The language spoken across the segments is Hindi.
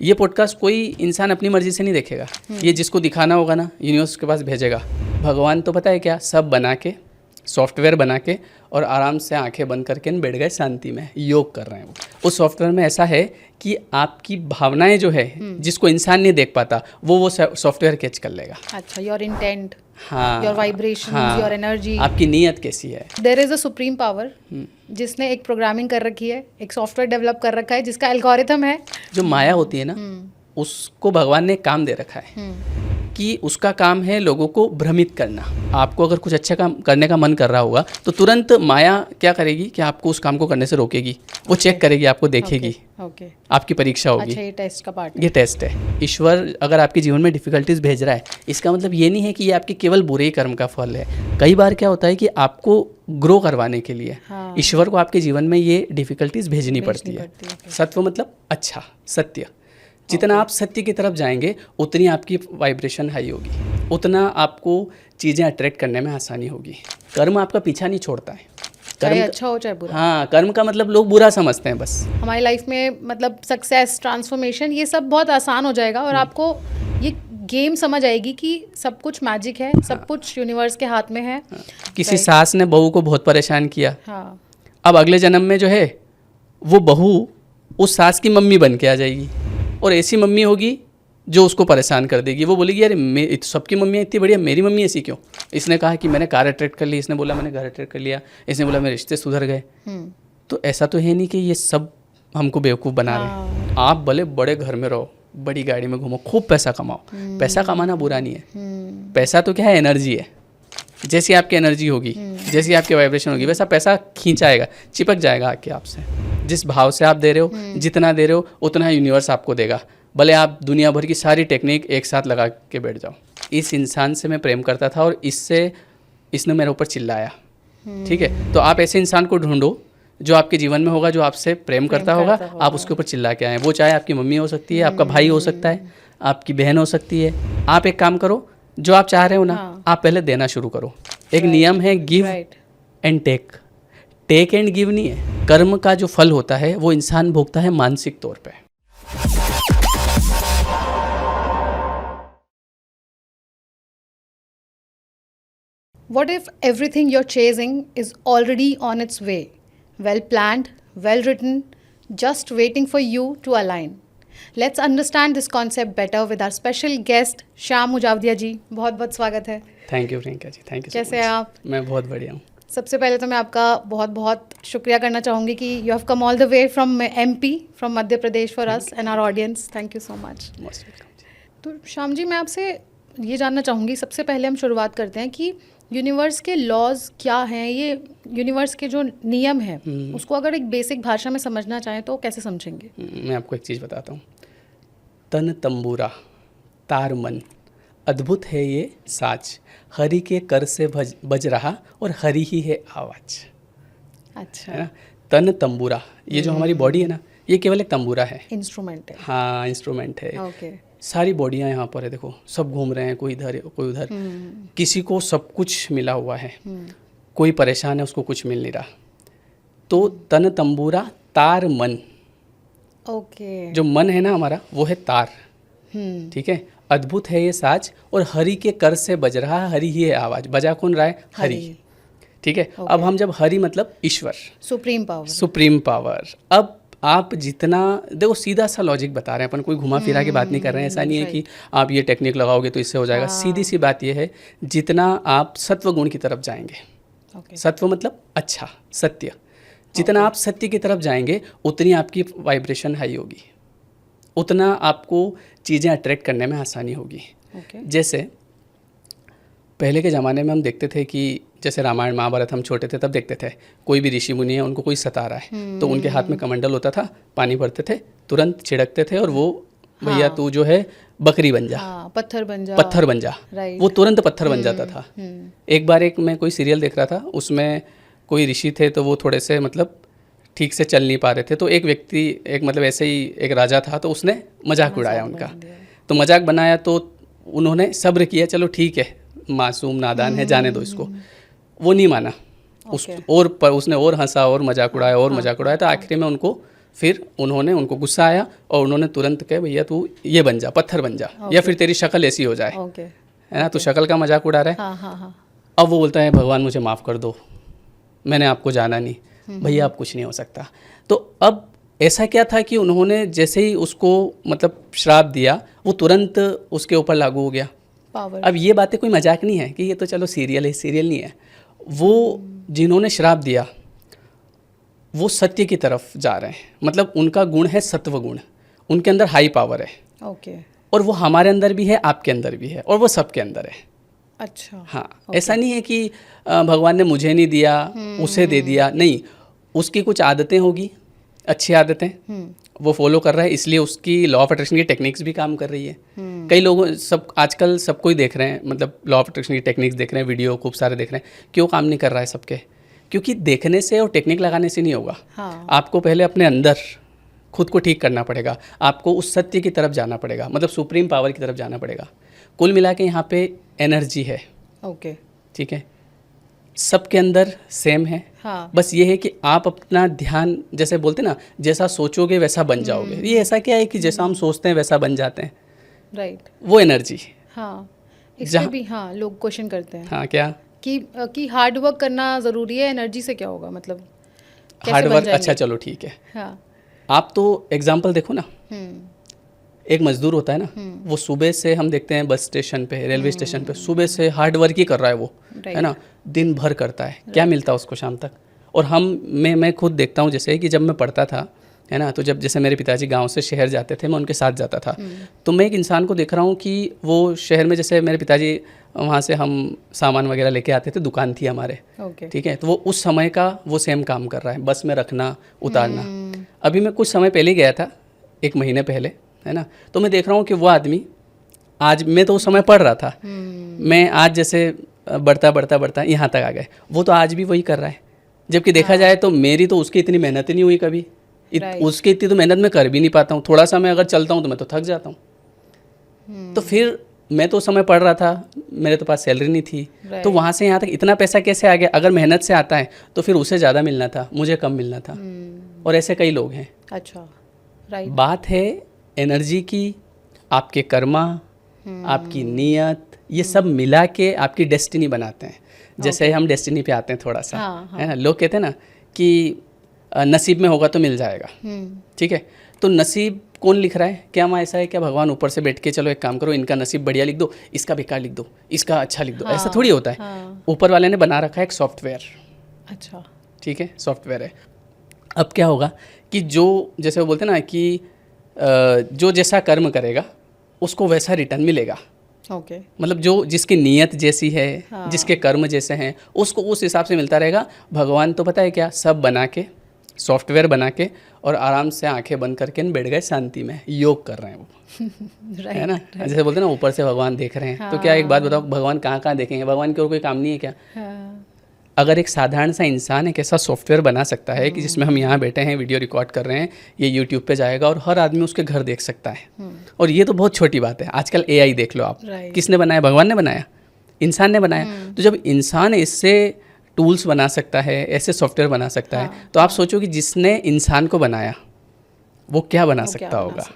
ये पॉडकास्ट कोई इंसान अपनी मर्जी से नहीं देखेगा, ये जिसको दिखाना होगा ना यूनिवर्स के पास भेजेगा। भगवान तो पता है क्या, सब बना के, सॉफ्टवेयर बना के और आराम से आंखें बंद करके बैठ गए शांति में, योग कर रहे हैं वो। उस सॉफ्टवेयर में ऐसा है कि आपकी भावनाएं जो है जिसको इंसान नहीं देख पाता वो सॉफ्टवेयर कैच कर लेगा। अच्छा, योर इंटेंट, हाँ, योर वाइब्रेशंस, योर एनर्जी, आपकी नीयत कैसी है। There is a supreme power जिसने एक प्रोग्रामिंग कर रखी है, एक सॉफ्टवेयर डेवलप कर रखा है जिसका एल्गोरिथम है। जो माया होती है ना, उसको भगवान ने काम दे रखा है कि उसका काम है लोगों को भ्रमित करना। आपको अगर कुछ अच्छा काम करने का मन कर रहा होगा तो तुरंत माया क्या करेगी कि आपको उस काम को करने से रोकेगी। वो चेक करेगी, आपको देखेगी, आपकी परीक्षा होगी। अच्छा, ये टेस्ट का पार्ट है। ये टेस्ट है। ईश्वर अगर आपके जीवन में डिफिकल्टीज भेज रहा है, इसका मतलब ये नहीं है कि ये आपके केवल बुरे ही कर्म का फल है। कई बार क्या होता है कि आपको ग्रो करवाने के लिए ईश्वर को आपके जीवन में ये डिफिकल्टीज भेजनी पड़ती है। सत्व मतलब अच्छा, सत्य। जितना आप सत्य की तरफ जाएंगे उतनी आपकी वाइब्रेशन हाई होगी, उतना आपको चीज़ें अट्रैक्ट करने में आसानी होगी। कर्म आपका पीछा नहीं छोड़ता है, चाहे अच्छा हो चाहे बुरा। हाँ, कर्म का मतलब लोग बुरा समझते हैं बस। हमारी लाइफ में मतलब सक्सेस, ट्रांसफॉर्मेशन, ये सब बहुत आसान हो जाएगा और आपको ये गेम समझ आएगी कि सब कुछ मैजिक है, सब कुछ यूनिवर्स के हाथ में है। किसी सास ने बहू को बहुत परेशान किया, अब अगले जन्म में जो है वो बहू उस सास की मम्मी बन के आ जाएगी और ऐसी मम्मी होगी जो उसको परेशान कर देगी। वो बोलेगी यार सबकी मम्मियाँ इतनी बढ़िया, मेरी मम्मी ऐसी क्यों। इसने कहा कि मैंने कार अट्रैक्ट कर ली, इसने बोला मैंने घर अट्रैक्ट कर लिया, इसने बोला मेरे रिश्ते सुधर गए। तो ऐसा तो है नहीं कि ये सब हमको बेवकूफ़ बना रहे हैं। आप भले बड़े घर में रहो, बड़ी गाड़ी में घूमो, खूब पैसा कमाओ, पैसा कमाना बुरा नहीं है। पैसा तो क्या है, एनर्जी है। जैसी आपकी एनर्जी होगी, जैसी आपकी वाइब्रेशन होगी, वैसा पैसा खींचाएगा, चिपक जाएगा आके आपसे। जिस भाव से आप दे रहे हो, जितना दे रहे हो उतना यूनिवर्स आपको देगा। भले आप दुनिया भर की सारी टेक्निक एक साथ लगा के बैठ जाओ। इस इंसान से मैं प्रेम करता था और इसने मेरे ऊपर चिल्लाया, ठीक है। तो आप ऐसे इंसान को ढूंढो जो आपके जीवन में होगा, जो आपसे प्रेम करता होगा, आप उसके ऊपर चिल्ला के आए। वो चाहे आपकी मम्मी हो सकती है, आपका भाई हो सकता है, आपकी बहन हो सकती है। आप एक काम करो, जो आप चाह रहे हो ना, आप पहले देना शुरू करो। एक नियम है, give and take. Take and give नहीं है। कर्म का जो फल होता है वो इंसान भोगता है मानसिक तौर पे। What if everything you're chasing is already on its way, well planned, well written, just waiting for you to align? Let's understand this concept better with our special guest Shyam मुजावदिया जी। बहुत बहुत स्वागत है। Thank you Priyanka ji, thank you. कैसे हैं आप? मैं बहुत बढ़िया हूँ। सबसे पहले तो मैं आपका बहुत बहुत शुक्रिया करना चाहूँगी कि you have come all the way from MP, from Madhya Pradesh for us and our audience. Thank you so much. तो श्याम जी, मैं आपसे ये जानना चाहूँगी, सबसे पहले हम शुरुआत करते हैं कि यूनिवर्स के लॉज क्या हैं। ये यूनिवर्स के जो नियम हैं उसको अगर एक बेसिक भाषा में समझना चाहें तो कैसे समझेंगे? मैं आपको एक चीज़ बताता हूँ। तन तंबूरा तार मन, अद्भुत है ये साज, हरि के कर से बज रहा और हरि ही है आवाज। अच्छा, है ना। तन तंबूरा, ये जो हमारी बॉडी है ना, ये केवल एक तंबूरा है, इंस्ट्रूमेंट है। हाँ, इंस्ट्रूमेंट है। ओके। सारी बॉडियाँ यहाँ पर है, देखो सब घूम रहे हैं, कोई इधर कोई उधर। किसी को सब कुछ मिला हुआ है, कोई परेशान है, उसको कुछ मिल नहीं रहा। तो तन तंबूरा तार मन। ओके। जो मन है ना हमारा, वो है तार, ठीक है। अद्भुत है ये साज और हरि के कर से बज रहा, हरि ही है आवाज। बजा कौन रहा है? हरि, ठीक है। अब हम जब हरि मतलब ईश्वर, सुप्रीम पावर, सुप्रीम पावर। अब आप जितना देखो, सीधा सा लॉजिक बता रहे हैं अपन, कोई घुमा फिरा के बात नहीं कर रहे हैं। ऐसा नहीं है कि आप ये टेक्निक लगाओगे तो इससे हो जाएगा। सीधी सी बात ये है, जितना आप सत्व गुण की तरफ जाएंगे, सत्व मतलब अच्छा, सत्य, जितना आप सत्य की तरफ जाएंगे उतनी आपकी वाइब्रेशन हाई होगी, उतना आपको चीज़ें अट्रैक्ट करने में आसानी होगी। जैसे पहले के ज़माने में हम देखते थे कि जैसे रामायण महाभारत हम छोटे थे तब देखते थे, कोई भी ऋषि मुनि है, उनको कोई सता रहा है तो उनके हाथ में कमंडल होता था, पानी भरते थे, तुरंत छिड़कते थे और वो भैया तू जो है बकरी बन जा, पत्थर बन जा, पत्थर बन जा, वो तुरंत पत्थर बन जाता था। एक बार मैं कोई सीरियल देख रहा था, उसमें कोई ऋषि थे तो वो थोड़े से मतलब ठीक से चल नहीं पा रहे थे, तो एक व्यक्ति, एक मतलब ऐसे ही एक राजा था, तो उसने मजाक उड़ाया उनका। तो मजाक बनाया तो उन्होंने सब्र किया, चलो ठीक है, मासूम नादान है, जाने दो इसको। वो नहीं माना, उसने और हंसा और मजाक उड़ाया और मजाक उड़ाया, तो आखिर में उनको फिर उन्होंने, उनको गुस्सा आया और उन्होंने तुरंत कहे भैया तू ये बन जा, पत्थर बन जा, या फिर तेरी शक्ल ऐसी हो जाए, है ना, तू शक्ल का मजाक उड़ा रहा है। हाँ। अब वो बोलता है भगवान मुझे माफ़ कर दो, मैंने आपको जाना नहीं, भैया अब कुछ नहीं हो सकता। तो अब ऐसा क्या था कि उन्होंने जैसे ही उसको मतलब श्राप दिया, वो तुरंत उसके ऊपर लागू हो गया पावर। अब ये बातें कोई मजाक नहीं है कि ये तो चलो सीरियल है, सीरियल नहीं है। वो जिन्होंने श्राप दिया वो सत्य की तरफ जा रहे हैं, मतलब उनका गुण है सत्व गुण, उनके अंदर हाई पावर है। ओके। और वो हमारे अंदर भी है, आपके अंदर भी है, और वो सबके अंदर है। अच्छा। हाँ, ऐसा नहीं है कि भगवान ने मुझे नहीं दिया उसे दे दिया, नहीं, उसकी कुछ आदतें होगी, अच्छी आदतें, वो फॉलो कर रहा है, इसलिए उसकी लॉ ऑफ अट्रैक्शन की टेक्निक्स भी काम कर रही है। कई लोगों सब आजकल सबको ही देख रहे हैं, मतलब लॉ ऑफ अट्रैक्शन की टेक्निक्स देख रहे हैं, वीडियो खूब सारे देख रहे हैं। क्यों काम नहीं कर रहा है सबके? क्योंकि देखने से और टेक्निक लगाने से नहीं होगा। हाँ। आपको पहले अपने अंदर खुद को ठीक करना पड़ेगा, आपको उस सत्य की तरफ जाना पड़ेगा, मतलब सुप्रीम पावर की तरफ जाना पड़ेगा। कुल मिला के यहाँ पे एनर्जी है। ओके। ठीक है, सबके अंदर सेम है। हाँ। बस ये है कि आप अपना ध्यान, जैसे बोलते ना, जैसा सोचोगे वैसा बन जाओगे। ये ऐसा क्या है कि जैसा हम सोचते हैं वैसा बन जाते हैं, राइट, वो एनर्जी। हाँ, इसमें भी हाँ लोग क्वेश्चन करते हैं। हाँ, क्या कि हार्ड वर्क करना ज़रूरी है, एनर्जी से क्या होगा, मतलब कैसे हार्ड बन वर्क? जाएंगे? अच्छा चलो ठीक है। हाँ। आप तो एग्जाम्पल देखो ना, एक मजदूर होता है ना, वो सुबह से हम देखते हैं बस स्टेशन पे, रेलवे स्टेशन पे, सुबह से हार्ड वर्क ही कर रहा है वो, है ना, दिन भर करता है, क्या मिलता है उसको शाम तक? और मैं खुद देखता हूँ, जैसे कि जब मैं पढ़ता था, है ना, तो जब जैसे मेरे पिताजी गांव से शहर जाते थे, मैं उनके साथ जाता था, तो मैं एक इंसान को देख रहा हूँ कि वो शहर में, जैसे मेरे पिताजी वहाँ से हम सामान वगैरह लेके आते थे, दुकान थी हमारे, ठीक है, तो वो उस समय का वो सेम काम कर रहा है, बस में रखना उतारना। अभी मैं कुछ समय पहले गया था, 1 महीने पहले, है ना, तो मैं देख रहा हूँ कि वो आदमी, आज मैं तो उस समय पढ़ रहा था, मैं आज जैसे बढ़ता यहाँ तक आ गए, वो तो आज भी वही कर रहा है। जबकि देखा जाए तो मेरी तो उसकी इतनी मेहनत ही नहीं हुई कभी, उसकी इतनी तो मेहनत मैं कर भी नहीं पाता हूँ। थोड़ा सा मैं अगर चलता हूँ तो मैं तो थक जाता हूँ। तो फिर मैं तो उस समय पढ़ रहा था, मेरे तो पास सैलरी नहीं थी, तो वहाँ से यहाँ तक इतना पैसा कैसे आ गया? अगर मेहनत से आता है तो फिर उसे ज़्यादा मिलना था, मुझे कम मिलना था। और ऐसे कई लोग हैं। अच्छा, राइट। बात है एनर्जी की, आपके कर्मा, आपकी नीयत, ये सब मिला के आपकी डेस्टिनी बनाते हैं। जैसे हम डेस्टिनी पे आते हैं थोड़ा सा, है ना, लोग कहते हैं ना कि नसीब में होगा तो मिल जाएगा, ठीक है, तो नसीब कौन लिख रहा है? क्या वहाँ ऐसा है क्या भगवान ऊपर से बैठ के चलो एक काम करो, इनका नसीब बढ़िया लिख दो, इसका बेकार लिख दो, इसका अच्छा लिख दो? ऐसा थोड़ी होता है। ऊपर वाले ने बना रखा है एक सॉफ्टवेयर। अच्छा, ठीक है, सॉफ्टवेयर है। अब क्या होगा कि जो, जैसे वो बोलते हैं ना कि जो जैसा कर्म करेगा उसको वैसा रिटर्न मिलेगा। ओके। मतलब जो जिसकी नीयत जैसी है, जिसके कर्म जैसे हैं, उसको उस हिसाब से मिलता रहेगा। भगवान तो पता है क्या, सब बना के, सॉफ्टवेयर बना के, और आराम से आंखें बंद करके बैठ गए शांति में, योग कर रहे हैं वो। है ना, जैसे बोलते हैं ना ऊपर से भगवान देख रहे हैं। तो क्या एक बात बताओ, भगवान कहाँ कहाँ देखेंगे? भगवान की और कोई काम नहीं है क्या? अगर एक साधारण सा इंसान एक ऐसा सॉफ्टवेयर बना सकता है कि जिसमें हम यहाँ बैठे हैं, वीडियो रिकॉर्ड कर रहे हैं, ये यूट्यूब पे जाएगा और हर आदमी उसके घर देख सकता है। और ये तो बहुत छोटी बात है। आजकल AI देख लो आप, किसने बनाया? भगवान ने बनाया, इंसान ने बनाया। तो जब इंसान इससे टूल्स बना सकता है, ऐसे सॉफ्टवेयर बना सकता है, तो आप सोचो कि जिसने इंसान को बनाया वो क्या बना सकता होगा।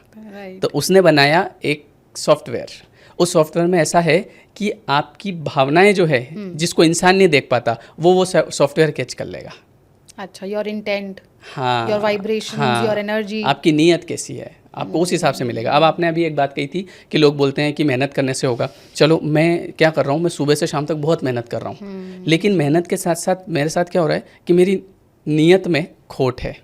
तो उसने बनाया एक सॉफ्टवेयर। उस सॉफ्टवेयर में ऐसा है कि आपकी भावनाएं जो है, जिसको इंसान नहीं देख पाता, वो सॉफ्टवेयर कैच कर लेगा। अच्छा, योर इंटेंट, हाँ, योर वाइब्रेशंस, हाँ, योर एनर्जी, आपकी नीयत कैसी है, आपको उस हिसाब से मिलेगा। अब आपने अभी एक बात कही थी कि लोग बोलते हैं कि मेहनत करने से होगा। चलो, मैं क्या कर रहा हूँ, मैं सुबह से शाम तक बहुत मेहनत कर रहा हूँ, लेकिन मेहनत के साथ साथ मेरे साथ क्या हो रहा है कि मेरी नीयत में खोट है।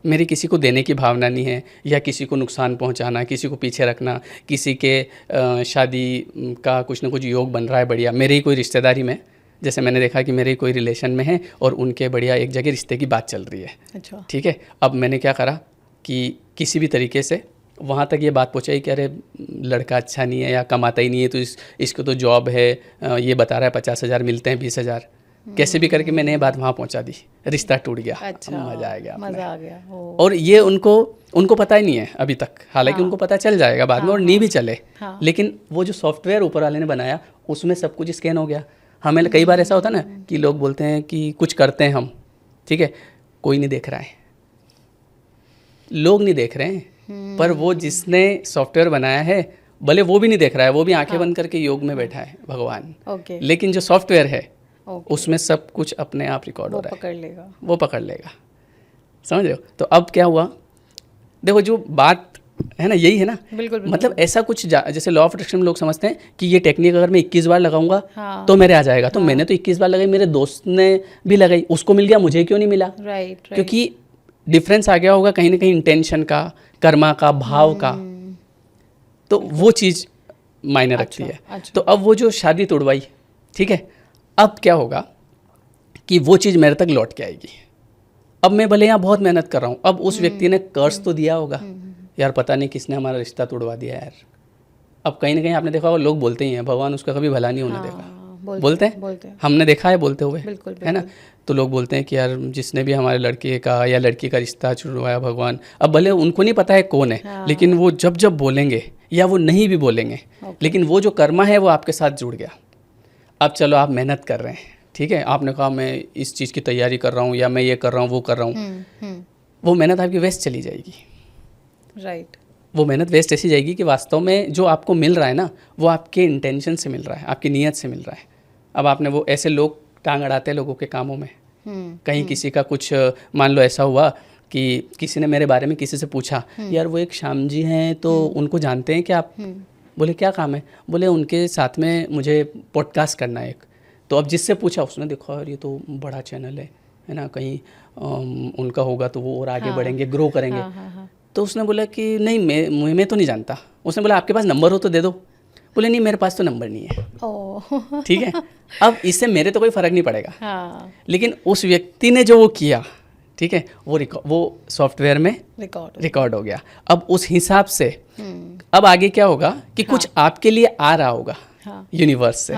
मेरी किसी को देने की भावना नहीं है, या किसी को नुकसान पहुंचाना, किसी को पीछे रखना, किसी के शादी का कुछ ना कुछ योग बन रहा है बढ़िया, मेरे ही कोई रिश्तेदारी में, जैसे मैंने देखा कि मेरे कोई रिलेशन में है और उनके बढ़िया एक जगह रिश्ते की बात चल रही है। अच्छा, ठीक है। अब मैंने क्या करा कि किसी भी तरीके से वहाँ तक ये बात पहुँचाई कि अरे लड़का अच्छा नहीं है या कमाता ही नहीं है, तो इसको तो जॉब है, ये बता रहा है 50,000 मिलते हैं, 20,000, कैसे भी करके मैंने ये बात वहाँ पहुँचा दी, रिश्ता टूट गया। अच्छा, मज़ा आ गया, मज़ा आ गया। और ये उनको पता ही नहीं है अभी तक, हालांकि उनको पता चल जाएगा बाद में, और नहीं भी चले, लेकिन वो जो सॉफ्टवेयर ऊपर वाले ने बनाया उसमें सब कुछ स्कैन हो गया। हमें कई बार ऐसा होता है ना कि लोग बोलते हैं कि कुछ करते हैं हम, ठीक है, कोई नहीं देख रहा है, लोग नहीं देख रहे हैं, पर वो जिसने सॉफ्टवेयर बनाया है भले वो भी नहीं देख रहा है, वो भी आंखें बंद करके योग में बैठा है भगवान, लेकिन जो सॉफ्टवेयर है उसमें सब कुछ अपने आप रिकॉर्ड हो रहा है, वो पकड़ लेगा। समझ रहे हो? तो अब क्या हुआ, देखो जो बात है ना यही है ना, बिल्कुल। मतलब ऐसा कुछ जैसे लॉ ऑफ अट्रैक्शन में लोग समझते हैं कि ये टेक्निक अगर मैं 21 बार लगाऊंगा तो मेरे आ जाएगा, तो मैंने तो 21 बार लगाई, मेरे दोस्त ने भी लगाई, उसको मिल गया, मुझे क्यों नहीं मिला? राइट। क्योंकि डिफरेंस आ गया होगा कहीं ना कहीं इंटेंशन का, कर्मा का, भाव का, तो वो चीज़ मायने रखती है। तो अब वो जो शादी तोड़वाई, ठीक है, अब क्या होगा कि वो चीज़ मेरे तक लौट के आएगी। अब मैं भले यहाँ बहुत मेहनत कर रहा हूँ, अब उस व्यक्ति ने कर्ज तो दिया होगा, यार पता नहीं किसने हमारा रिश्ता तोड़वा दिया यार। अब कहीं ना कहीं आपने देखा होगा, लोग बोलते ही हैं भगवान उसका कभी भला नहीं होने देगा, बोलते हैं, हमने देखा है बोलते हुए, है ना। तो लोग बोलते हैं कि यार जिसने भी हमारे लड़के का या लड़की का रिश्ता छुड़वाया भगवान, अब भले उनको नहीं पता है कौन है, लेकिन वो जब जब बोलेंगे या वो नहीं भी बोलेंगे, लेकिन वो जो कर्मा है वो आपके साथ जुड़ गया। अब चलो आप मेहनत कर रहे हैं, ठीक है, आपने कहा मैं इस चीज़ की तैयारी कर रहा हूँ या मैं ये कर रहा हूँ वो कर रहा हूँ, वो मेहनत आपकी वेस्ट चली जाएगी। राइट। वो मेहनत वेस्ट ऐसी जाएगी कि वास्तव में जो आपको मिल रहा है ना, वो आपके इंटेंशन से मिल रहा है, आपकी नीयत से मिल रहा है। अब आपने वो ऐसे लोग टांग अड़ाते हैं लोगों के कामों में, कहीं किसी का कुछ, मान लो ऐसा हुआ कि किसी ने मेरे बारे में किसी से पूछा, यार वो एक श्याम जी हैं तो उनको जानते हैं क्या आप? बोले क्या काम है? बोले उनके साथ में मुझे पॉडकास्ट करना है एक। तो अब जिससे पूछा उसने देखा यार ये तो बड़ा चैनल है ना, कहीं उनका होगा तो वो और आगे बढ़ेंगे, ग्रो करेंगे। तो उसने बोला कि नहीं मैं तो नहीं जानता। उसने बोला आपके पास नंबर हो तो दे दो। बोले नहीं मेरे पास तो नंबर नहीं है। ठीक है, अब इससे मेरे तो कोई फ़र्क नहीं पड़ेगा, लेकिन उस व्यक्ति ने जो वो किया, ठीक है, वो सॉफ्टवेयर में रिकॉर्ड हो गया। अब उस हिसाब से अब आगे क्या होगा कि कुछ आपके लिए आ रहा होगा यूनिवर्स से,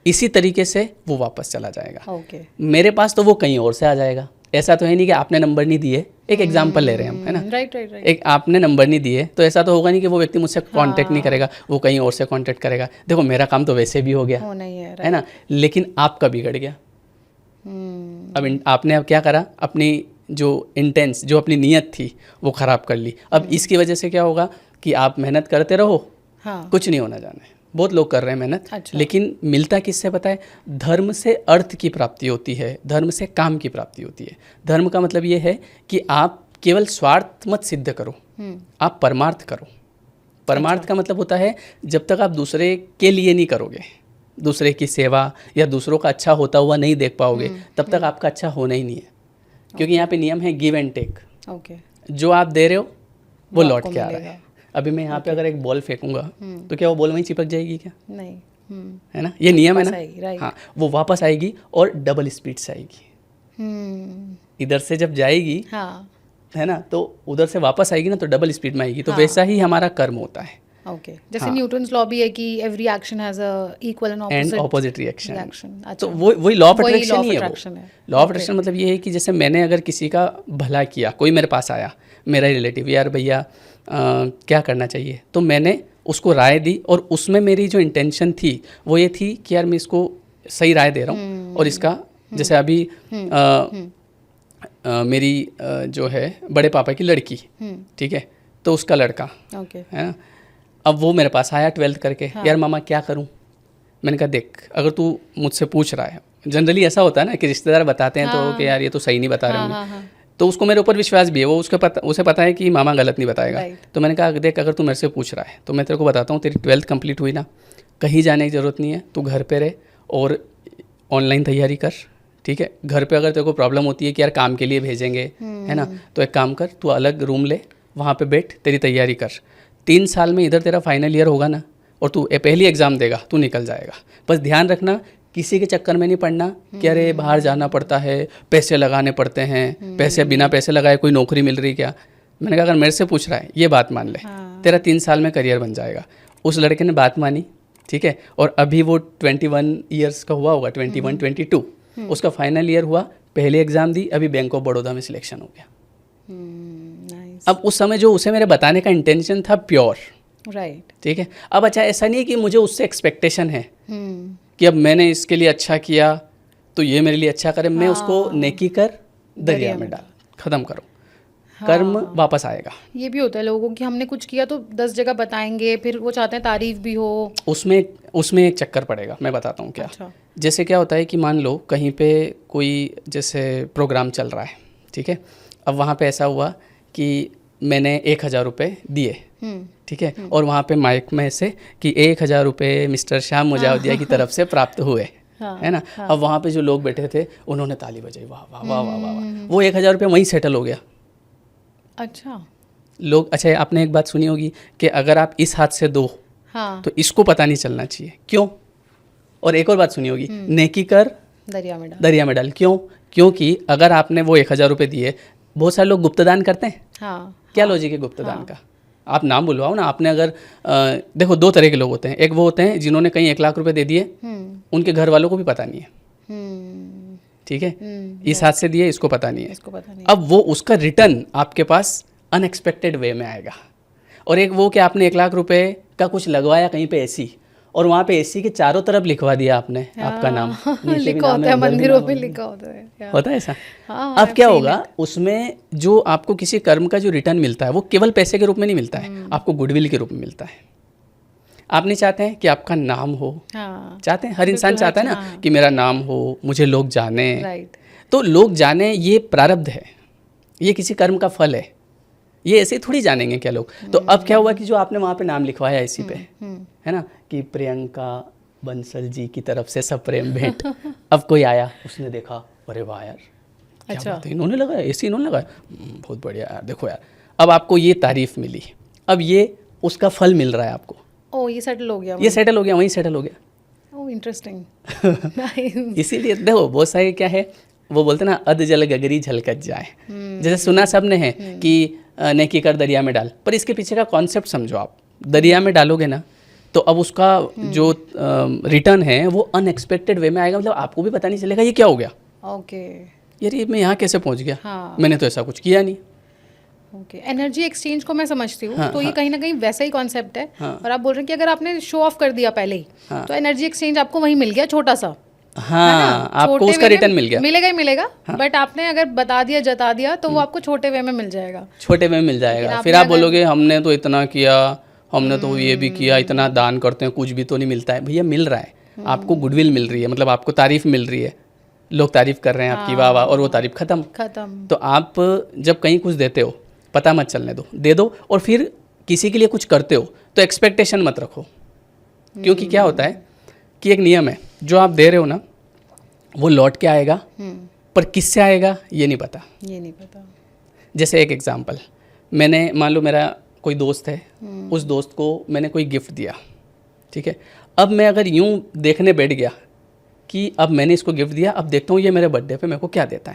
इसी तरीके से वो वापस चला जाएगा। मेरे पास तो वो कहीं और से आ जाएगा। ऐसा तो है नहीं कि आपने नंबर नहीं दिए, एक एग्जांपल ले रहे हैं हम, है ना। राइट। एक आपने नंबर नहीं दिए तो ऐसा तो होगा नहीं कि वो व्यक्ति मुझसे कांटेक्ट नहीं करेगा, वो कहीं और से कांटेक्ट करेगा। देखो मेरा काम तो वैसे भी हो गया, है ना, लेकिन आपका बिगड़ गया। अब आपने अब क्या करा, अपनी जो इंटेंस, जो अपनी नीयत थी वो ख़राब कर ली। अब इसकी वजह से क्या होगा कि आप मेहनत करते रहो, कुछ नहीं होना जाना है। बहुत लोग कर रहे हैं मेहनत, लेकिन मिलता किससे पता है? धर्म से अर्थ की प्राप्ति होती है, धर्म से काम की प्राप्ति होती है। धर्म का मतलब ये है कि आप केवल स्वार्थ मत सिद्ध करो, आप परमार्थ करो। परमार्थ का मतलब होता है जब तक आप दूसरे के लिए नहीं करोगे, दूसरे की सेवा या दूसरों का अच्छा होता हुआ नहीं देख पाओगे, तब तक आपका अच्छा होना ही नहीं है। क्योंकि यहाँ पे नियम है गिव एंड टेक। जो आप दे रहे हो वो लौट के आ रहा है। अभी मैं यहाँ पे अगर एक बॉल फेंकूंगा तो क्या वो बॉल वहीं चिपक जाएगी क्या? नहीं। है ना, ये नियम है ना। हाँ, वो वापस आएगी और डबल स्पीड से आएगी। इधर से जब जाएगी, है ना, तो उधर से वापस आएगी ना, तो डबल स्पीड में आएगी। तो वैसा ही हमारा कर्म होता है। जैसे न्यूटन्स लॉ भी है कि every action has a equal and opposite reaction. तो वही लॉ ऑफ अट्रैक्शन ही है। लॉ ऑफ अट्रैक्शन मतलब ये है कि जैसे मैंने अगर किसी का भला किया, कोई मेरे पास आया, मेरा रिलेटिव, यार भैया क्या करना चाहिए, तो मैंने उसको राय दी और उसमें मेरी जो इंटेंशन थी वो ये थी कि यार मैं इसको सही राय दे रहा हूँ। और इसका जैसे अभी मेरी जो है बड़े पापा की लड़की, ठीक है, तो उसका लड़का, है ना, अब वो मेरे पास आया 12th करके, यार मामा क्या करूँ। मैंने कहा देख, अगर तू मुझसे पूछ रहा है, जनरली ऐसा होता है ना कि रिश्तेदार बताते हैं तो कि यार ये तो सही नहीं बता रहे होंगे, तो उसको मेरे ऊपर विश्वास भी है, वो उसे पता है कि मामा गलत नहीं बताएगा। तो मैंने कहा देख, अगर तू मेरे से पूछ रहा है तो मैं तेरे को बताता हूँ, तेरी 12th कंप्लीट हुई ना, कहीं जाने की ज़रूरत नहीं है, तू घर पे रहे और ऑनलाइन तैयारी कर, ठीक है। घर पे अगर तेरे को प्रॉब्लम होती है कि यार काम के लिए भेजेंगे, है ना, तो एक काम कर, तू अलग रूम ले, वहाँ पे बैठ, तेरी तैयारी कर। 3 साल में इधर तेरा फाइनल ईयर होगा ना, और तू पहली एग्ज़ाम देगा, तू निकल जाएगा। बस ध्यान रखना, किसी के चक्कर में नहीं पड़ना कि अरे बाहर जाना पड़ता है, पैसे लगाने पड़ते हैं, पैसे बिना पैसे लगाए कोई नौकरी मिल रही क्या। मैंने कहा अगर मेरे से पूछ रहा है ये बात मान ले, तेरा 3 साल में करियर बन जाएगा। उस लड़के ने बात मानी, ठीक है, और अभी वो 21 ईयर्स का हुआ होगा, 21, 22, उसका फाइनल ईयर हुआ, पहले एग्ज़ाम दी, अभी बैंक ऑफ बड़ौदा में सिलेक्शन हो गया। अब उस समय जो उसे मेरे बताने का इंटेंशन था प्योर, राइट, ठीक है। अब अच्छा, ऐसा नहीं है कि मुझे उससे एक्सपेक्टेशन है कि अब मैंने इसके लिए अच्छा किया तो ये मेरे लिए अच्छा करे, मैं उसको नेकी कर दरिया में डाल, ख़त्म करो। कर्म वापस आएगा। ये भी होता है लोगों की, हमने कुछ किया तो 10 जगह बताएंगे, फिर वो चाहते हैं तारीफ भी हो। उसमें एक चक्कर पड़ेगा, मैं बताता हूँ क्या। अच्छा। जैसे क्या होता है कि मान लो कहीं पे कोई जैसे प्रोग्राम चल रहा है, ठीक है, अब वहाँ पे ऐसा हुआ कि मैंने 1000 रुपये दिए, ठीक है, और वहाँ पे माइक में से कि 1000 रुपये मिस्टर श्याम मुजावदिया की तरफ से प्राप्त हुए, है ना। अब वहाँ पे जो लोग बैठे थे उन्होंने ताली बजाई, वाह वाह वाह वाह वाह, वो 1000 रुपये वहीं सेटल हो गया। अच्छा। लोग, अच्छा आपने एक बात सुनी होगी कि अगर आप इस हाथ से दो तो इसको पता नहीं चलना चाहिए, क्यों। और एक और बात सुनी होगी, नेकी कर दरिया में डाल, क्यों। क्योंकि अगर आपने वो 1000 रुपये दिए, बहुत सारे लोग गुप्तदान करते हैं, क्या लॉजिक है गुप्तदान का, आप नाम बुलवाओ ना। आपने अगर देखो 2 तरह के लोग होते हैं, एक वो होते हैं जिन्होंने कहीं 1 लाख रुपए दे दिए, उनके घर वालों को भी पता नहीं है, ठीक है, इस हाथ से दिए, इसको पता नहीं है, अब वो उसका रिटर्न आपके पास अनएक्सपेक्टेड वे में आएगा। और एक वो कि आपने 1 लाख रुपए का कुछ लगवाया कहीं पे एसी, और वहाँ पे एसी के चारों तरफ लिखवा दिया आपने आपका नाम, लिखा होता है, मंदिरों पे लिखा होता है ऐसा। अब क्या होगा उसमें, जो आपको किसी कर्म का जो रिटर्न मिलता है वो केवल पैसे के रूप में नहीं मिलता है, आपको गुडविल के रूप में मिलता है। आप नहीं चाहते हैं कि आपका नाम हो, चाहते हैं, हर इंसान चाहता है ना कि मेरा नाम हो, मुझे लोग जाने, तो लोग जाने ये प्रारब्ध है, ये किसी कर्म का फल है, ये ऐसे ही थोड़ी जानेंगे क्या लोग। तो अब क्या हुआ कि जो आपने वहाँ पे नाम लिखवाया इसी पे, है ना, कि प्रियंका बंसल जी की तरफ से सप्रेम भेंट, अब कोई आया, उसने देखा, अरे वाह यार, क्या बात है, इन्होंने लगाया एसी, इन्होंने लगाया, बहुत बढ़िया यार, देखो यार, अब आपको ये तारीफ मिली, अब ये उसका फल मिल रहा है आपको, ये सेटल हो गया, ये सेटल हो गया, वहीं सेटल हो गया। इंटरेस्टिंग। इसीलिए देखो बहुत सारे क्या है, वो बोलते ना अध जल गगरी झलकत जाए, जैसे सुना सबने है कि नेकी कर दरिया में डाल, पर इसके पीछे का कॉन्सेप्ट समझो आप। दरिया में डालोगे ना तो अब उसका जो रिटर्न है वो अनएक्सपेक्टेड वे में आएगा, मतलब आपको भी पता नहीं चलेगा ये क्या हो गया, यार ये मैं यहाँ कैसे पहुँच गया, मैंने तो ऐसा कुछ किया नहीं। एनर्जी एक्सचेंज को मैं समझती हूँ, तो ये कहीं ना कहीं वैसा ही कॉन्सेप्ट है। और आप बोल रहे हैं कि अगर आपने शो ऑफ कर दिया पहले ही, तो एनर्जी एक्सचेंज आपको वहीं मिल गया, छोटा सा, आपको उसका रिटर्न मिल गया, मिलेगा ही मिलेगा। बट आपने अगर बता दिया, जता दिया, तो वो आपको छोटे वे में मिल जाएगा, छोटे वे में मिल जाएगा। फिर आप बोलोगे हमने तो इतना किया, हमने तो ये भी किया, इतना दान करते हैं, कुछ भी तो नहीं मिलता है। भैया मिल रहा है, आपको गुडविल मिल रही है, मतलब आपको तारीफ मिल रही है, लोग तारीफ कर रहे हैं आपकी, वाह वाह, और वो तारीफ खत्म। तो आप जब कहीं कुछ देते हो, पता मत चलने दो, दे दो। और फिर किसी के लिए कुछ करते हो तो एक्सपेक्टेशन मत रखो, क्योंकि क्या होता है कि एक नियम है, जो आप दे रहे हो ना वो लौट के आएगा, पर किससे आएगा ये नहीं पता। जैसे एक एग्जांपल, मैंने मान लो मेरा कोई दोस्त है, उस दोस्त को मैंने कोई गिफ्ट दिया, ठीक है, अब मैं अगर यूं देखने बैठ गया कि अब मैंने इसको गिफ्ट दिया, अब देखता हूँ ये मेरे बर्थडे पे मेरे को क्या देता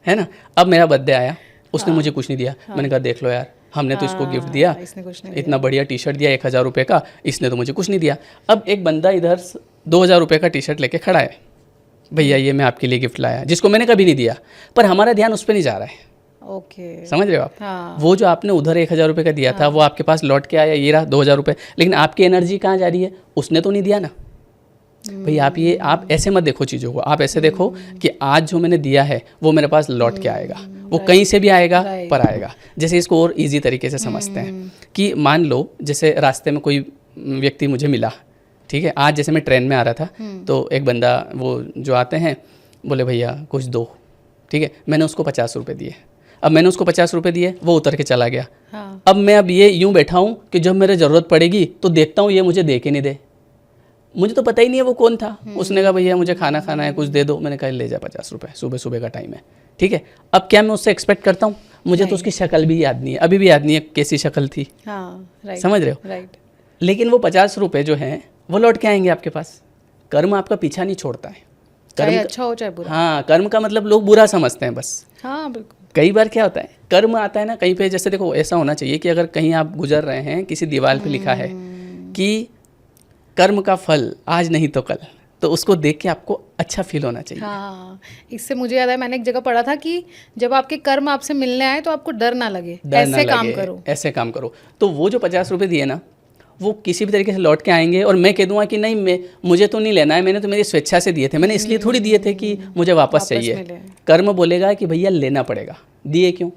है ना। अब मेरा बर्थडे आया, उसने मुझे कुछ नहीं दिया, मैंने कहा देख लो यार, हमने तो इसको गिफ्ट दिया, इतना बढ़िया टी शर्ट दिया 1000 रुपये का, इसने तो मुझे कुछ नहीं दिया। अब एक बंदा इधर 2000 रुपये का टी शर्ट लेके खड़ा है, भैया ये मैं आपके लिए गिफ्ट लाया, जिसको मैंने कभी नहीं दिया, पर हमारा ध्यान उस पर नहीं जा रहा है। समझ रहे हो आप। वो जो आपने उधर 1000 रुपये का दिया था, वो आपके पास लौट के आया, ये रहा 2000 रुपये, लेकिन आपकी एनर्जी कहाँ जा रही है, उसने तो नहीं दिया ना। भाई आप ऐसे मत देखो चीज़ों को, आप ऐसे देखो कि आज जो मैंने दिया है वो मेरे पास लौट के आएगा, वो कहीं से भी आएगा, पर आएगा। जैसे इसको और इजी तरीके से समझते हैं कि मान लो जैसे रास्ते में कोई व्यक्ति मुझे मिला, ठीक है, आज जैसे मैं ट्रेन में आ रहा था, तो एक बंदा वो जो आते हैं बोले भैया कुछ दो, ठीक है, मैंने उसको 50 रुपये दिए। अब मैंने उसको 50 रुपये दिए, वो उतर के चला गया। अब मैं ये यूँ बैठा हूँ कि जब मेरे ज़रूरत पड़ेगी तो देखता हूँ ये मुझे दे के नहीं दे, मुझे तो पता ही नहीं है वो कौन था। उसने कहा भैया मुझे खाना खाना है, कुछ दे दो। मैंने कहा ले जा 50 रुपये, सुबह सुबह का टाइम है, ठीक है। अब क्या मैं उससे एक्सपेक्ट करता हूँ, मुझे तो उसकी शक्ल भी याद नहीं है, अभी भी याद नहीं है कैसी शक्ल थी, समझ रहे हो। लेकिन वो 50 रुपये जो हैं वो लौट के आएंगे आपके पास। कर्म आपका पीछा नहीं छोड़ता है, चाहे अच्छा हो चाहे बुरा। हाँ, कर्म का मतलब लोग बुरा समझते हैं बस। हाँ बिल्कुल। कई बार क्या होता है, कर्म आता है ना कहीं पे, जैसे देखो ऐसा होना चाहिए कि अगर कहीं आप गुजर रहे हैं, किसी दीवार पे लिखा है कि कर्म का फल आज नहीं तो कल, तो उसको देख के आपको अच्छा फील होना चाहिए। हाँ, इससे मुझे याद है, मैंने एक जगह पढ़ा था कि जब आपके कर्म आपसे मिलने आए तो आपको डर ना लगे, ऐसे काम करो। तो वो जो 50 रुपये दिए ना, वो किसी भी तरीके से लौट के आएंगे, और मैं कह दूंगा कि नहीं, मुझे तो नहीं लेना है, मैंने तो मेरी स्वेच्छा से दिए थे, मैंने इसलिए थोड़ी दिए थे कि मुझे वापस चाहिए। कर्म बोलेगा कि भैया लेना पड़ेगा, दिए क्यों,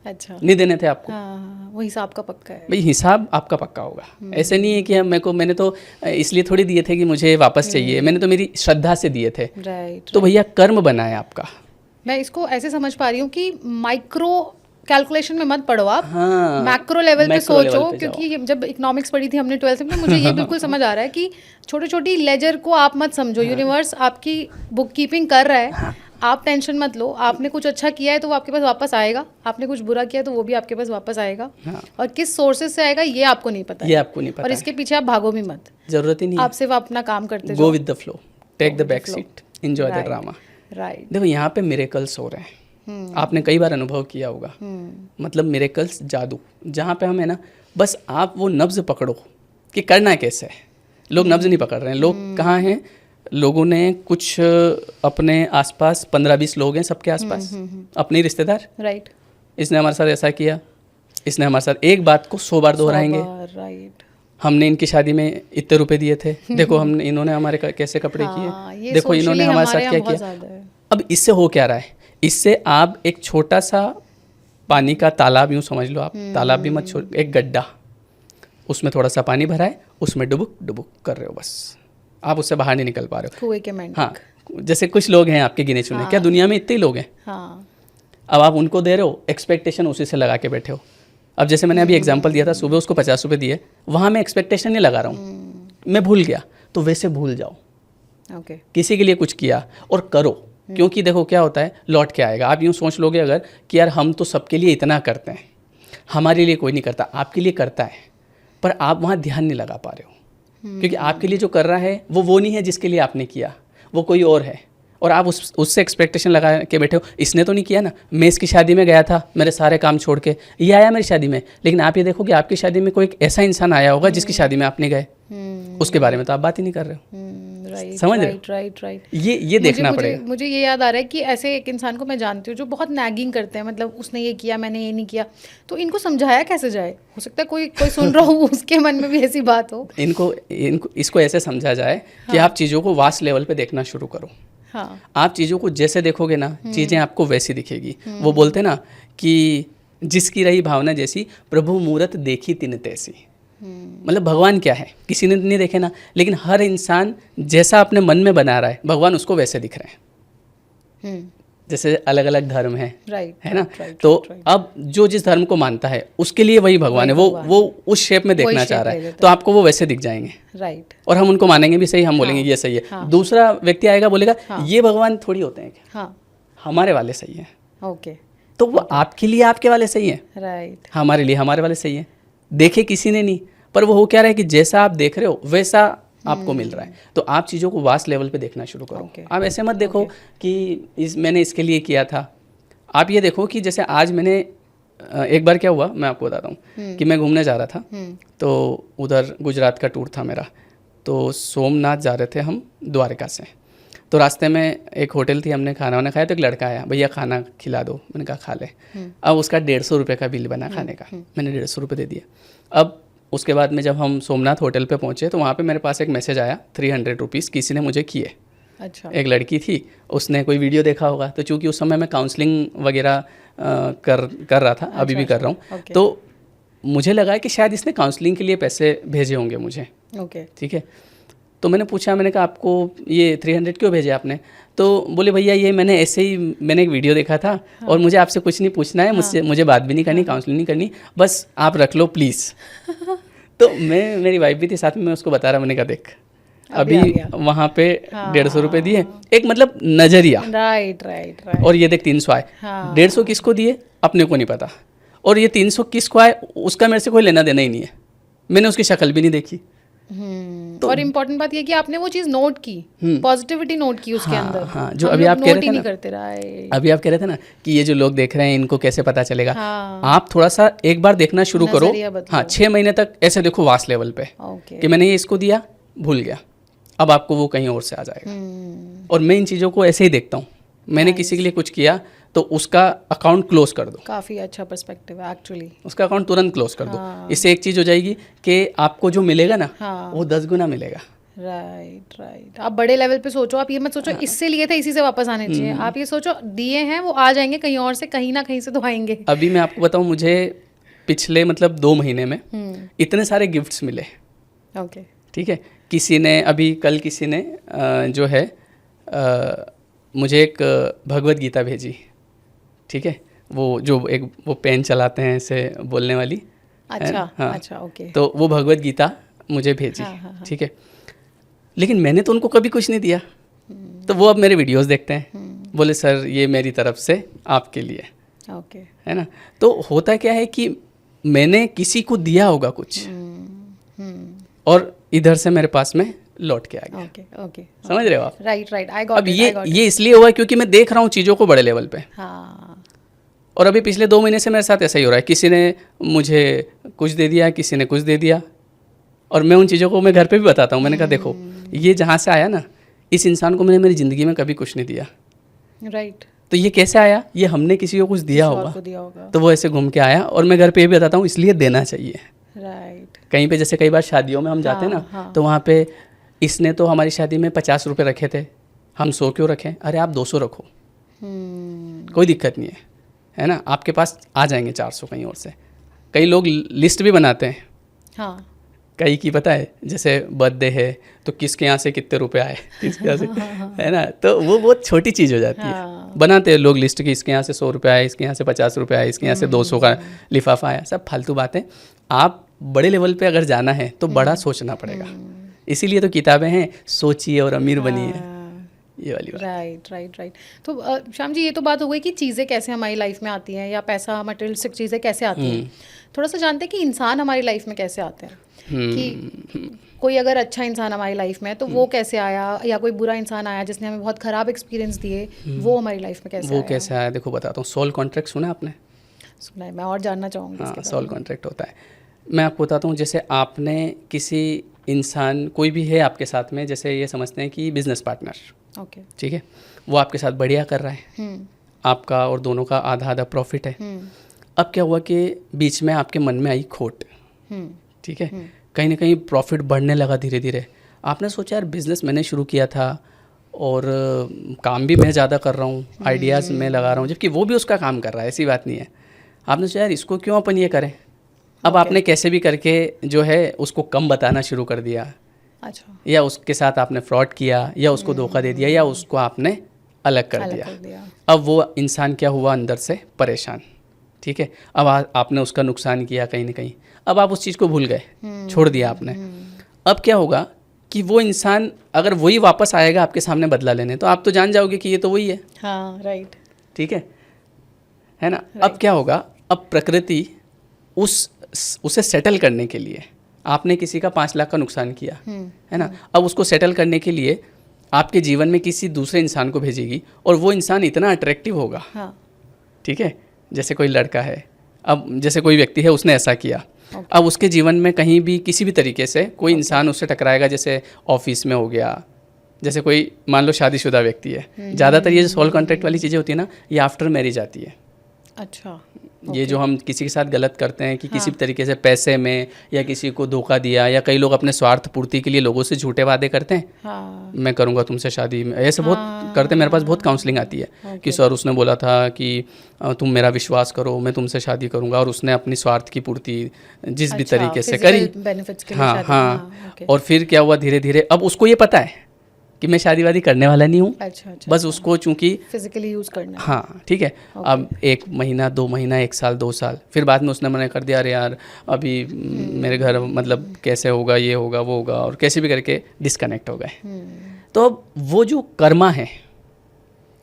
अच्छा, नहीं देने थे आपको, हाँ, वो हिसाब का पक्का है भाई हिसाब आपका पक्का होगा। ऐसे नहीं है कि मैंने तो इसलिए थोड़ी दिए थे कि मुझे वापस चाहिए, मैंने तो मेरी श्रद्धा से दिए थे। राइट। तो भैया कर्म बना है आपका। मैं इसको ऐसे समझ पा रही हूँ कि माइक्रो कैलकुलेशन में मत पढ़ो आप, हाँ, मैक्रो लेवल पे मैक्रो लेवल सोचो, पे क्योंकि जब इकोनॉमिक्स पढ़ी थी हमने 12th में, मुझे ये बिल्कुल समझ आ रहा है कि छोटी छोटी लेजर को आप मत समझो, यूनिवर्स आपकी बुक कीपिंग कर रहा है, आप टेंशन मत लो। आपने कुछ अच्छा किया है तो वो आपके पास वापस आएगा, आपने कुछ बुरा किया है तो वो भी आपके पास वापस आएगा, और किस सोर्सेज से आएगा ये आपको नहीं पता, ये आपको नहीं पता, और इसके पीछे आप भागो भी मत, जरूरत ही नहीं, आप सिर्फ अपना काम करते go with the flow, take the back seat, enjoy the drama. Right. देखो यहाँ पे मिरेकल्स हो रहे हैं, आपने कई बार अनुभव किया होगा, मतलब मिरेकल्स, जादू, जहाँ पे हम है ना, बस आप वो नब्ज पकड़ो कि करना कैसे है। लोग नब्ज नहीं पकड़ रहे हैं, लोग कहाँ हैं, लोगों ने कुछ अपने आसपास 15-20 लोग हैं सबके आसपास, अपने रिश्तेदार, राइट, इसने हमारे साथ ऐसा किया, इसने हमारे साथ एक बात को 100 बार दोहराएंगे, राइट, हमने इनकी शादी में इतने रुपए दिए थे, देखो हमने, इन्होंने हमारे कैसे कपड़े किए, देखो इन्होंने हमारे साथ क्या किया। अब इससे हो क्या रहा है, इससे आप एक छोटा सा पानी का तालाब, यूँ समझ लो आप, तालाब भी मत छोड़, एक गड्ढा, उसमें थोड़ा सा पानी भरा है, उसमें डुबुक डुबुक कर रहे हो, बस आप उससे बाहर नहीं निकल पा रहे हो। कुएं के मेंढक। हाँ, जैसे कुछ लोग हैं आपके गिने चुने, क्या दुनिया में इतने ही लोग हैं। हाँ। अब आप उनको दे रहे हो, एक्सपेक्टेशन उसी से लगा के बैठे हो। अब जैसे मैंने अभी एग्जांपल दिया था, सुबह उसको 50 रुपये दिए, वहाँ मैं एक्सपेक्टेशन नहीं लगा रहा हूँ, मैं भूल गया, तो वैसे भूल जाओ। ओके। किसी के लिए कुछ किया और करो, क्योंकि देखो क्या होता है, लौट के आएगा। आप यूँ सोच लोगे अगर कि यार हम तो सबके लिए इतना करते हैं, हमारे लिए कोई नहीं करता, आपके लिए करता है, पर आप वहाँ ध्यान नहीं लगा पा रहे हो, क्योंकि आपके लिए जो कर रहा है वो नहीं है जिसके लिए आपने किया, वो कोई और है, और आप उससे एक्सपेक्टेशन लगा के बैठे हो, इसने तो नहीं किया ना, मैं इसकी शादी में गया था, मेरे सारे काम छोड़ के ये आया मेरी शादी में, लेकिन आप ये देखो कि आपकी शादी में कोई एक ऐसा इंसान आया होगा जिसकी शादी में आप नहीं गए, उसके बारे में तो आप बात ही नहीं कर रहे हो। समझ रहे हो? राइट। ये देखना पड़ेगा। मुझे ये याद आ रहा है कि ऐसे एक इंसान को मैं जानती हूँ जो बहुत नैगिंग करते हैं, मतलब उसने ये किया, मैंने ये नहीं किया, तो इनको समझाया कैसे जाए? हो सकता है कोई सुन रहा हो उसके मन में भी ऐसी बात हो। इसको ऐसे समझा जाए कि आप चीज़ों को वास्ट लेवल पे देखना शुरू करो। हाँ। आप चीज़ों को जैसे देखोगे ना, चीज़ें आपको वैसी दिखेगी। वो बोलते ना कि जिसकी रही भावना जैसी, प्रभु मूरत देखी तिन तैसी। मतलब भगवान क्या है, किसी ने नहीं देखे ना, लेकिन हर इंसान जैसा अपने मन में बना रहा है, भगवान उसको वैसे दिख रहे हैं। जैसे अलग अलग धर्म है, है ना, तो अब जो जिस धर्म को मानता है उसके लिए वही भगवान है, वो उस शेप में देखना चाह रहा है, तो आपको वो वैसे दिख जाएंगे। राइट। और हम उनको मानेंगे भी सही, हम बोलेंगे ये सही है। हाँ। दूसरा व्यक्ति आएगा बोलेगा ये भगवान थोड़ी होते हैं क्या, हाँ, हमारे वाले सही है। ओके। तो वो आपके लिए आपके वाले सही है, राइट, हमारे लिए हमारे वाले सही है। देखे किसी ने नहीं, पर वो हो क्या रहा है कि जैसा आप देख रहे हो वैसा आपको मिल रहा है। तो आप चीज़ों को वास्ट लेवल पे देखना शुरू करो। आप ऐसे मत देखो कि मैंने इसके लिए किया था। आप ये देखो कि जैसे आज मैंने एक बार क्या हुआ, मैं आपको बताता हूँ कि मैं घूमने जा रहा था, तो उधर गुजरात का टूर था मेरा, तो सोमनाथ जा रहे थे हम द्वारका से। तो रास्ते में एक होटल थी, हमने खाना वाना खाया, तो एक लड़का आया, भैया खाना खिला दो, मैंने कहा खा ले। अब उसका 150 रुपये का बिल बना खाने का, मैंने 150 रुपये दे दिया। अब उसके बाद में जब हम सोमनाथ होटल पे पहुँचे तो वहाँ पे मेरे पास एक मैसेज आया, 300 रुपीज़ किसी ने मुझे किए। अच्छा। एक लड़की थी, उसने कोई वीडियो देखा होगा, तो चूँकि उस समय मैं काउंसलिंग वगैरह कर रहा था, अभी भी कर रहा हूँ, तो मुझे लगा कि शायद इसने काउंसलिंग के लिए पैसे भेजे होंगे मुझे। ओके, ठीक है। तो मैंने पूछा, मैंने कहा आपको ये 300 क्यों भेजे आपने? तो बोले भैया ये मैंने ऐसे ही, मैंने एक वीडियो देखा था, और मुझे आपसे कुछ नहीं पूछना है, मुझे बात भी नहीं करनी, काउंसलिंग नहीं करनी, बस आप रख लो प्लीज़। तो मेरी वाइफ भी थी साथ में, मैं उसको बता रहा, मैंने कहा देख अभी वहाँ पे 150 रुपये दिए, एक मतलब नजरिया, राइट, और ये देख 300 आए। 150 किसको दिए अपने को नहीं पता, और ये 300 किसको आए उसका मेरे से कोई लेना देना ही नहीं है, मैंने उसकी शक्ल भी नहीं देखी। तो और इम्पोर्टेंट बात ये कि आपने वो चीज़ नोट की, पॉजिटिविटी नोट की उसके अंदर। हाँ, जो अभी आप कह रहे थे ना, अभी आप कह रहे थे ना कि ये जो लोग देख रहे हैं इनको कैसे पता चलेगा। आप थोड़ा सा एक बार देखना शुरू करो। हाँ, 6 महीने तक ऐसे देखो वास्ट लेवल पे कि मैंने ये इसको दिया, भूल गया, अब आपको वो कहीं और से आ जाएगा। और मैं इन चीज़ों को ऐसे ही देखता हूँ, मैंने किसी के लिए कुछ किया तो उसका अकाउंट क्लोज कर दो। काफ़ी अच्छा पर्सपेक्टिव है एक्चुअली, उसका अकाउंट तुरंत क्लोज कर दो। इससे एक चीज़ हो जाएगी कि आपको जो मिलेगा ना, वो 10 गुना मिलेगा। राइट। आप बड़े लेवल पे सोचो, आप ये मत सोचो इससे लिए थे इसी से वापस आने चाहिए, आप ये सोचो दिए हैं वो आ जाएंगे कहीं और से, कहीं ना कहीं से तो आएंगे। अभी मैं आपको बताऊं, मुझे पिछले मतलब 2 महीने में इतने सारे गिफ्ट्स मिले। ओके। ठीक है, किसी ने अभी कल किसी ने जो है मुझे एक भगवत गीता भेजी। ठीक है, वो जो एक वो पेन चलाते हैं ऐसे बोलने वाली। अच्छा, हाँ, अच्छा, ओके। तो वो भगवत गीता मुझे भेजी। हाँ। ठीक है, लेकिन मैंने तो उनको कभी कुछ नहीं दिया। तो वो अब मेरे वीडियोस देखते हैं, बोले सर ये मेरी तरफ से आपके लिए। ओके। है ना, तो होता क्या है कि मैंने किसी को दिया होगा कुछ और इधर से मेरे पास में लौट के आ गया। ओके। समझ रहे हो आप? राइट, आई गॉट अब ये इसलिए हुआ क्योंकि मैं देख रहा हूँ चीज़ों को बड़े लेवल पे। हाँ। और अभी पिछले 2 महीने से मेरे साथ ऐसा ही हो रहा है, किसी ने मुझे कुछ दे दिया, किसी ने कुछ दे दिया, और मैं उन चीज़ों को मैं घर पे भी बताता हूँ। मैंने कहा देखो ये जहाँ से आया ना, इस इंसान को मैंने मेरी ज़िंदगी में कभी कुछ नहीं दिया। राइट। तो ये कैसे आया? ये हमने किसी को कुछ दिया होगा, तो वो ऐसे घूम के आया। और मैं घर पे ये भी बताता हूँ इसलिए देना चाहिए। राइट। कहीं पे जैसे कई बार शादियों में हम जाते हैं ना, तो वहाँ पे इसने तो हमारी शादी में 50 रुपये रखे थे, हम 100 क्यों रखें? अरे आप 200 रखो, कोई दिक्कत नहीं है ना, आपके पास आ जाएंगे 400 कहीं और से। कई लोग लिस्ट भी बनाते हैं। हाँ। कई की पता है, जैसे बर्थडे है तो किसके यहाँ से कितने रुपए आए, किसके यहाँ से है ना, तो वो बहुत छोटी चीज़ हो जाती है। बनाते हैं लोग लिस्ट की, इसके यहाँ से 100 रुपये आए, इसके यहाँ से 50 रुपये आए, इसके यहाँ से 200 का लिफाफा आया। सब फालतू बातें। आप बड़े लेवल पे अगर जाना है तो बड़ा सोचना पड़ेगा। इसीलिए तो किताबें हैं, सोचिए और अमीर बनिए, ये वाली बात। राइट। तो श्याम जी, ये तो बात हो गई कि चीज़ें कैसे हमारी लाइफ में आती हैं, या पैसा मटेरियलिस्टिक चीज़ें कैसे आती हैं। थोड़ा सा जानते हैं कि इंसान हमारी लाइफ में कैसे आते हैं, कि कोई अगर अच्छा इंसान हमारी लाइफ में है तो वो कैसे आया, या कोई बुरा इंसान आया जिसने हमें बहुत ख़राब एक्सपीरियंस दिए, वो हमारी लाइफ में कैसे आया? वो कैसे आया देखो बताता हूँ। सोल कॉन्ट्रैक्ट सुना आपने? सुना है, मैं और जानना चाहूँगी। हाँ, सोल कॉन्ट्रैक्ट होता है। मैं आपको बताता हूँ, जैसे आपने किसी इंसान, कोई भी है आपके साथ में, जैसे ये समझते हैं कि बिजनेस पार्टनर, ओके, ठीक है, वो आपके साथ बढ़िया कर रहा है, आपका और दोनों का आधा आधा प्रॉफिट है। अब क्या हुआ कि बीच में आपके मन में आई खोट, ठीक है, कहीं ना कहीं प्रॉफिट बढ़ने लगा धीरे धीरे। आपने सोचा यार बिज़नेस मैंने शुरू किया था और काम भी मैं ज़्यादा कर रहा हूँ, आइडियाज़ मैं लगा रहा हूँ, जबकि वो भी उसका काम कर रहा है, ऐसी बात नहीं है। आपने सोचा यार इसको क्यों अपन ये करें। अब आपने कैसे भी करके जो है उसको कम बताना शुरू कर दिया। अच्छा। या उसके साथ आपने फ्रॉड किया, या उसको धोखा दे दिया, या उसको आपने अलग कर दिया। अब वो इंसान क्या हुआ, अंदर से परेशान, ठीक है। अब आपने उसका नुकसान किया कहीं ना कहीं, अब आप उस चीज़ को भूल गए, छोड़ दिया आपने। अब क्या होगा कि वो इंसान अगर वही वापस आएगा आपके सामने बदला लेने, तो आप तो जान जाओगे कि ये तो वही है। हाँ, राइट, ठीक है ना। अब क्या होगा, अब प्रकृति उसे सेटल करने के लिए, आपने किसी का 5 लाख का नुकसान किया है ना, अब उसको सेटल करने के लिए आपके जीवन में किसी दूसरे इंसान को भेजेगी, और वो इंसान इतना अट्रैक्टिव होगा, ठीक है। जैसे कोई लड़का है, अब जैसे कोई व्यक्ति है उसने ऐसा किया, अब उसके जीवन में कहीं भी किसी भी तरीके से कोई इंसान उससे टकराएगा, जैसे ऑफिस में हो गया, जैसे कोई मान लो शादीशुदा व्यक्ति है, ज़्यादातर ये जो सोल कॉन्ट्रैक्ट वाली चीज़ें होती है ना, ये आफ्टर मैरिज आती है। अच्छा, ये जो हम किसी के साथ गलत करते हैं कि किसी भी तरीके से पैसे में, या किसी को धोखा दिया, या कई लोग अपने स्वार्थ पूर्ति के लिए लोगों से झूठे वादे करते हैं, मैं करूँगा तुमसे शादी, ऐसे बहुत करते हैं। मेरे पास बहुत काउंसलिंग आती है कि सर उसने बोला था कि तुम मेरा विश्वास करो, मैं तुमसे शादी करूँगा, और उसने अपनी स्वार्थ की पूर्ति जिस भी तरीके से करी। हाँ, और फिर क्या हुआ, धीरे धीरे अब उसको ये पता है कि मैं शादी वादी करने वाला नहीं हूँ। अच्छा, बस उसको चूंकि फिजिकली यूज़ करना है। हाँ, ठीक है। अब 1 महीना 2 महीना 1 साल 2 साल, फिर बाद में उसने मना कर दिया, अरे यार अभी मेरे घर मतलब कैसे होगा, ये होगा वो होगा, और कैसे भी करके डिस्कनेक्ट हो गए। तो अब वो जो कर्मा है,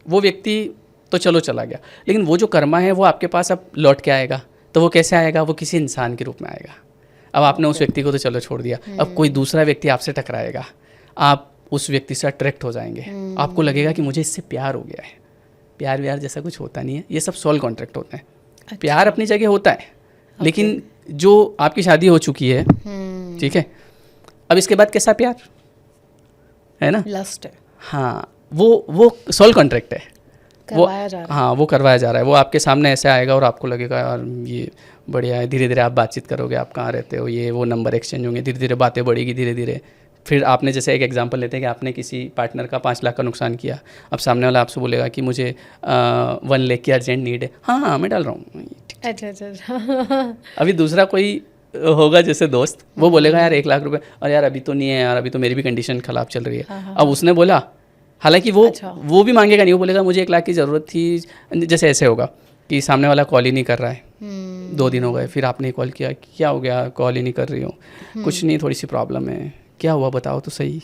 वो व्यक्ति तो चलो चला गया, लेकिन वो जो कर्मा है वो आपके पास अब लौट के आएगा। तो वो कैसे आएगा, वो किसी इंसान के रूप में आएगा। अब आपने उस व्यक्ति को तो चलो छोड़ दिया, अब कोई दूसरा व्यक्ति आपसे टकराएगा, आप उस व्यक्ति से अट्रैक्ट हो जाएंगे, आपको लगेगा कि मुझे इससे प्यार हो गया है। प्यार व्यार जैसा कुछ होता नहीं है, ये सब सोल कॉन्ट्रैक्ट होते हैं। अच्छा। प्यार अपनी जगह होता है, लेकिन जो आपकी शादी हो चुकी है, ठीक है, अब इसके बाद कैसा प्यार है ना, लस्ट है। हाँ, वो सोल कॉन्ट्रैक्ट है, करवाया जा रहा है। हाँ, वो करवाया जा रहा है। वो आपके सामने ऐसे आएगा और आपको लगेगा यार ये बढ़िया है, धीरे धीरे आप बातचीत करोगे, आप कहाँ रहते हो, ये वो नंबर एक्सचेंज होंगे, धीरे धीरे बातें बढ़ेगी, धीरे धीरे फिर आपने जैसे एक एग्जांपल लेते हैं कि आपने किसी पार्टनर का 5 लाख का नुकसान किया, अब सामने वाला आपसे बोलेगा कि मुझे 1 लाख की अर्जेंट नीड है, हाँ मैं डाल रहा हूँ। अच्छा अभी दूसरा कोई होगा जैसे दोस्त, वो बोलेगा यार 1 लाख रुपए, और यार अभी तो नहीं है यार, अभी तो मेरी भी कंडीशन ख़राब चल रही है। अब उसने बोला, हालांकि वो भी मांगेगा नहीं, वो बोलेगा मुझे 1 लाख की ज़रूरत थी। जैसे ऐसे होगा कि सामने वाला कॉल ही नहीं कर रहा है, 2 दिन हो गए, फिर आपने कॉल किया, क्या हो गया, कॉल ही नहीं कर रही हो? कुछ नहीं, थोड़ी सी प्रॉब्लम है। क्या हुआ बताओ तो सही।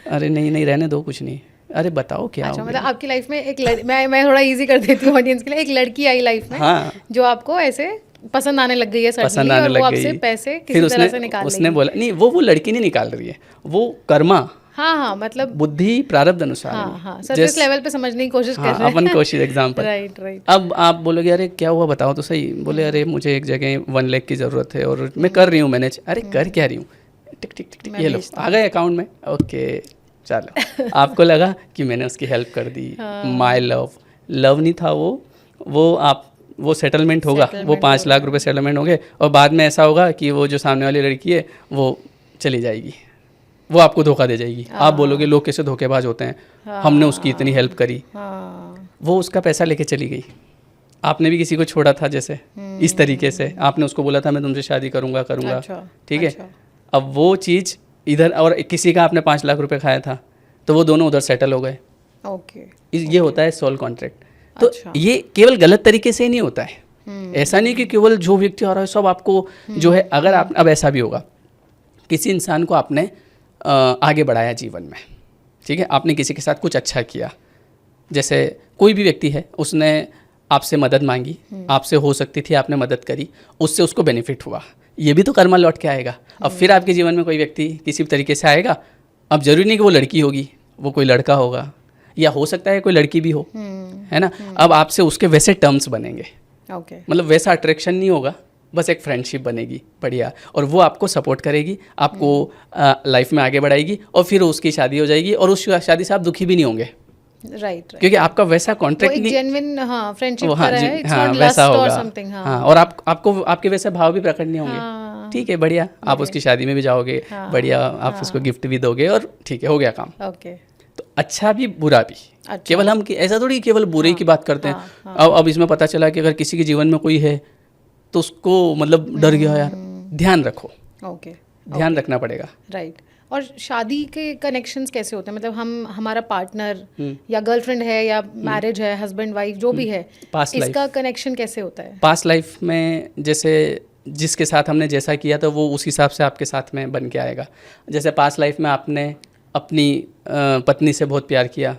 अरे नहीं रहने दो, कुछ नहीं। अरे बताओ क्या अच्छा, हो मतलब आपकी लाइफ में एक मैं थोड़ा इजी कर देती हूँ ऑडियंस के लिए, एक लड़की आई लाइफ में, हाँ, जो आपको ऐसे पसंद आने लग गई है, पसंद आने लग गई, आपसे पैसे किसी फिर तरह से निकाल उसने बोला नहीं, वो लड़की नहीं निकाल रही है, वो कर्मा, हाँ मतलब बुद्धि प्रारब्ध अनुसार। हाँ सर्विस लेवल पे समझने की कोशिश कर रहे हैं। अपन कोशिश एग्जांपल। राइट। अब आप बोलोगे अरे क्या हुआ बताओ तो सही। बोले अरे मुझे एक जगह 1 लाख की ज़रूरत है और मैं कर रही हूँ मैनेज। अरे कर क्या रही हूँ, टिक टिक टिक टिक, ये लो आ गए अकाउंट में, ओके चलो। आपको लगा कि मैंने उसकी हेल्प कर दी, माय लव नहीं था वो सेटलमेंट होगा, वो 5 लाख रुपए सेटलमेंट होंगे, और बाद में ऐसा होगा कि वो जो सामने वाली लड़की है वो चली जाएगी, वो आपको धोखा दे जाएगी। आप बोलोगे लोग कैसे धोखेबाज होते हैं, हमने उसकी इतनी हेल्प करी, वो उसका पैसा लेके चली गई। आपने भी किसी को छोड़ा था जैसे इस तरीके से, आपने उसको बोला था मैं तुमसे शादी करूंगा, ठीक है। अब वो चीज़ इधर, और किसी का आपने 5 लाख रुपए खाया था, तो वो दोनों उधर सेटल हो गए। ये होता है सोल कॉन्ट्रैक्ट। तो ये केवल गलत तरीके से ही नहीं होता है, ऐसा नहीं कि केवल जो व्यक्ति आ रहा है सब आपको जो है। अगर आप, अब ऐसा भी होगा, किसी इंसान को आपने आगे बढ़ाया जीवन में, ठीक है, आपने किसी के साथ कुछ अच्छा किया, जैसे कोई भी व्यक्ति है, उसने आपसे मदद मांगी, आपसे हो सकती थी, आपने मदद करी, उससे उसको बेनिफिट हुआ, ये भी तो कर्मा लौट के आएगा। अब फिर आपके जीवन में कोई व्यक्ति किसी भी तरीके से आएगा, अब जरूरी नहीं कि वो लड़की होगी, वो कोई लड़का होगा, या हो सकता है कोई लड़की भी हो, है ना। अब आपसे उसके वैसे टर्म्स बनेंगे, मतलब वैसा अट्रैक्शन नहीं होगा, बस एक फ्रेंडशिप बनेगी बढ़िया, और वो आपको सपोर्ट करेगी, आपको लाइफ में आगे बढ़ाएगी, और फिर उसकी शादी हो जाएगी, और उस शादी से आप दुखी भी नहीं होंगे, राइट, क्योंकि आपका वैसा कॉन्ट्रैक्ट नहीं, जेन्युइन फ्रेंडशिप वैसा होगा, और आपको आपके वैसे भाव भी प्रकट नहीं होंगे, ठीक है, बढ़िया, आप उसकी शादी में भी जाओगे, बढ़िया, आप उसको गिफ्ट भी दोगे, और ठीक है, हो गया काम। तो अच्छा भी बुरा भी, केवल हम ऐसा थोड़ी केवल बुरे की बात करते हैं। अब इसमें पता चला कि अगर किसी के जीवन में कोई है तो उसको मतलब डर गया यार, ध्यान रखो, ध्यान रखना पड़ेगा, राइट। और शादी के कनेक्शंस कैसे होते हैं, मतलब हमारा पार्टनर या गर्लफ्रेंड है या मैरिज है, हस्बैंड वाइफ जो भी है, इसका कनेक्शन कैसे होता है? पास्ट लाइफ में जैसे जिसके साथ हमने जैसा किया था वो उस हिसाब से आपके साथ में बन के आएगा। जैसे पास्ट लाइफ में आपने अपनी पत्नी से बहुत प्यार किया,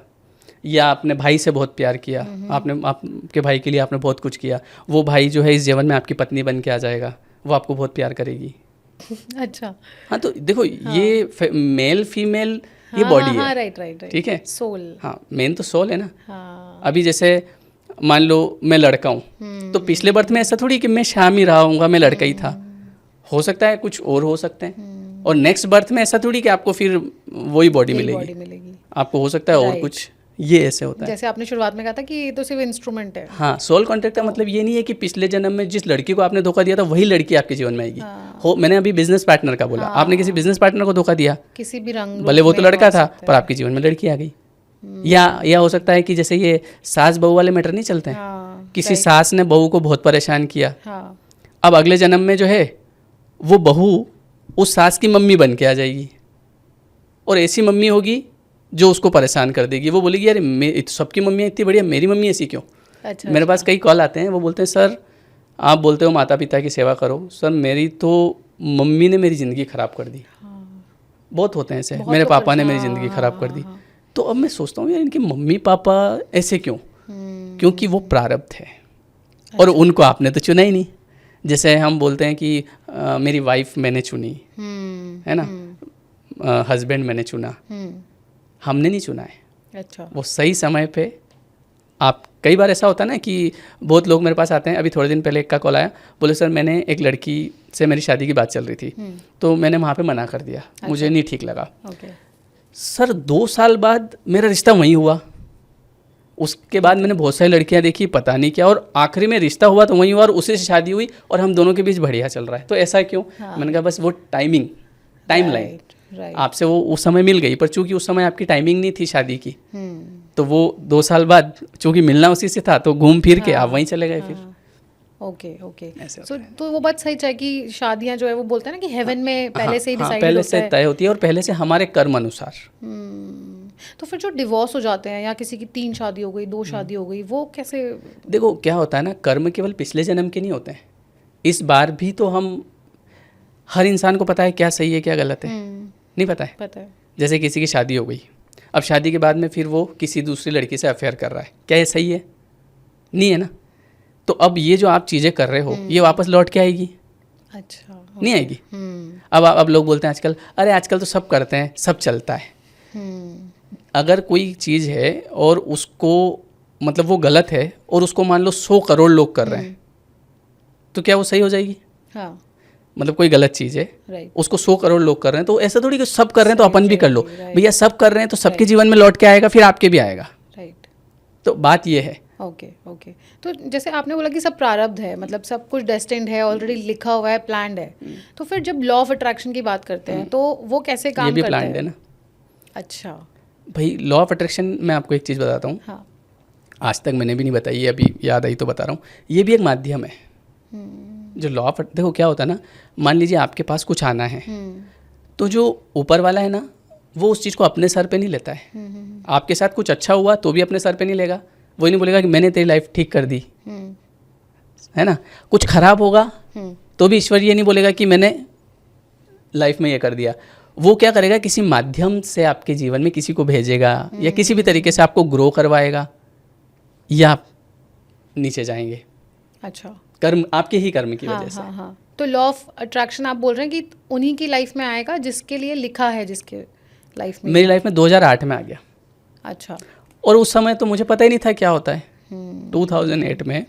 या अपने भाई से बहुत प्यार किया, आपके भाई के लिए आपने बहुत कुछ किया, वो भाई जो है इस जीवन में आपकी पत्नी बन के आ जाएगा, वो आपको बहुत प्यार करेगी। अच्छा, हाँ, तो देखो ये मेल फीमेल ये बॉडी है, राइट, ठीक है, सोल, हाँ, मेन तो सोल है ना। अभी जैसे मान लो मैं लड़का हूँ, तो पिछले बर्थ में ऐसा थोड़ी कि मैं शाम ही रहा हूँगा, मैं लड़का ही था, हो सकता है कुछ और हो सकते हैं, और नेक्स्ट बर्थ में ऐसा थोड़ी कि आपको फिर वही बॉडी मिलेगी, आपको हो सकता है और कुछ, ये ऐसे होता है। जैसे आपने शुरुआत में कहा था कि ये तो सिर्फ इंस्ट्रूमेंट है। हाँ, सोल कॉन्ट्रैक्ट का मतलब ये नहीं है कि पिछले जन्म में जिस लड़की को आपने धोखा दिया था वही लड़की आपके जीवन में आएगी। मैंने अभी बिजनेस पार्टनर का बोला, आपने किसी बिजनेस पार्टनर को धोखा दिया, किसी भी रंग, भले वो तो लड़का था, पर आपके जीवन में लड़की आ गई। या हो सकता है कि जैसे ये सास बहू वाले मैटर नहीं चलते हैं, किसी सास ने बहू को बहुत परेशान किया, अब अगले जन्म में जो है वो बहू उस सास की मम्मी बन के आ जाएगी, और ऐसी मम्मी होगी जो उसको परेशान कर देगी। वो बोलेगी यार सबकी मम्मियाँ इतनी बढ़िया, मेरी मम्मी ऐसी क्यों? मेरे पास कई कॉल आते हैं, वो बोलते हैं सर आप बोलते हो माता पिता की सेवा करो, सर मेरी तो मम्मी ने मेरी ज़िंदगी ख़राब कर दी। बहुत होते हैं ऐसे, मेरे पापा ने मेरी ज़िंदगी ख़राब कर दी। तो अब मैं सोचता हूँ यार इनके मम्मी पापा ऐसे क्यों? क्योंकि वो प्रारब्ध है, और उनको आपने तो चुना ही नहीं। जैसे हम बोलते हैं कि मेरी वाइफ मैंने चुनी, है ना, हस्बैंड मैंने चुना, हमने नहीं चुना है। अच्छा, वो सही समय पे आप, कई बार ऐसा होता है ना कि बहुत लोग मेरे पास आते हैं। अभी थोड़े दिन पहले एक का कॉल आया, बोले सर मैंने एक लड़की से मेरी शादी की बात चल रही थी, तो मैंने वहाँ पे मना कर दिया, मुझे नहीं ठीक लगा। सर 2 साल बाद मेरा रिश्ता वहीं हुआ, उसके बाद मैंने बहुत सारी लड़कियां देखी, पता नहीं क्या, और आखिरी में रिश्ता हुआ तो वहीं हुआ, और उसी से शादी हुई, और हम दोनों के बीच बढ़िया चल रहा है। तो ऐसा क्यों? मैंने कहा बस वो टाइम लाइन, Right. आपसे वो उस समय मिल गई, पर चूंकि उस समय आपकी टाइमिंग नहीं थी शादी की, तो वो 2 साल बाद चूंकि मिलना उसी से था, तो घूम फिर के आप वहीं चले गए फिर। Okay okay. ऐसे होता सो है। तो वो बात सही है कि शादियां जो है वो बोलते हैं ना कि हेवन में पहले से ही डिसाइड पहले होता से है। तय होती है और पहले से हमारे कर्म अनुसार। तो फिर जो डिवोर्स हो जाते हैं या किसी की 3 शादी हो गई, 2 शादी हो गई, वो कैसे? देखो क्या होता है ना, कर्म केवल पिछले जन्म के नहीं होते हैं, इस बार भी तो हम, हर इंसान को पता है क्या सही है क्या गलत है, नहीं पता है। पता है। जैसे किसी की शादी हो गई, अब शादी के बाद में फिर वो किसी दूसरी लड़की से अफेयर कर रहा है, क्या ये सही है? नहीं है ना। तो अब ये जो आप चीज़ें कर रहे हो ये वापस लौट के आएगी? अच्छा। नहीं आएगी। अब लोग बोलते हैं आजकल, अरे आजकल तो सब करते हैं, सब चलता है। अगर कोई चीज़ है और उसको मतलब वो गलत है और उसको मान लो 100 करोड़ लोग कर रहे हैं, तो क्या वो सही हो जाएगी? हाँ। मतलब कोई गलत चीज़ है, राइट। उसको 100 करोड़ लोग कर रहे हैं, तो ऐसा थोड़ी कि सब कर रहे हैं तो अपन भी कर लो। right. भैया सब कर रहे हैं तो सबके जीवन में लौट के आएगा, फिर आपके भी आएगा। राइट। तो बात ये है। Okay okay. तो जैसे आपने बोला कि सब प्रारब्ध है, मतलब सब कुछ डेस्टिन्ड है, ऑलरेडी लिखा हुआ है, प्लान्ड है, तो फिर जब लॉ ऑफ अट्रैक्शन की बात करते हैं तो वो कैसे ये काम भी करता प्लान्ड है ना अच्छा। भाई। लॉ ऑफ अट्रैक्शन मैं आपको एक चीज़ बताता हूँ, हाँ। आज तक मैंने भी नहीं बताई है, अभी याद आई तो बता रहा हूँ। ये भी एक माध्यम है जो लॉ ऑफ, देखो क्या होता है ना, मान लीजिए आपके पास कुछ आना है, तो जो ऊपर वाला है ना वो उस चीज़ को अपने सर पे नहीं लेता है। आपके साथ कुछ अच्छा हुआ तो भी अपने सर पे नहीं लेगा, वो नहीं बोलेगा कि मैंने तेरी लाइफ ठीक कर दी, है ना। कुछ खराब होगा तो भी ईश्वर ये नहीं बोलेगा कि मैंने लाइफ में ये कर दिया। वो क्या करेगा, किसी माध्यम से आपके जीवन में किसी को भेजेगा या किसी भी तरीके से आपको ग्रो करवाएगा, या आप नीचे जाएंगे। अच्छा। कर्म, आपके ही कर्म की वजह से। हाँ। तो लॉ ऑफ अट्रैक्शन आप बोल रहे हैं कि उन्हीं की लाइफ में आएगा जिसके लिए लिखा है, जिसके लाइफ में। मेरी लाइफ में 2008 में आ गया। अच्छा। और उस समय तो मुझे पता ही नहीं था क्या होता है। 2008 में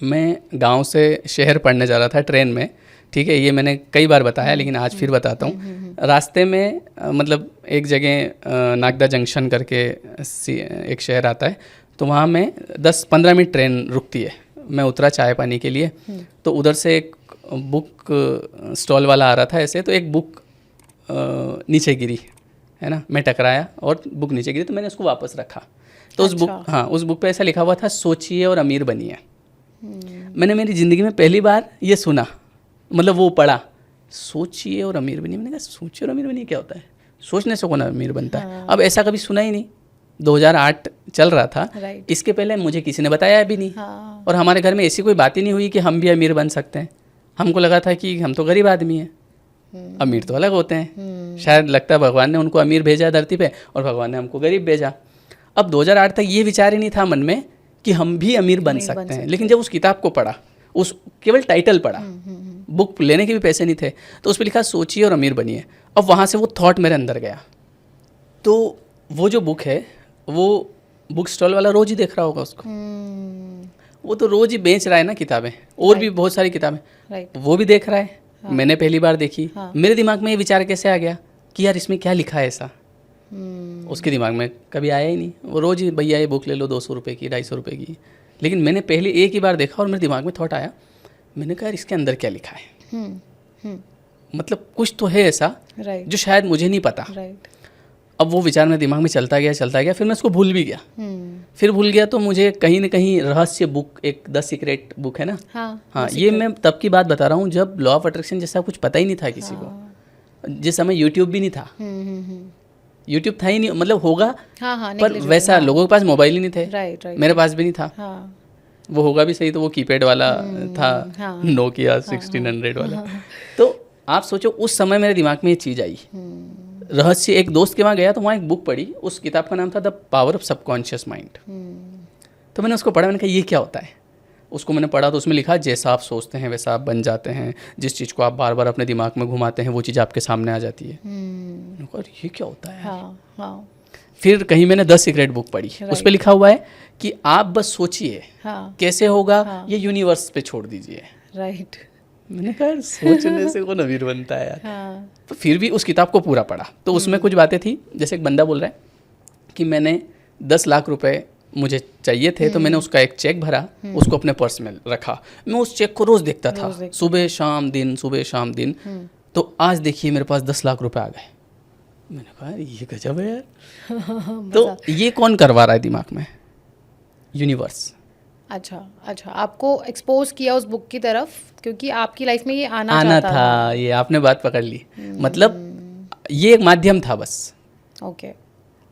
मैं गांव से शहर पढ़ने जा रहा था ट्रेन में, ठीक है, ये मैंने कई बार बताया लेकिन आज फिर बताता हूँ। रास्ते में मतलब एक जगह नागदा जंक्शन करके एक शहर आता है, तो वहाँ में 10-15 मिनट ट्रेन रुकती है। मैं उतरा चाय पानी के लिए, तो उधर से एक बुक स्टॉल वाला आ रहा था ऐसे, तो एक बुक नीचे गिरी, है ना, मैं टकराया और बुक नीचे गिरी, तो मैंने उसको वापस रखा। तो उस बुक, हाँ, उस बुक पे ऐसा लिखा हुआ था, सोचिए और अमीर बनिए। मैंने मेरी ज़िंदगी में पहली बार ये सुना, मतलब वो पढ़ा, सोचिए और अमीर बनिए। मैंने कहा सोचिए और अमीर बनिए क्या होता है, सोचने से कौन अमीर बनता है। अब ऐसा कभी सुना ही नहीं, 2008 चल रहा था, इसके पहले मुझे किसी ने बताया भी नहीं। और हमारे घर में ऐसी कोई बात ही नहीं हुई कि हम भी अमीर बन सकते हैं। हमको लगा था कि हम तो गरीब आदमी हैं, अमीर तो अलग होते हैं। शायद लगता है भगवान ने उनको अमीर भेजा धरती पे और भगवान ने हमको गरीब भेजा। अब 2008 तक ये विचार ही नहीं था मन में कि हम भी अमीर बन सकते हैं। लेकिन जब उस किताब को पढ़ा, उस केवल टाइटल पढ़ा, बुक लेने के भी पैसे नहीं थे, तो उस पर लिखा सोचिए और अमीर बनिए। अब वहाँ से वो थॉट मेरे अंदर गया। तो वो जो बुक है, वो बुक स्टॉल वाला रोज़ ही देख रहा होगा उसको, वो तो रोज़ ही बेच रहा है ना किताबें, और भी बहुत सारी किताबें, वो भी देख रहा है। मैंने पहली बार देखी, मेरे दिमाग में ये विचार कैसे आ गया कि यार इसमें क्या लिखा है ऐसा। उसके दिमाग में कभी आया ही नहीं। वो रोज़ ही भैया ये बुक ले लो 200 रुपये की, 250 रुपये की। लेकिन मैंने पहले एक ही बार देखा और मेरे दिमाग में थॉट आया, मैंने कहा यार इसके अंदर क्या लिखा है, मतलब कुछ तो है ऐसा जो शायद मुझे नहीं पता। अब वो विचार मेरे दिमाग में चलता गया, फिर मैं उसको भूल भी गया। फिर भूल गया तो मुझे कहीं ना कहीं रहस्य बुक, एक द सीक्रेट बुक है ना, हाँ, ये मैं तब की बात बता रहा हूँ जब लॉ ऑफ अट्रैक्शन जैसा कुछ पता ही नहीं था किसी को। जिस समय यूट्यूब भी नहीं था, यूट्यूब था ही नहीं, मतलब होगा पर वैसा लोगों के पास मोबाइल ही नहीं थे, मेरे पास भी नहीं था। वो होगा भी सही तो वो कीपैड वाला था, नोकिया 1600 वाला। तो आप सोचो उस समय मेरे दिमाग में ये चीज़ आई, रहस्य। एक दोस्त के वहाँ गया तो वहाँ एक बुक पढ़ी, उस किताब का नाम था the power of subconscious mind. तो मैंने उसको पढ़ा, मैंने कहा ये क्या होता है। उसको मैंने पढ़ा तो उसमें लिखा जैसा आप सोचते हैं वैसा आप बन जाते हैं, जिस चीज़ को आप बार बार अपने दिमाग में घुमाते हैं वो चीज़ आपके सामने आ जाती है। मैंने कहा ये क्या होता है। फिर कहीं मैंने द सीक्रेट बुक पढ़ी, उस पर लिखा हुआ है कि आप बस सोचिए कैसे होगा, ये यूनिवर्स पे छोड़ दीजिए। मैंने कहा सोचने से कौन अमीर बनता है यार। तो फिर भी उस किताब को पूरा पढ़ा तो उसमें कुछ बातें थी, जैसे एक बंदा बोल रहा है कि मैंने 10 लाख रुपए मुझे चाहिए थे, तो मैंने उसका एक चेक भरा, उसको अपने पर्स में रखा। मैं उस चेक को रोज़ देखता था, सुबह शाम दिन, सुबह शाम दिन। तो आज देखिए मेरे पास 10 लाख रुपए आ गए। मैंने कहा ये गजब है यार। तो ये कौन करवा रहा है दिमाग में? यूनिवर्स। अच्छा, आपको एक्सपोज किया उस बुक की तरफ क्योंकि आपकी लाइफ में ये आना था। ये आपने बात पकड़ ली। मतलब ये एक माध्यम था बस। ओके।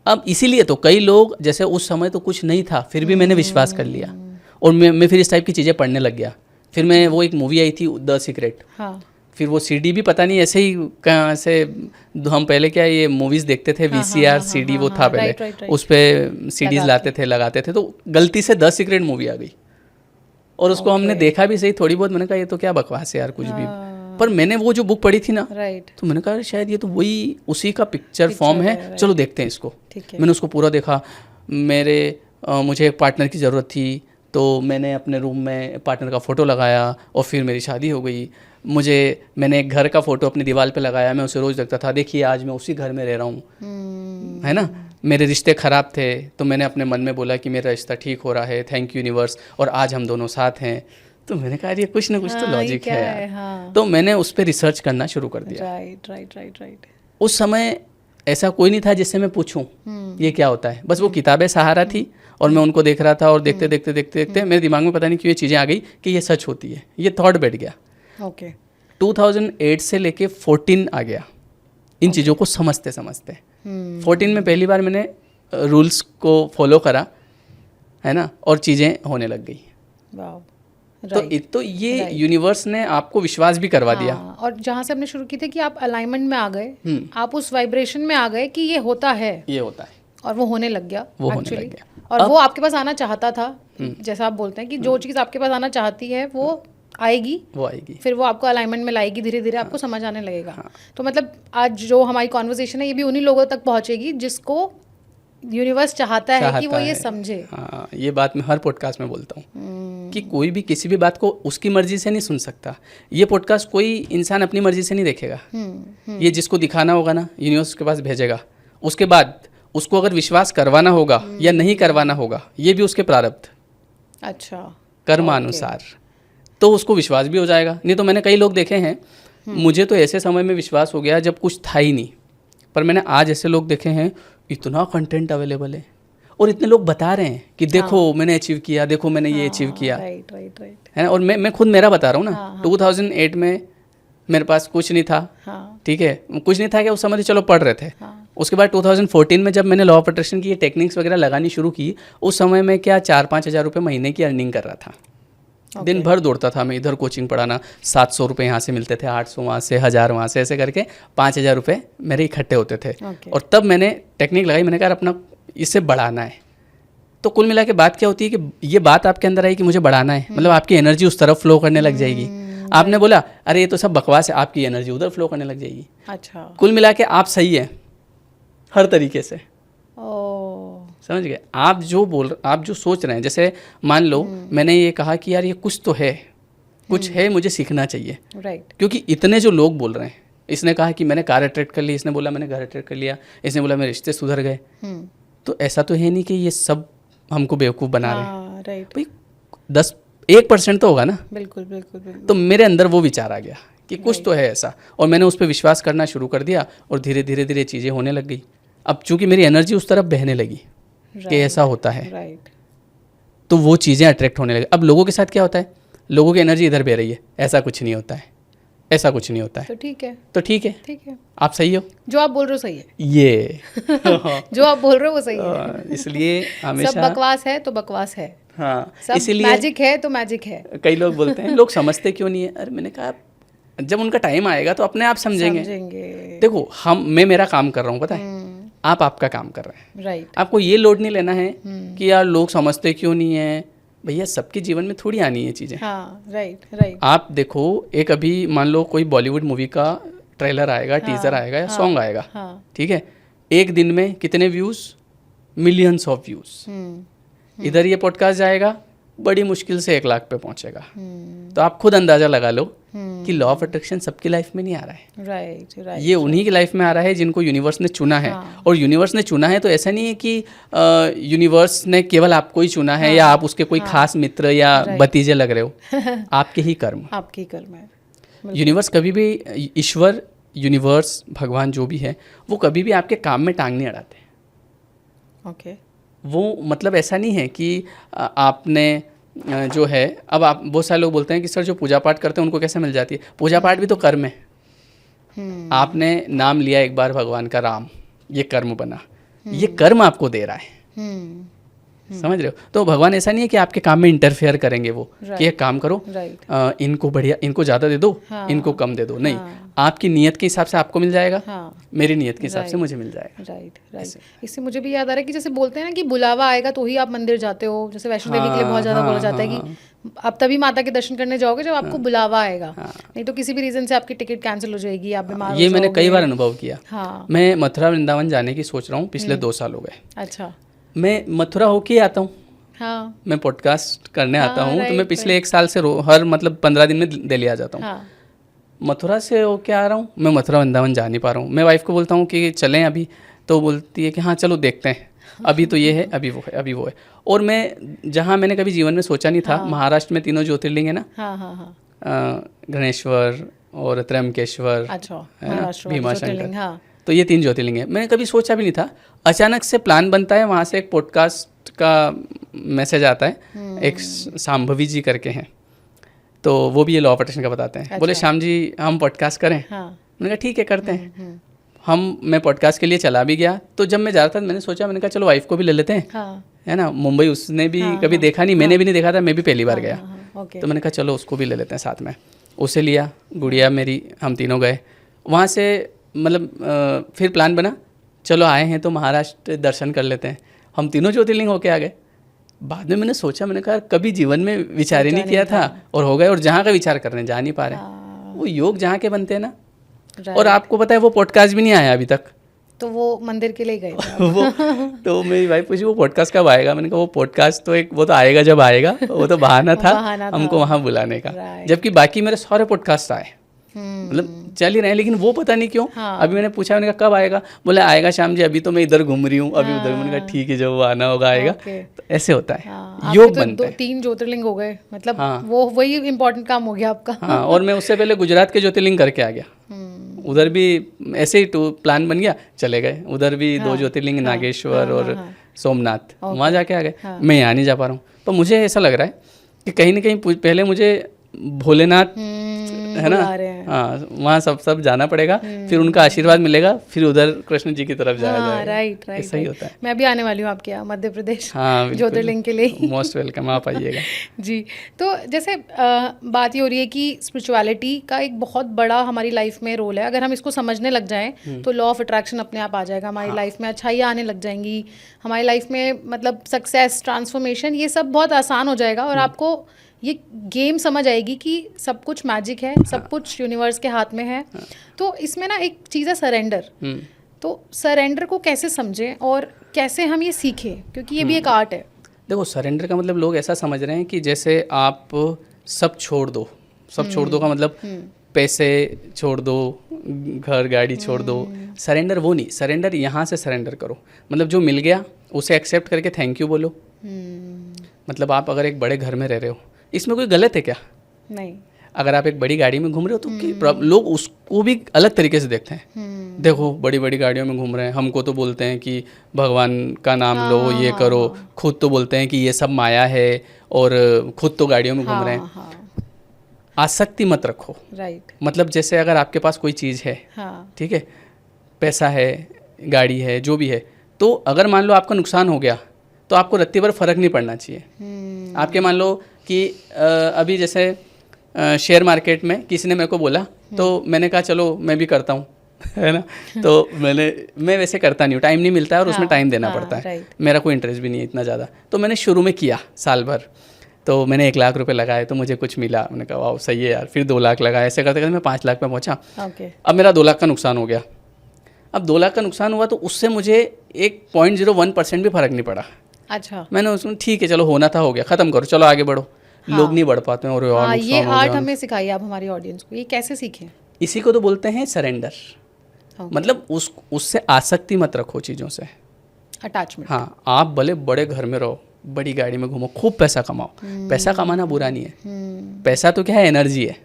अब इसीलिए तो कई लोग, जैसे उस समय तो कुछ नहीं था फिर भी मैंने विश्वास कर लिया और मैं फिर इस टाइप की चीज़ें पढ़ने लग गया। फिर मैं वो एक मूवी आई थी द सीक्रेट, हाँ, फिर वो सीडी भी पता नहीं ऐसे ही कहाँ से, हम पहले क्या ये मूवीज़ देखते थे वीसीआर सीडी वो था पहले, उस पर सीडीज लाते थे लगाते थे, तो गलती से द सीक्रेट मूवी आ गई और उसको हमने देखा भी सही थोड़ी बहुत। मैंने कहा ये तो क्या बकवास है यार कुछ भी, पर मैंने वो जो बुक पढ़ी थी ना, तो मैंने कहा शायद ये तो वही उसी का पिक्चर फॉर्म है, चलो देखते हैं इसको। मैंने उसको पूरा देखा। मुझे एक पार्टनर की ज़रूरत थी तो मैंने अपने रूम में पार्टनर का फ़ोटो लगाया और फिर मेरी शादी हो गई। मैंने एक घर का फ़ोटो अपनी दीवार पे लगाया, मैं उसे रोज़ देखता था, देखिए आज मैं उसी घर में रह रहा हूँ, है ना। मेरे रिश्ते ख़राब थे तो मैंने अपने मन में बोला कि मेरा रिश्ता ठीक हो रहा है, थैंक यू यूनिवर्स, और आज हम दोनों साथ हैं। तो मैंने कहा ये कुछ ना कुछ तो लॉजिक है यार। हाँ। तो मैंने उस पर रिसर्च करना शुरू कर दिया। राइट। उस समय ऐसा कोई नहीं था जिससे मैं पूछूं ये क्या होता है, बस वो किताबें सहारा थी और मैं उनको देख रहा था और देखते देखते मेरे दिमाग में पता नहीं क्यों ये चीज़ें आ गई कि ये सच होती है, ये थॉट बैठ गया। ओके। 2008 से लेके 14 आ गया इन चीज़ों को समझते 14 में पहली बार मैंने रूल्स को फॉलो करा, है ना, और चीज़ें होने लग गई। तो ये यूनिवर्स ने आपको विश्वास भी करवा दिया। और जहाँ से हमने शुरू की थी कि आप अलाइनमेंट में आ गए, आप उस वाइब्रेशन में आ गए कि ये होता है, और वो होने लग गया, होने लग गया। और वो आपके पास आना चाहता था, जैसा आप बोलते हैं कि जो चीज़ आपके पास आना चाहती है वो आएगी, फिर वो आपको अलाइनमेंट में लाएगी, धीरे धीरे आपको समझ आने लगेगा। तो मतलब आज जो हमारी कॉन्वर्सेशन है ये भी उन्हीं लोगों तक पहुंचेगी जिसको यूनिवर्स चाहता है कि वो ये समझे। हाँ, ये बात मैं हर पॉडकास्ट में बोलता हूँ कि कोई भी किसी भी बात को उसकी मर्जी से नहीं सुन सकता। ये पॉडकास्ट कोई इंसान अपनी मर्जी से नहीं देखेगा। ये जिसको दिखाना होगा ना यूनिवर्स के पास भेजेगा, उसके बाद उसको अगर विश्वास करवाना होगा या नहीं करवाना होगा ये भी उसके प्रारब्ध, अच्छा, कर्मानुसार, तो उसको विश्वास भी हो जाएगा। नहीं तो मैंने कई लोग देखे हैं, मुझे तो ऐसे समय में विश्वास हो गया जब कुछ था ही नहीं, पर मैंने आज ऐसे लोग देखे हैं इतना कंटेंट अवेलेबल है और इतने लोग बता रहे हैं कि देखो मैंने अचीव किया, देखो मैंने ये अचीव किया, राइट है ना। और मैं खुद मेरा बता रहा हूँ ना, 2008 में मेरे पास कुछ नहीं था, ठीक है, कुछ नहीं था कि उस समय चलो पढ़ रहे थे। उसके बाद 2014 में जब मैंने लॉ ऑफ अट्रैक्शन की ये टेक्निक्स वगैरह लगानी शुरू की, उस समय में क्या 4-5 हज़ार रुपये महीने की अर्निंग कर रहा था। दिन भर दौड़ता था मैं, इधर कोचिंग पढ़ाना, 700 रुपये यहाँ से मिलते थे, 800 वहाँ से, 1000 वहाँ से, ऐसे करके 5000 रुपये मेरे इकट्ठे होते थे। और तब मैंने टेक्निक लगाई, मैंने कहा अपना इससे बढ़ाना है। तो कुल मिला के बात क्या होती है कि ये बात आपके अंदर आई कि मुझे बढ़ाना है, मतलब आपकी एनर्जी उस तरफ फ्लो करने लग जाएगी। आपने बोला अरे ये तो सब बकवास है, आपकी एनर्जी उधर फ्लो करने लग जाएगी। अच्छा, कुल मिला के आप सही है हर तरीके से। समझ गए? आप जो सोच रहे हैं, जैसे मान लो मैंने ये कहा कि यार ये कुछ तो है, कुछ है, मुझे सीखना चाहिए, राइट। क्योंकि इतने जो लोग बोल रहे हैं, इसने कहा कि मैंने कार अट्रैक्ट कर ली, इसने बोला मैंने घर अट्रैक्ट कर लिया, इसने बोला मेरे रिश्ते सुधर गए, तो ऐसा तो है नहीं कि ये सब हमको बेवकूफ़ बना रहे हैं। राइट। भाई 1% तो होगा ना। बिल्कुल। तो मेरे अंदर वो विचार आ गया कि कुछ तो है ऐसा, और मैंने उस पर विश्वास करना शुरू कर दिया और धीरे धीरे चीज़ें होने लग गई। अब चूंकि मेरी एनर्जी उस तरफ बहने लगी कि ऐसा होता है, तो वो चीज़ें अट्रैक्ट होने लगी। अब लोगों के साथ क्या होता है, लोगों की एनर्जी इधर बह रही है, ऐसा कुछ नहीं होता है, ऐसा कुछ नहीं होता है, तो ठीक है, आप सही हो, जो आप बोल रहे हो सही है, ये जो आप बोल रहे हो वो सही है। इसलिए हमेशा सब बकवास है तो बकवास है, हाँ, इसलिए मैजिक है तो मैजिक है। कई लोग बोलते हैं लोग समझते क्यों नहीं है, अरे मैंने कहा जब उनका टाइम आएगा तो अपने आप समझेंगे। देखो मैं मेरा काम कर रहा हूँ, पता है, आप आपका काम कर रहे हैं, राइट। आपको ये लोड नहीं लेना है कि यार लोग समझते क्यों नहीं है। भैया सबके जीवन में थोड़ी आनी है चीज़ें। हाँ, राइट। आप देखो, एक अभी मान लो कोई बॉलीवुड मूवी का ट्रेलर आएगा, टीजर आएगा या सॉन्ग आएगा, ठीक है, एक दिन में कितने व्यूज़, मिलियंस ऑफ व्यूज़। इधर ये पॉडकास्ट जाएगा, बड़ी मुश्किल से 1 लाख पे पहुंचेगा। तो आप खुद अंदाजा लगा लो कि लॉ ऑफ अट्रैक्शन सबकी लाइफ में नहीं आ रहा है। राइट। ये उन्हीं की लाइफ में आ रहा है जिनको यूनिवर्स ने चुना है। और यूनिवर्स ने चुना है तो ऐसा नहीं है कि यूनिवर्स ने केवल आपको ही चुना है या आप उसके कोई खास मित्र या भतीजे लग रहे हो। आपके ही कर्म है। यूनिवर्स कभी भी, ईश्वर, यूनिवर्स, भगवान जो भी है, वो कभी भी आपके काम में टांग नहीं अड़ाते। ओके। वो मतलब ऐसा नहीं है कि आपने जो है, अब आप, बहुत सारे लोग बोलते हैं कि सर जो पूजा पाठ करते हैं उनको कैसे मिल जाती है? पूजा पाठ भी तो कर्म है। आपने नाम लिया एक बार भगवान का, राम, ये कर्म बना, ये कर्म आपको दे रहा है। समझ रहे हो? तो भगवान ऐसा नहीं है कि आपके काम में इंटरफेयर करेंगे वो, कि एक काम करो, इनको बढ़िया, इनको ज़्यादा दे दो, इनको कम दे दो। नहीं, आपकी नीयत के हिसाब से आपको मिल जाएगा, मेरी नीयत के हिसाब से मुझे मिल जाएगा। राइट। इससे मुझे भी याद आ रहा है कि जैसे बोलते हैं ना कि बुलावा आएगा तो ही आप मंदिर जाते हो। जैसे वैष्णो देवी के लिए बहुत ज़्यादा बोला जाता है कि आप तभी माता के दर्शन करने जाओगे जब आपको बुलावा आएगा, नहीं तो किसी भी रीज़न से आपकी टिकट कैंसिल हो जाएगी, आप बीमार हो जाओगे। ये मैंने कई बार अनुभव किया। मैं मथुरा वृंदावन जाने की सोच रहा हूँ, पिछले 2 साल हो गए। अच्छा। मैं मथुरा होके आता हूँ। हाँ। मैं पॉडकास्ट करने आता हूँ, तो मैं पिछले 1 साल से हर मतलब 15 दिन में दिल्ली आ जाता हूँ। मथुरा से होके आ रहा हूँ, मैं मथुरा वृंदावन जा नहीं पा रहा हूँ। मैं वाइफ को बोलता हूँ कि चलें अभी, तो बोलती है कि हाँ चलो देखते हैं, अभी तो ये है, अभी वो है, अभी वो है। और मैं जहाँ मैंने कभी जीवन में सोचा नहीं था, महाराष्ट्र में 3 ज्योतिर्लिंग है ना, गणेश्वर और त्र्यंबकेश्वर, भीमाशंकर, तो ये 3 ज्योतिर्लिंग है। मैंने कभी सोचा भी नहीं था। अचानक से प्लान बनता है, वहाँ से एक पॉडकास्ट का मैसेज आता है, एक सांभवी जी करके हैं, तो वो भी ये लॉ ऑफ अट्रैक्शन का बताते हैं। बोले श्याम जी हम पॉडकास्ट करें? मैंने कहा ठीक है करते हैं। मैं पॉडकास्ट के लिए चला भी गया। तो जब मैं जा रहा था मैंने सोचा, मैंने कहा चलो वाइफ को भी ले लेते हैं, है ना, मुंबई उसने भी कभी देखा नहीं, मैंने भी नहीं देखा था, मैं भी पहली बार गया। तो मैंने कहा चलो उसको भी ले लेते हैं साथ में। उसे लिया, गुड़िया मेरी, हम तीनों गए वहाँ से। मतलब फिर प्लान बना, चलो आए हैं तो महाराष्ट्र दर्शन कर लेते हैं। हम 3 ज्योतिर्लिंग होके आ गए। बाद में मैंने सोचा, मैंने कहा कभी जीवन में विचार ही नहीं किया था, और हो गए। और जहाँ का विचार करने जा नहीं पा रहे, वो योग जहाँ के बनते हैं ना। और आपको पता है वो पॉडकास्ट भी नहीं आया अभी तक, तो वो मंदिर के लिए गए वो तो मेरी वाइफ पूछी वो पॉडकास्ट कब आएगा? मैंने कहा वो पॉडकास्ट तो वो तो आएगा जब आएगा, वो तो बहाना था हमको वहाँ बुलाने का। जबकि बाकी मेरे सारे पॉडकास्ट आए, मतलब चल ही रहे हैं, लेकिन वो पता नहीं क्यों। अभी मैंने पूछा, मैंने कहा कब आएगा? बोले आएगा श्याम जी, अभी तो मैं इधर घूम रही हूँ, अभी उधर। मैंने कहा ठीक है, जब वो आना होगा आएगा। तो ऐसे होता है, योग बनता है। 3 ज्योतिर्लिंग हो गए, मतलब वो वही इम्पोर्टेंट काम हो गया आपका। हाँ, और मैं उससे पहले गुजरात के ज्योतिर्लिंग करके आ गया। उधर भी ऐसे ही प्लान बन गया, चले गए। उधर भी 2 ज्योतिर्लिंग, नागेश्वर और सोमनाथ, वहाँ जाके आ गए। मैं यहाँ नहीं जा पा रहा हूँ। तो मुझे ऐसा लग रहा है कि कहीं ना कहीं पहले मुझे भोलेनाथ, है ना, हाँ, वहाँ सब जाना पड़ेगा, फिर उनका आशीर्वाद मिलेगा, फिर उधर कृष्ण जी की तरफ जाया जाएगा। राइट, ऐसा ही होता है। मैं भी आने वाली हूँ आपके यहाँ मध्य प्रदेश, हाँ, ज्योतिर्लिंग के लिए। मोस्ट वेलकम, आप आइएगा। जी, तो जैसे बात ये हो रही है कि स्पिरिचुअलिटी का एक बहुत बड़ा हमारी लाइफ में रोल है। अगर हम इसको समझने लग जाएं तो लॉ ऑफ अट्रैक्शन अपने आप आ जाएगा हमारी लाइफ में, अच्छाइयाँ आने लग जाएंगी हमारी लाइफ में, मतलब सक्सेस, ट्रांसफॉर्मेशन, ये सब बहुत आसान हो जाएगा। और आपको ये गेम समझ आएगी कि सब कुछ मैजिक है, सब कुछ यूनिवर्स के हाथ में है। तो इसमें ना एक चीज़ है सरेंडर। तो सरेंडर को कैसे समझें और कैसे हम ये सीखें, क्योंकि ये भी एक आर्ट है। देखो, सरेंडर का मतलब लोग ऐसा समझ रहे हैं कि जैसे आप सब छोड़ दो। सब छोड़ दो का मतलब पैसे छोड़ दो, घर गाड़ी छोड़ दो। सरेंडर वो नहीं, सरेंडर यहाँ से सरेंडर करो, मतलब जो मिल गया उसे एक्सेप्ट करके थैंक यू बोलो। मतलब आप अगर एक बड़े घर में रह रहे हो, इसमें कोई गलत है क्या? नहीं। अगर आप एक बड़ी गाड़ी में घूम रहे हो तो लोग उसको भी अलग तरीके से देखते हैं। देखो बड़ी बड़ी गाड़ियों में घूम रहे हैं, हमको तो बोलते हैं कि भगवान का नाम लो, ये करो। खुद तो बोलते हैं कि ये सब माया है, और खुद तो गाड़ियों में घूम रहे हैं। आसक्ति मत रखो। राइट। मतलब जैसे अगर आपके पास कोई चीज़ है, ठीक है, पैसा है, गाड़ी है, जो भी है, तो अगर मान लो आपका नुकसान हो गया तो आपको रत्ती भर फर्क नहीं पड़ना चाहिए। आपके मान लो कि अभी जैसे शेयर मार्केट में किसी ने मेरे को बोला, तो मैंने कहा चलो मैं भी करता हूँ, है ना। तो मैं वैसे करता नहीं हूँ, टाइम नहीं मिलता है, और उसमें टाइम देना पड़ता है। मेरा कोई इंटरेस्ट भी नहीं है इतना ज़्यादा। तो मैंने शुरू में किया साल भर, तो मैंने 1 लाख रुपए लगाए, तो मुझे कुछ मिला। मैंने कहा वाह सही है यार। फिर 2 लाख लगाए, ऐसे करते करते मैं 5 लाख पे पहुँचा। अब मेरा 2 लाख का नुकसान हो गया। अब 2 लाख का नुकसान हुआ तो उससे मुझे 1.01% भी फ़र्क नहीं पड़ा। अच्छा। मैंने उसमें ठीक है चलो होना था हो गया, ख़त्म करो, चलो आगे बढ़ो। लोग नहीं बढ़ पाते हैं, और ये आर्ट हमें सिखाइए आप हमारी ऑडियंस को, ये कैसे सीखें? इसी को तो बोलते हैं सरेंडर। मतलब उससे आसक्ति मत रखो चीज़ों से, अटैचमेंट। हाँ, आप भले बड़े घर में रहो, बड़ी गाड़ी में घूमो, खूब पैसा कमाओ। पैसा कमाना बुरा नहीं है। पैसा तो क्या है, एनर्जी है।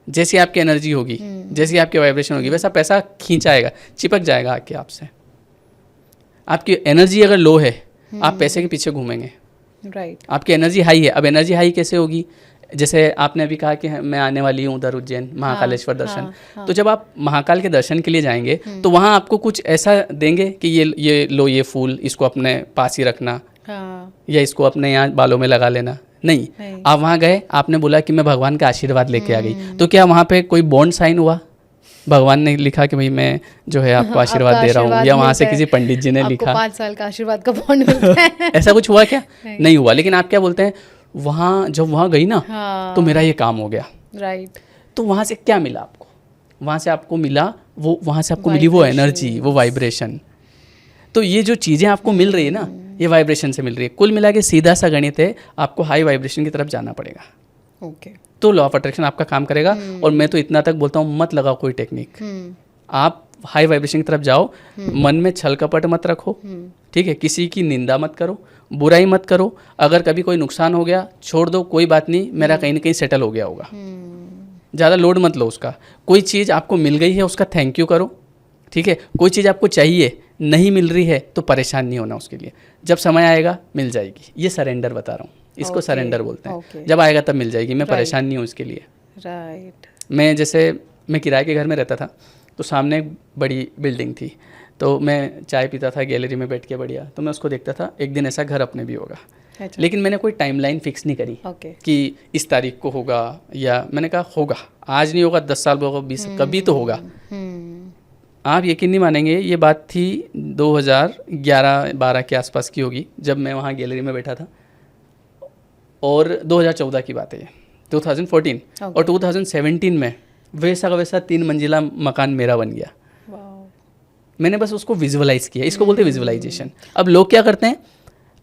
जैसी आपकी एनर्जी होगी, जैसी आपकी वाइब्रेशन होगी, वैसा पैसा खींचाएगा, चिपक जाएगा आके आपसे। आपकी एनर्जी अगर लो है, आप पैसे के पीछे घूमेंगे। राइट। आपकी एनर्जी हाई है। अब एनर्जी हाई कैसे होगी? जैसे आपने अभी कहा कि मैं आने वाली हूँ उधर उज्जैन महाकालेश्वर दर्शन। तो जब आप महाकाल के दर्शन के लिए जाएंगे तो वहाँ आपको कुछ ऐसा देंगे कि ये लो, ये फूल, इसको अपने पास ही रखना, या इसको अपने यहाँ बालों में लगा लेना। नहीं। आप वहाँ गए, आपने बोला कि मैं भगवान का आशीर्वाद लेके आ गई, तो क्या वहाँ पे कोई बॉन्ड साइन हुआ? भगवान ने लिखा कि भाई मैं जो है आपको आशीर्वाद दे रहा हूँ, या वहाँ से किसी पंडित जी ने लिखा 5 साल का आशीर्वाद का बॉन्ड मिलता है? ऐसा कुछ हुआ क्या? नहीं हुआ। लेकिन आप क्या बोलते हैं, वहाँ जब वहाँ गई ना तो मेरा ये काम हो गया। राइट। तो वहाँ से क्या मिला आपको? वहाँ से आपको मिला वो, वहाँ से आपको मिली वो एनर्जी, वो वाइब्रेशन। तो ये जो चीज़ें आपको मिल रही है ना, ये वाइब्रेशन से मिल रही है। कुल मिला के सीधा सा गणित है, आपको हाई वाइब्रेशन की तरफ जाना पड़ेगा। ओके। तो लॉ ऑफ अट्रैक्शन आपका काम करेगा। और मैं तो इतना तक बोलता हूँ, मत लगाओ कोई टेक्निक, आप हाई वाइब्रेशन की तरफ जाओ। मन में छल कपट मत रखो, ठीक है? किसी की निंदा मत करो, बुराई मत करो। अगर कभी कोई नुकसान हो गया, छोड़ दो, कोई बात नहीं, मेरा कहीं ना कहीं सेटल हो गया होगा। ज़्यादा लोड मत लो उसका। कोई चीज़ आपको मिल गई है, उसका थैंक यू करो, ठीक है? कोई चीज़ आपको चाहिए, नहीं मिल रही है, तो परेशान नहीं होना उसके लिए। जब समय आएगा मिल जाएगी। ये सरेंडर बता रहा हूँ, इसको सरेंडर बोलते हैं। जब आएगा तब मिल जाएगी, मैं परेशान नहीं हूँ इसके लिए। राइट। मैं किराए के घर में रहता था, तो सामने एक बड़ी बिल्डिंग थी, तो मैं चाय पीता था गैलरी में बैठ के बढ़िया, तो मैं उसको देखता था, एक दिन ऐसा घर अपने भी होगा। अच्छा। लेकिन मैंने कोई टाइमलाइन फिक्स नहीं करी कि इस तारीख को होगा, या मैंने कहा होगा, आज नहीं होगा 10 साल होगा, 20, कभी तो होगा। आप यकीन नहीं मानेंगे, ये बात थी 2011-12 के आसपास की होगी, जब मैं वहाँ गैलरी में बैठा था। और 2014 की बात है ये, 2014। और 2017 में वैसा का वैसा 3 मंजिला मकान मेरा बन गया। मैंने बस उसको विजुअलाइज किया, इसको बोलते हैं विजुअलाइजेशन। अब लोग क्या करते हैं,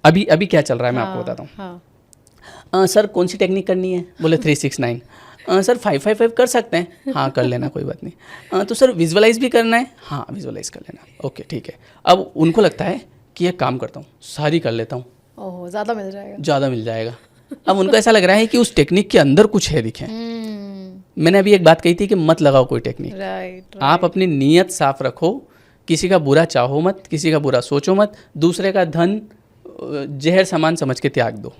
अभी क्या चल रहा है मैं आपको बताता हूँ। सर कौन सी टेक्निक करनी है? बोले 369। सर 555 कर सकते हैं? हाँ कर लेना, कोई बात नहीं। तो सर विजुअलाइज भी करना है? हाँ विजुअलाइज कर लेना। ओके ठीक है। अब उनको लगता है कि एक काम करता हूँ, सारी कर लेता हूँ, ओह ज़्यादा मिल जाएगा, ज़्यादा मिल जाएगा। अब उनको ऐसा लग रहा है कि उस टेक्निक के अंदर कुछ है, दिखे। मैंने अभी एक बात कही थी कि मत लगाओ कोई टेक्निक। राइट। आप अपनी नीयत साफ रखो, किसी का बुरा चाहो मत, किसी का बुरा सोचो मत, दूसरे का धन जहर सामान समझ के त्याग दो।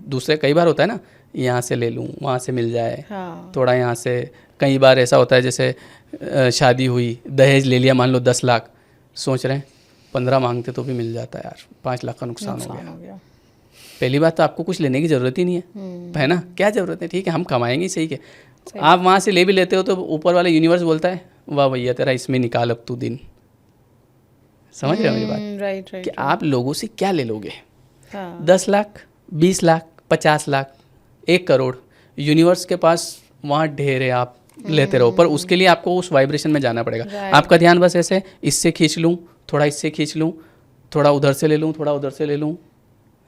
दूसरे कई बार होता है ना, यहाँ से ले लूँ, वहाँ से मिल जाए, थोड़ा यहाँ से। कई बार ऐसा होता है, जैसे शादी हुई, दहेज ले लिया, मान लो 10 लाख, सोच रहे हैं 15 मांगते तो भी मिल जाता है यार, 5 लाख का नुकसान हो गया। पहली बात तो आपको कुछ लेने की ज़रूरत ही नहीं है ना? क्या ज़रूरत है? ठीक है हम कमाएंगे, सही है। आप वहाँ से ले भी लेते हो तो ऊपर वाला यूनिवर्स बोलता है वाह भैया तेरा इसमें निकाल अब तू दिन। समझ रहे हो मेरी बात? राइट। कि आप लोगों से क्या ले लोगे? 10 लाख, 20 लाख, 50 लाख, 1 करोड़, यूनिवर्स के पास वहाँ ढेर है, आप लेते रहो। पर उसके लिए आपको उस वाइब्रेशन में जाना पड़ेगा। आपका ध्यान बस ऐसे, इससे खींच लूँ, थोड़ा इससे खींच लूँ, थोड़ा उधर से ले लूँ, थोड़ा उधर से ले लूँ,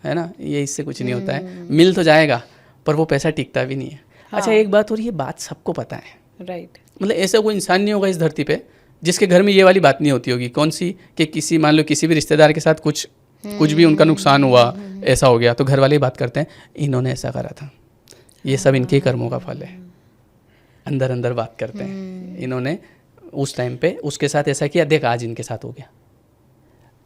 है ना? ये इससे कुछ नहीं होता है। मिल तो जाएगा पर वो पैसा टिकता भी नहीं है। अच्छा एक बात और, ये बात सबको पता है। राइट। मतलब ऐसा कोई इंसान नहीं होगा इस धरती पे जिसके घर में ये वाली बात नहीं होती होगी। कौन सी? कि किसी मान लो किसी भी रिश्तेदार के साथ कुछ भी उनका नुकसान हुआ, ऐसा हो गया, तो घर वाले ही बात करते हैं इन्होंने ऐसा करा था, ये सब इनके कर्मों का फल है। अंदर अंदर बात करते हैं, इन्होंने उस टाइम पे उसके साथ ऐसा किया, देख आज इनके साथ हो गया।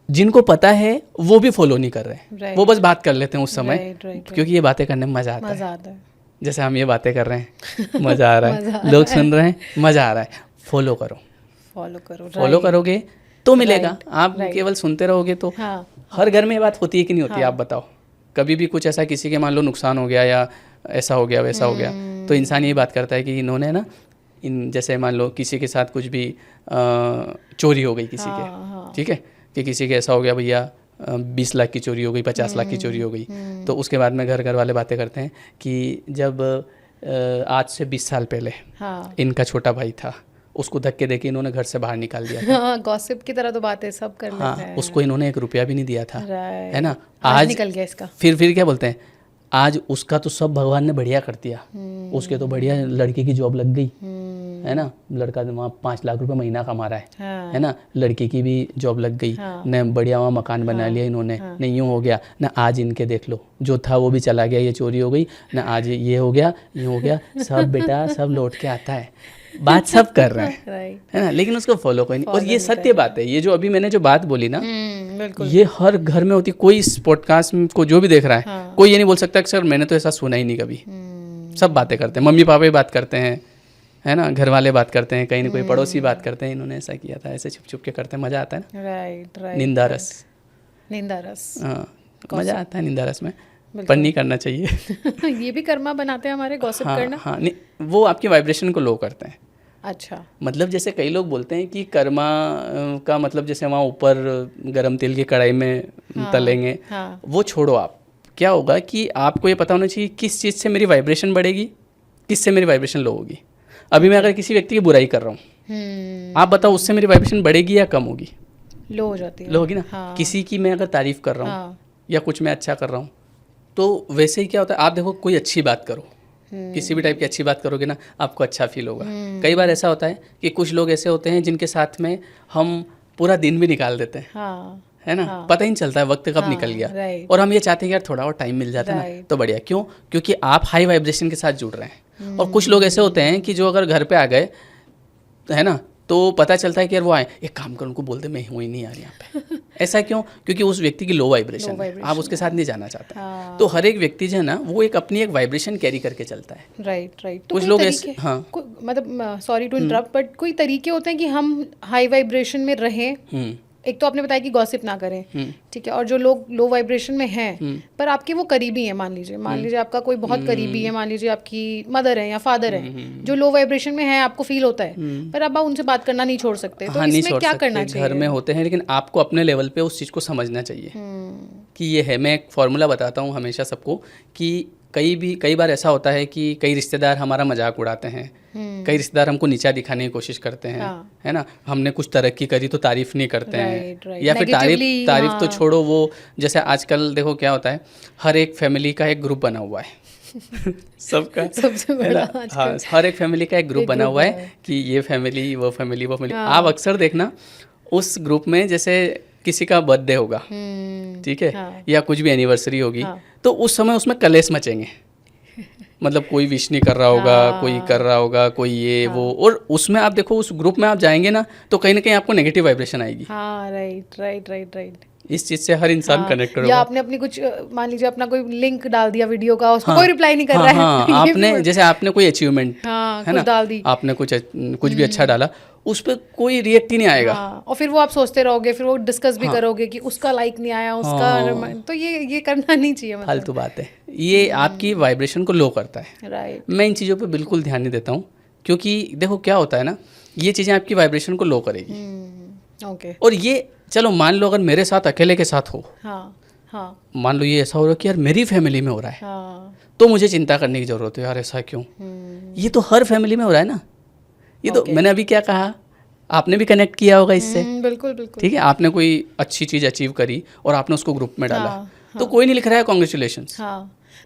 जिनको पता है वो भी फॉलो नहीं कर रहे, वो बस बात कर लेते हैं उस समय, क्योंकि ये बातें करने में मज़ा आता है। जैसे हम ये बातें कर रहे हैं, मज़ा आ रहा है, लोग सुन रहे हैं, मज़ा आ रहा है। फॉलो करो, फॉलो करोगे तो मिलेगा। आप केवल सुनते रहोगे तो हर घर में ये बात होती है कि नहीं होती? आप बताओ, कभी भी कुछ ऐसा किसी के मान लो नुकसान हो गया, या ऐसा हो गया वैसा हो गया, तो इंसान यही बात करता है कि इन्होंने ना जैसे मान लो किसी के साथ कुछ भी चोरी हो गई किसी के, ठीक है, कि किसी के ऐसा हो गया भैया 20 लाख की चोरी हो गई, 50 लाख की चोरी हो गई, तो उसके बाद में घर वाले बातें करते हैं कि जब आज से 20 साल पहले इनका छोटा भाई था, उसको धक्के देके इन्होंने घर से बाहर निकाल दिया था। गॉसिप की तरह तो बातें सब कर लेते हैं। उसको इन्होंने 1 रुपया भी नहीं दिया था, है ना? आज निकल गया इसका। फिर क्या बोलते हैं, आज उसका तो सब भगवान ने बढ़िया कर दिया, उसके तो बढ़िया लड़के की जॉब लग गई, है ना, लड़का वहाँ 5 लाख रुपए महीना कमा रहा हाँ। है ना, लड़की की भी जॉब लग गई, न बढ़िया वहाँ मकान बना लिया इन्होंने, न यूँ हो गया, न आज इनके देख लो जो था वो भी चला गया, ये चोरी हो गई, न आज ये हो गया, ये हो गया, सब बेटा सब लौट के आता है, बात सब कर रहे हैं है ना, लेकिन उसको फॉलो कोई नहीं। और ये सत्य बात है, ये जो अभी मैंने जो बात बोली ना, ये हर घर में होती। कोई इस पॉडकास्ट को जो भी देख रहा है, कोई ये नहीं बोल सकता कि सर मैंने तो ऐसा सुना ही नहीं कभी। सब बातें करते हैं, मम्मी पापा भी बात करते हैं, है ना, घर वाले बात करते हैं, कहीं ना कोई पड़ोसी बात करते हैं, इन्होंने ऐसा किया था, ऐसे छुप छुप के करते हैं, मजा आता है ना। राइट। निंदा रस, हाँ, मजा आता है निंदा रस में, पर नहीं करना चाहिए। ये भी कर्मा बनाते हैं हमारे, गॉसिप करना। हाँ, नहीं, वो आपकी वाइब्रेशन को लो करते हैं। अच्छा, मतलब जैसे कई लोग बोलते हैं कि कर्मा का मतलब जैसे वहाँ ऊपर गरम तेल की कढ़ाई में तलेंगे, वो छोड़ो। आप क्या होगा कि आपको ये पता होना चाहिए किस चीज़ से मेरी वाइब्रेशन बढ़ेगी, किस से मेरी वाइब्रेशन लो होगी। अभी मैं अगर किसी व्यक्ति की बुराई कर रहा हूँ, आप बताओ उससे मेरी वाइब्रेशन बढ़ेगी या कम होगी? लो हो जाती है, लो होगी ना। किसी की मैं अगर तारीफ़ कर रहा हूँ या कुछ मैं अच्छा कर रहा हूँ, तो वैसे ही क्या होता है, आप देखो कोई अच्छी बात करो, किसी भी टाइप की अच्छी बात करोगे ना, आपको अच्छा फील होगा। कई बार ऐसा होता है कि कुछ लोग ऐसे होते हैं जिनके साथ में हम पूरा दिन भी निकाल देते हैं, है ना, पता ही नहीं चलता है वक्त कब निकल गया, और हम ये चाहते हैं कि यार थोड़ा और टाइम मिल जाता है ना तो बढ़िया। क्यों? क्योंकि आप हाई वाइब्रेशन के साथ जुड़ रहे हैं। और कुछ लोग ऐसे होते हैं कि जो अगर घर पे आ गए, है ना, तो पता चलता है कि यार वो आए, एक काम कर उनको बोल दे मैं हूँ ही नहीं यार यहाँ पे। ऐसा क्यों? क्योंकि उस व्यक्ति की लो वाइब्रेशन है, आप उसके साथ नहीं जाना चाहते। तो हर एक व्यक्ति जो है ना, वो एक अपनी एक वाइब्रेशन कैरी करके चलता है। राइट। तो कुछ लोग ऐसे, हाँ, मतलब सॉरी टू इंटरप्ट, बट कोई तरीके होते हैं कि हम हाई वाइब्रेशन में रहें। एक तो आपने बताया कि गॉसिप ना करें, ठीक है, और जो लोग लो वाइब्रेशन में हैं पर आपके वो करीबी हैं, मान लीजिए आपका कोई बहुत करीबी है, मान लीजिए आपकी मदर है या फादर है, जो लो वाइब्रेशन में है, आपको फील होता है, पर आप उनसे बात करना नहीं छोड़ सकते, तो इसमें क्या करना चाहिए? घर में होते हैं, लेकिन आपको अपने लेवल पे उस चीज़ को समझना चाहिए कि ये है। मैं एक फॉर्मूला बताता हूँ हमेशा सबको कि कई बार ऐसा होता है कि कई रिश्तेदार हमारा मजाक उड़ाते हैं, कई रिश्तेदार हमको नीचा दिखाने की कोशिश करते हैं, है ना, हमने कुछ तरक्की करी तो तारीफ नहीं करते हैं, या फिर तारीफ तो छोड़ो, वो जैसे आजकल देखो क्या होता है, हर एक फैमिली का एक ग्रुप बना हुआ है सबका सबसे बड़ा, हाँ, हर एक फैमिली का एक ग्रुप बना हुआ है कि ये फैमिली वो फैमिली वो फैमिली। आप अक्सर देखना उस ग्रुप में जैसे किसी का बर्थडे होगा, ठीक है, या कुछ भी एनिवर्सरी होगी, तो उस समय उसमें कलेश मचेंगे। मतलब कोई विश नहीं कर रहा होगा, कोई कर रहा होगा, कोई ये वो, और उसमें आप देखो उस ग्रुप में आप जाएंगे ना तो कहीं ना कहीं आपको नेगेटिव वाइब्रेशन आएगी। राइट। इस चीज से हर इंसान कनेक्ट होगा। या आपने अपनी कुछ मान लीजिए अपना कोई लिंक डाल दिया वीडियो का, उसको कोई रिप्लाई नहीं कर रहा है। आपने जैसे आपने कोई अचीवमेंट है ना डाल दी, आपने कुछ भी अच्छा डाला, उस पर कोई रिएक्ट ही नहीं आएगा। और फिर वो आप सोचते रहोगे, फिर वो डिस्कस भी करोगे कि उसका लाइक नहीं आया, उसका, तो ये करना नहीं चाहिए। फालतू बात है, ये आपकी वाइब्रेशन को लो करता है। राइट। मैं इन चीज़ों पे बिल्कुल ध्यान नहीं देता हूँ, क्योंकि देखो क्या होता है ना, ये चीज़ें आपकी वाइब्रेशन को लो करेगी। ओके। और ये चलो मान लो अगर मेरे साथ अकेले के साथ हो, मान लो ये ऐसा हो रहा है कि यार मेरी फैमिली में हो रहा है, तो मुझे चिंता करने की जरूरत है, यार ऐसा क्यों? ये तो हर फैमिली में हो रहा है ना। ये तो मैंने अभी क्या कहा, आपने भी कनेक्ट किया होगा इससे। बिल्कुल। ठीक है, आपने कोई अच्छी चीज़ अचीव करी और आपने उसको ग्रुप में डाला, तो कोई नहीं लिख रहा है कॉन्ग्रेचुलेशंस।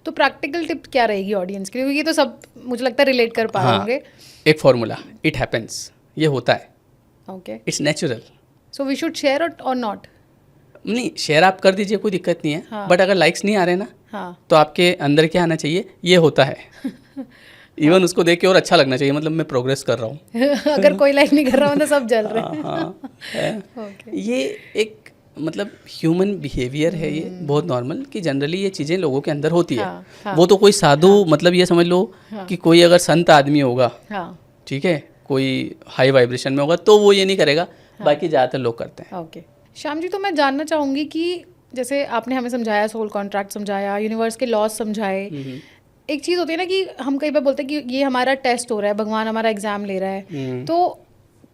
तो प्रैक्टिकल टिप क्या रहेगी ऑडियंस के लिए, क्योंकि ये तो सब मुझे लगता है रिलेट कर पाएंगे। एक फॉर्मूला, इट हैपेंस, ये होता है, okay, it's natural. So we should share or not? नहीं, शेयर आप कर दीजिए, कोई दिक्कत नहीं है, बट अगर लाइक्स नहीं आ रहे ना, तो आपके अंदर क्या आना चाहिए, ये होता है। इवन उसको देख के और अच्छा लगना चाहिए, मतलब मैं प्रोग्रेस कर रहा हूँ। अगर कोई लाइक नहीं कर रहा हो तो सब जल रहे हैं। ये एक मतलब ह्यूमन बिहेवियर है, ये बहुत नॉर्मल कि जनरली ये चीज़ें लोगों के अंदर होती है। वो तो कोई साधु, मतलब ये समझ लो कि कोई अगर संत आदमी होगा, ठीक है, कोई हाई वाइब्रेशन में होगा, तो वो ये नहीं करेगा, बाकी ज़्यादातर लोग करते हैं। ओके श्याम जी, तो मैं जानना चाहूँगी कि जैसे आपने हमें समझाया, सोल कॉन्ट्रैक्ट समझाया, यूनिवर्स के लॉज समझाए, एक चीज़ होती है ना कि हम कई बार बोलते हैं कि ये हमारा टेस्ट हो रहा है, भगवान हमारा एग्जाम ले रहा है, तो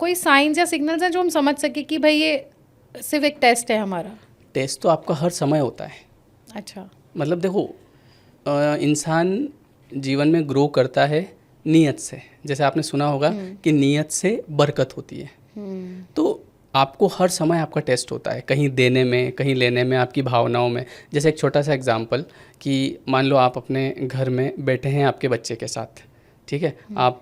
कोई साइंस या सिग्नल्स हैं जो हम समझ सके कि भाई ये सिर्फ एक टेस्ट है हमारा? टेस्ट तो आपका हर समय होता है। अच्छा, मतलब देखो, इंसान जीवन में ग्रो करता है नीयत से। जैसे आपने सुना होगा कि नीयत से बरकत होती है, तो आपको हर समय आपका टेस्ट होता है, कहीं देने में, कहीं लेने में, आपकी भावनाओं में। जैसे एक छोटा सा एग्जांपल कि मान लो आप अपने घर में बैठे हैं आपके बच्चे के साथ, ठीक है, आप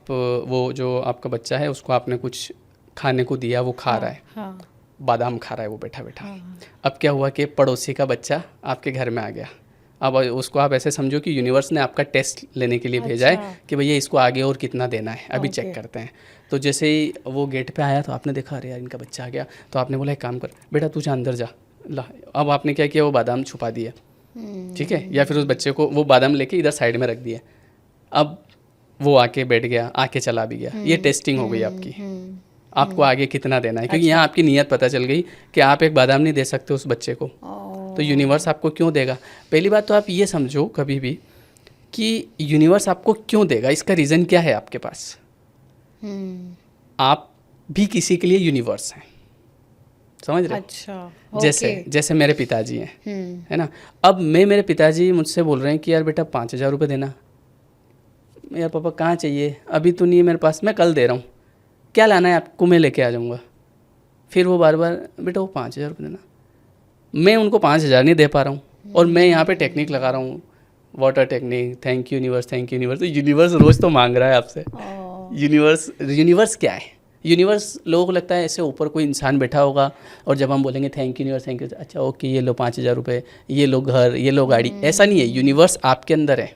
वो जो आपका बच्चा है उसको आपने कुछ खाने को दिया, वो खा रहा है, हाँ, बादाम खा रहा है वो बैठा बैठा। हाँ, अब क्या हुआ कि पड़ोसी का बच्चा आपके घर में आ गया। अब उसको आप ऐसे समझो कि यूनिवर्स ने आपका टेस्ट लेने के लिए भेजा है अच्छा। कि भैया इसको आगे और कितना देना है, अभी चेक ओके। करते हैं। तो जैसे ही वो गेट पे आया तो आपने देखा अरे यार इनका बच्चा आ गया, तो आपने बोला एक काम कर बेटा तू जा अंदर जा ला। अब आपने क्या किया, वो बादाम छुपा दिया, ठीक है, या फिर उस बच्चे को वो बादाम लेके इधर साइड में रख दिया। अब वो आके बैठ गया, आके चला भी गया। ये टेस्टिंग हो गई आपकी, आपको आगे कितना देना है, क्योंकि यहाँ आपकी नीयत पता चल गई कि आप एक बादाम नहीं दे सकते उस बच्चे को, तो यूनिवर्स आपको क्यों देगा। पहली बात तो आप ये समझो कभी भी कि यूनिवर्स आपको क्यों देगा, इसका रीज़न क्या है आपके पास। आप भी किसी के लिए यूनिवर्स हैं, समझ रहे हो? अच्छा, जैसे मेरे पिताजी हैं, है ना। अब मेरे पिताजी मुझसे बोल रहे हैं कि यार बेटा 5,000 रुपये देना। यार पापा कहाँ चाहिए, अभी तो नहीं है मेरे पास, मैं कल दे रहा हूँ। क्या लाना है आपको, मैं लेके आ जाऊँगा। फिर वो बार बार बेटा वो 5,000 रुपये देना। मैं उनको 5,000 नहीं दे पा रहा हूँ और मैं यहाँ पे टेक्निक लगा रहा हूँ, water technique, thank you universe, thank you universe. तो यूनिवर्स रोज़ तो मांग रहा है आपसे। यूनिवर्स क्या है? यूनिवर्स लोगों को लगता है ऐसे ऊपर कोई इंसान बैठा होगा और जब हम बोलेंगे thank you universe, thank you, अच्छा ओके ये लो 5,000 रुपये, ये लो घर, ये लो गाड़ी। ऐसा नहीं है, यूनिवर्स आपके अंदर है।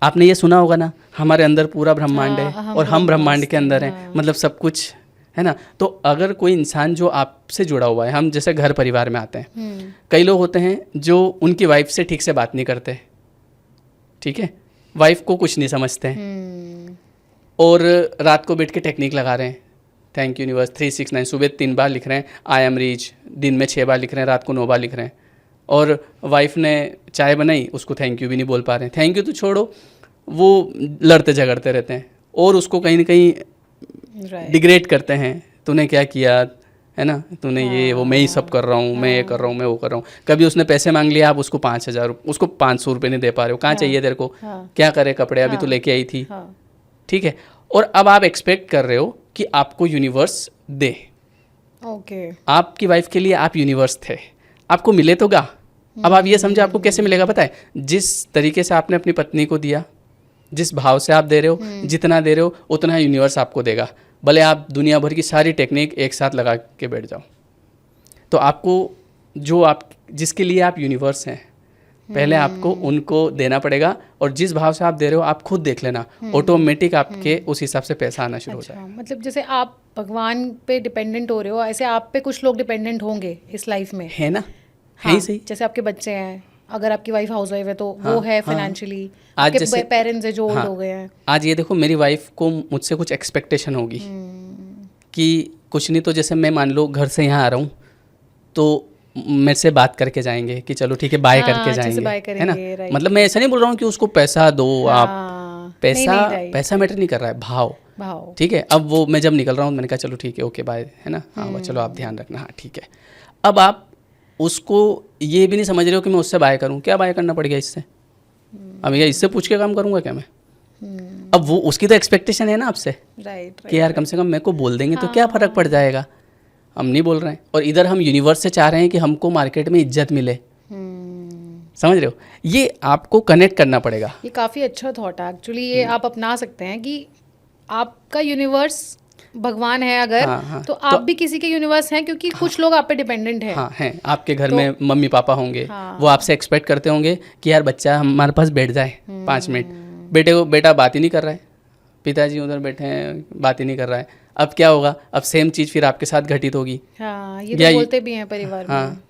आपने ये सुना होगा ना, हमारे अंदर पूरा ब्रह्मांड है और हम ब्रह्मांड के अंदर हैं, मतलब सब कुछ है ना। तो अगर कोई इंसान जो आपसे जुड़ा हुआ है, हम जैसे घर परिवार में आते हैं, कई लोग होते हैं जो उनकी वाइफ से ठीक से बात नहीं करते, ठीक है, वाइफ को कुछ नहीं समझते हैं और रात को बैठ के टेक्निक लगा रहे हैं, थैंक यू यूनिवर्स 369, सुबह 3 बार लिख रहे हैं आई एम रिच, दिन में 6 बार लिख रहे हैं, रात को 9 बार लिख रहे हैं। और वाइफ ने चाय बनाई, उसको थैंक यू भी नहीं बोल पा रहे हैं। थैंक यू तो छोड़ो, वो लड़ते झगड़ते रहते हैं और उसको कहीं ना कहीं डिग्रेड करते हैं, तूने क्या किया, है ना, तूने ये वो, मैं ही सब कर रहा हूँ, मैं ये कर रहा हूँ, मैं वो कर रहा हूँ। कभी उसने पैसे मांग लिए, आप उसको 5,000, उसको 500 रुपये नहीं दे पा रहे हो। कहाँ चाहिए तेरे को, क्या करे कपड़े, अभी तो लेके आई थी, ठीक है। और अब आप एक्सपेक्ट कर रहे हो कि आपको यूनिवर्स दे। ओके, आपकी वाइफ के लिए आप यूनिवर्स थे, आपको मिले तो गा। अब आप ये समझो आपको कैसे मिलेगा, पता है, जिस तरीके से आपने अपनी पत्नी को दिया, जिस भाव से आप दे रहे हो, जितना दे रहे हो उतना यूनिवर्स आपको देगा। भले आप दुनिया भर की सारी टेक्निक एक साथ लगा के बैठ जाओ, तो आपको जो आप जिसके लिए आप यूनिवर्स हैं, पहले आपको उनको देना पड़ेगा। और जिस भाव से आप दे रहे हो आप खुद देख लेना, ऑटोमेटिक आपके उस हिसाब से पैसा आना शुरू हो जाएगा। मतलब जैसे आप भगवान पे डिपेंडेंट हो रहे हो, ऐसे आप पे कुछ लोग डिपेंडेंट होंगे इस लाइफ में, है ना। हाँ, है ही सही। जैसे आपके बच्चे हैं, अगर आपकी वाइफ हाउस वाइफ है तो वो है फाइनेंशियली, आज आपके जैसे पेरेंट्स है जो ओल्ड हो गए हैं। आज ये देखो, मेरी वाइफ को मुझसे कुछ एक्सपेक्टेशन होगी कि कुछ नहीं तो जैसे मैं मान लो घर से यहाँ आ रहा हूँ तो मेरे से बात करके जाएंगे कि चलो ठीक है बाय करके जाएंगे, है ना। मतलब मैं ऐसा नहीं बोल रहा हूँ कि उसको पैसा दो, आप पैसा मैटर नहीं कर रहा है, भाव, ठीक है। अब वो मैं जब निकल रहा हूँ मैंने कहा चलो ठीक है ओके बाय, है ना, हाँ चलो आप ध्यान रखना, हाँ ठीक है। अब आप उसको ये भी नहीं समझ रहे हो कि मैं उससे बाय करूँ, क्या बाय करना पड़ गया इससे, अब क्या इससे पूछ के काम करूँगा क्या मैं। अब वो उसकी तो एक्सपेक्टेशन है ना आपसे, कि यार कम से कम मेरे को बोल देंगे तो क्या फ़र्क पड़ जाएगा, हम नहीं बोल रहे हैं। और इधर हम यूनिवर्स से चाह रहे हैं कि हमको मार्केट में इज्जत मिले, समझ रहे हो। ये आपको कनेक्ट करना पड़ेगा। ये काफ़ी अच्छा थॉट है एक्चुअली, ये आप अपना सकते हैं कि आपका यूनिवर्स भगवान है अगर, तो आप भी किसी के यूनिवर्स हैं, क्योंकि कुछ लोग आप पे डिपेंडेंट हैं। हाँ हैं, आपके घर में मम्मी पापा होंगे, वो आपसे एक्सपेक्ट करते होंगे कि यार बच्चा हमारे पास बैठ जाए 5 मिनट। बेटा बात ही नहीं कर रहा है, पिताजी उधर बैठे हैं बात ही नहीं कर रहा है। अब क्या होगा, अब सेम चीज़ फिर आपके साथ घटित होगी। हाँ, ये तो बोलते भी हैं परिवार में। हाँ,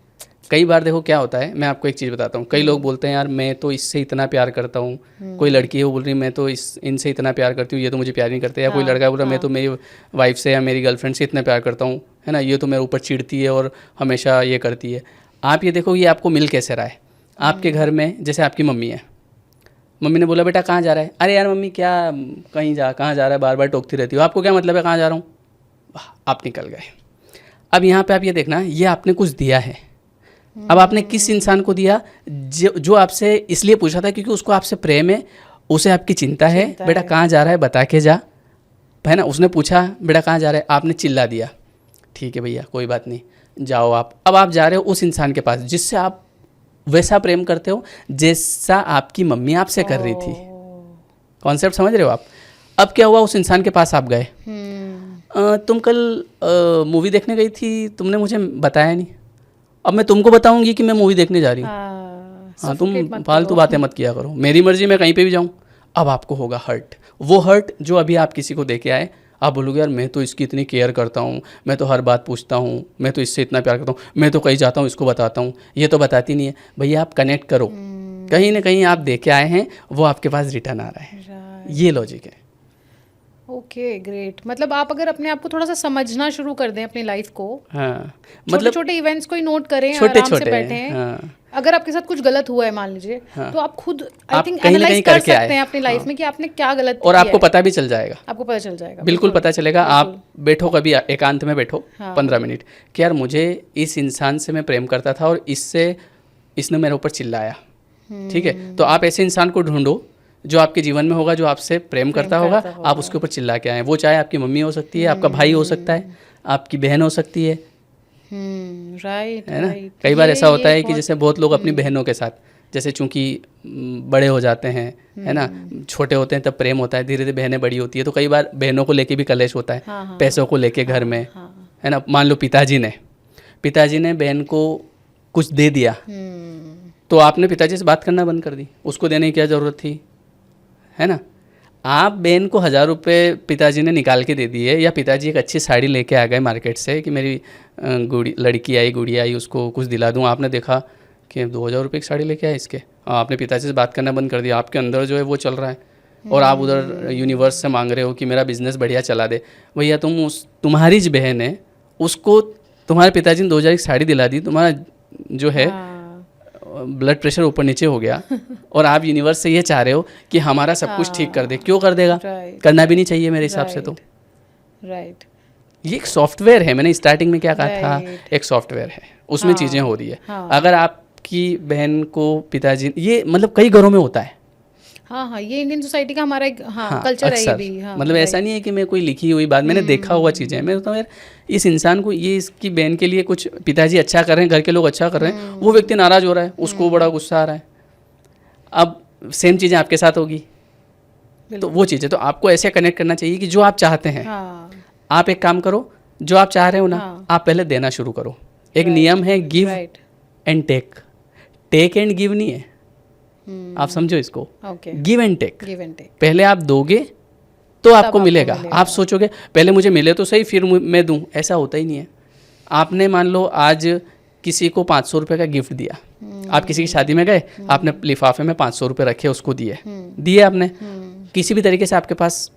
कई बार देखो क्या होता है, मैं आपको एक चीज़ बताता हूँ। कई लोग बोलते हैं यार मैं तो इससे इतना प्यार करता हूँ, कोई लड़की है वो बोल रही है मैं तो इनसे इतना प्यार करती हूँ, ये तो मुझे प्यार नहीं करते। या कोई लड़का बोल रहा है मैं तो मेरी वाइफ से या मेरी गर्लफ्रेंड से इतना प्यार करता हूँ, है ना, ये तो मेरे ऊपर चिढ़ती है और हमेशा ये करती है। आप ये देखो ये आपको मिल कैसे रहा है। आपके घर में जैसे आपकी मम्मी है, मम्मी ने बोला बेटा कहाँ जा रहा है, अरे यार मम्मी क्या कहाँ जा रहा है, बार बार टोकती रहती हो, आपको क्या मतलब है कहाँ जा रहा हूँ, आप निकल गए। अब यहाँ पे आप ये देखना, ये आपने कुछ दिया है। अब आपने किस इंसान को दिया, जो आपसे इसलिए पूछा था क्योंकि उसको आपसे प्रेम है, उसे आपकी चिंता है, बेटा कहाँ जा रहा है बता के जा, है ना। उसने पूछा बेटा कहाँ जा रहा है, आपने चिल्ला दिया, ठीक है भैया कोई बात नहीं जाओ आप। अब आप जा रहे हो उस इंसान के पास जिससे आप वैसा प्रेम करते हो जैसा आपकी मम्मी आपसे कर रही थी। कॉन्सेप्ट समझ रहे हो आप। अब क्या हुआ, उस इंसान के पास आप गए, तुम कल मूवी देखने गई थी, तुमने मुझे बताया नहीं, अब मैं तुमको बताऊंगी कि मैं मूवी देखने जा रही हूँ। हाँ, तुम फालतू बातें मत किया करो, मेरी मर्जी, मैं कहीं पे भी जाऊँ। अब आपको होगा हर्ट, वो हर्ट जो अभी आप किसी को दे के आए, आप बोलोगे यार मैं तो इसकी इतनी केयर करता हूँ, मैं तो हर बात पूछता हूँ, मैं तो इससे इतना प्यार करता हूँ, मैं तो कहीं जाता हूँ इसको बताता हूँ, ये तो बताती नहीं है। भैया आप कनेक्ट करो, कहीं ना कहीं आप दे के आए हैं, वो आपके पास रिटर्न आ रहा है, ये लॉजिक है। Okay, great. मतलब आप अगर अपने आप को थोड़ा सा समझना शुरू कर दें अपनी लाइफ को, हाँ, मतलब छोटे इवेंट्स को ही नोट करें, छोटे आराम छोटे से बैठें। अगर आपके साथ कुछ गलत हुआ है मान लीजिए, तो आप खुद आई थिंक कहीं ना एनालाइज कहीं कर करके सकते आए हैं अपनी लाइफ में कि आपने क्या गलत और किया आपको है। पता भी चल जाएगा, आपको पता चल जाएगा, बिल्कुल पता चलेगा। आप बैठो कभी एकांत में बैठो, हाँ। 15 मिनट कि यार मुझे इस इंसान से मैं प्रेम करता था और इसने मेरे ऊपर चिल्लाया, ठीक है, तो आप ऐसे इंसान को ढूंढो जो आपके जीवन में होगा, जो आपसे प्रेम करता होगा, आप उसके ऊपर चिल्ला के आए। वो चाहे आपकी मम्मी हो सकती है, आपका भाई हो सकता है, आपकी बहन हो सकती है, राइट, है ना। कई बार ऐसा होता है कि जैसे बहुत लोग अपनी बहनों के साथ, जैसे चूंकि बड़े हो जाते हैं, है ना, छोटे होते हैं तब प्रेम होता है, धीरे धीरे बहनें बड़ी होती है तो कई बार बहनों को लेके भी कलेश होता है, पैसों को लेके घर में, है ना। मान लो पिताजी ने बहन को कुछ दे दिया, तो आपने पिताजी से बात करना बंद कर दी, उसको देने की क्या ज़रूरत थी, है ना। आप बहन को 1000 रुपये पिताजी ने निकाल के दे दिए, या पिताजी एक अच्छी साड़ी लेके आ गए मार्केट से कि मेरी लड़की आई, गुड़िया आई, उसको कुछ दिला दूँ, आपने देखा कि 2000 रुपये की साड़ी लेके आए इसके, आपने पिताजी से बात करना बंद कर दिया, आपके अंदर जो है वो चल रहा है, और आप उधर यूनिवर्स से मांग रहे हो कि मेरा बिजनेस बढ़िया चला दे। भैया तुम्हारी जो बहन है उसको तुम्हारे पिताजी ने 2000 की साड़ी दिला दी, तुम्हारा जो है ब्लड प्रेशर ऊपर नीचे हो गया, और आप यूनिवर्स से ये चाह रहे हो कि हमारा सब कुछ ठीक कर दे। क्यों कर देगा, करना भी नहीं चाहिए मेरे हिसाब से। तो राइट, ये एक सॉफ्टवेयर है, मैंने स्टार्टिंग में क्या कहा था, एक सॉफ्टवेयर है, उसमें चीज़ें हो रही है। अगर आपकी बहन को पिताजी, ये मतलब कई घरों में होता है, हाँ, ये इंडियन सोसाइटी का हमारा एक कल्चर है ये भी। मतलब ऐसा नहीं है कि मैं कोई लिखी हुई बात, मैंने देखा हुआ चीज़ें, मैं बताऊँ यार इस इंसान को, ये इसकी बहन के लिए कुछ पिताजी अच्छा कर रहे हैं, घर के लोग अच्छा कर रहे हैं, वो व्यक्ति नाराज़ हो रहा है, उसको बड़ा गुस्सा आ रहा है। अब सेम चीज़ें आपके साथ होगी, तो वो चीज़ें, तो आपको ऐसे कनेक्ट करना चाहिए कि जो आप चाहते हैं, आप एक काम करो, जो आप चाह रहे हो ना, आप पहले देना शुरू करो। एक नियम है give and take, take and give नहीं है, आप समझो इसको, गिव एंड टेक। पहले आप दोगे तो आपको मिलेगा। आप सोचोगे पहले मुझे मिले तो सही फिर मैं दूं, ऐसा होता ही नहीं है। आपने मान लो आज किसी को 500 रुपये का गिफ्ट दिया, आप किसी की शादी में गए, आपने लिफाफे में 500 रुपये रखे, उसको दिए आपने, किसी भी तरीके से आपके पास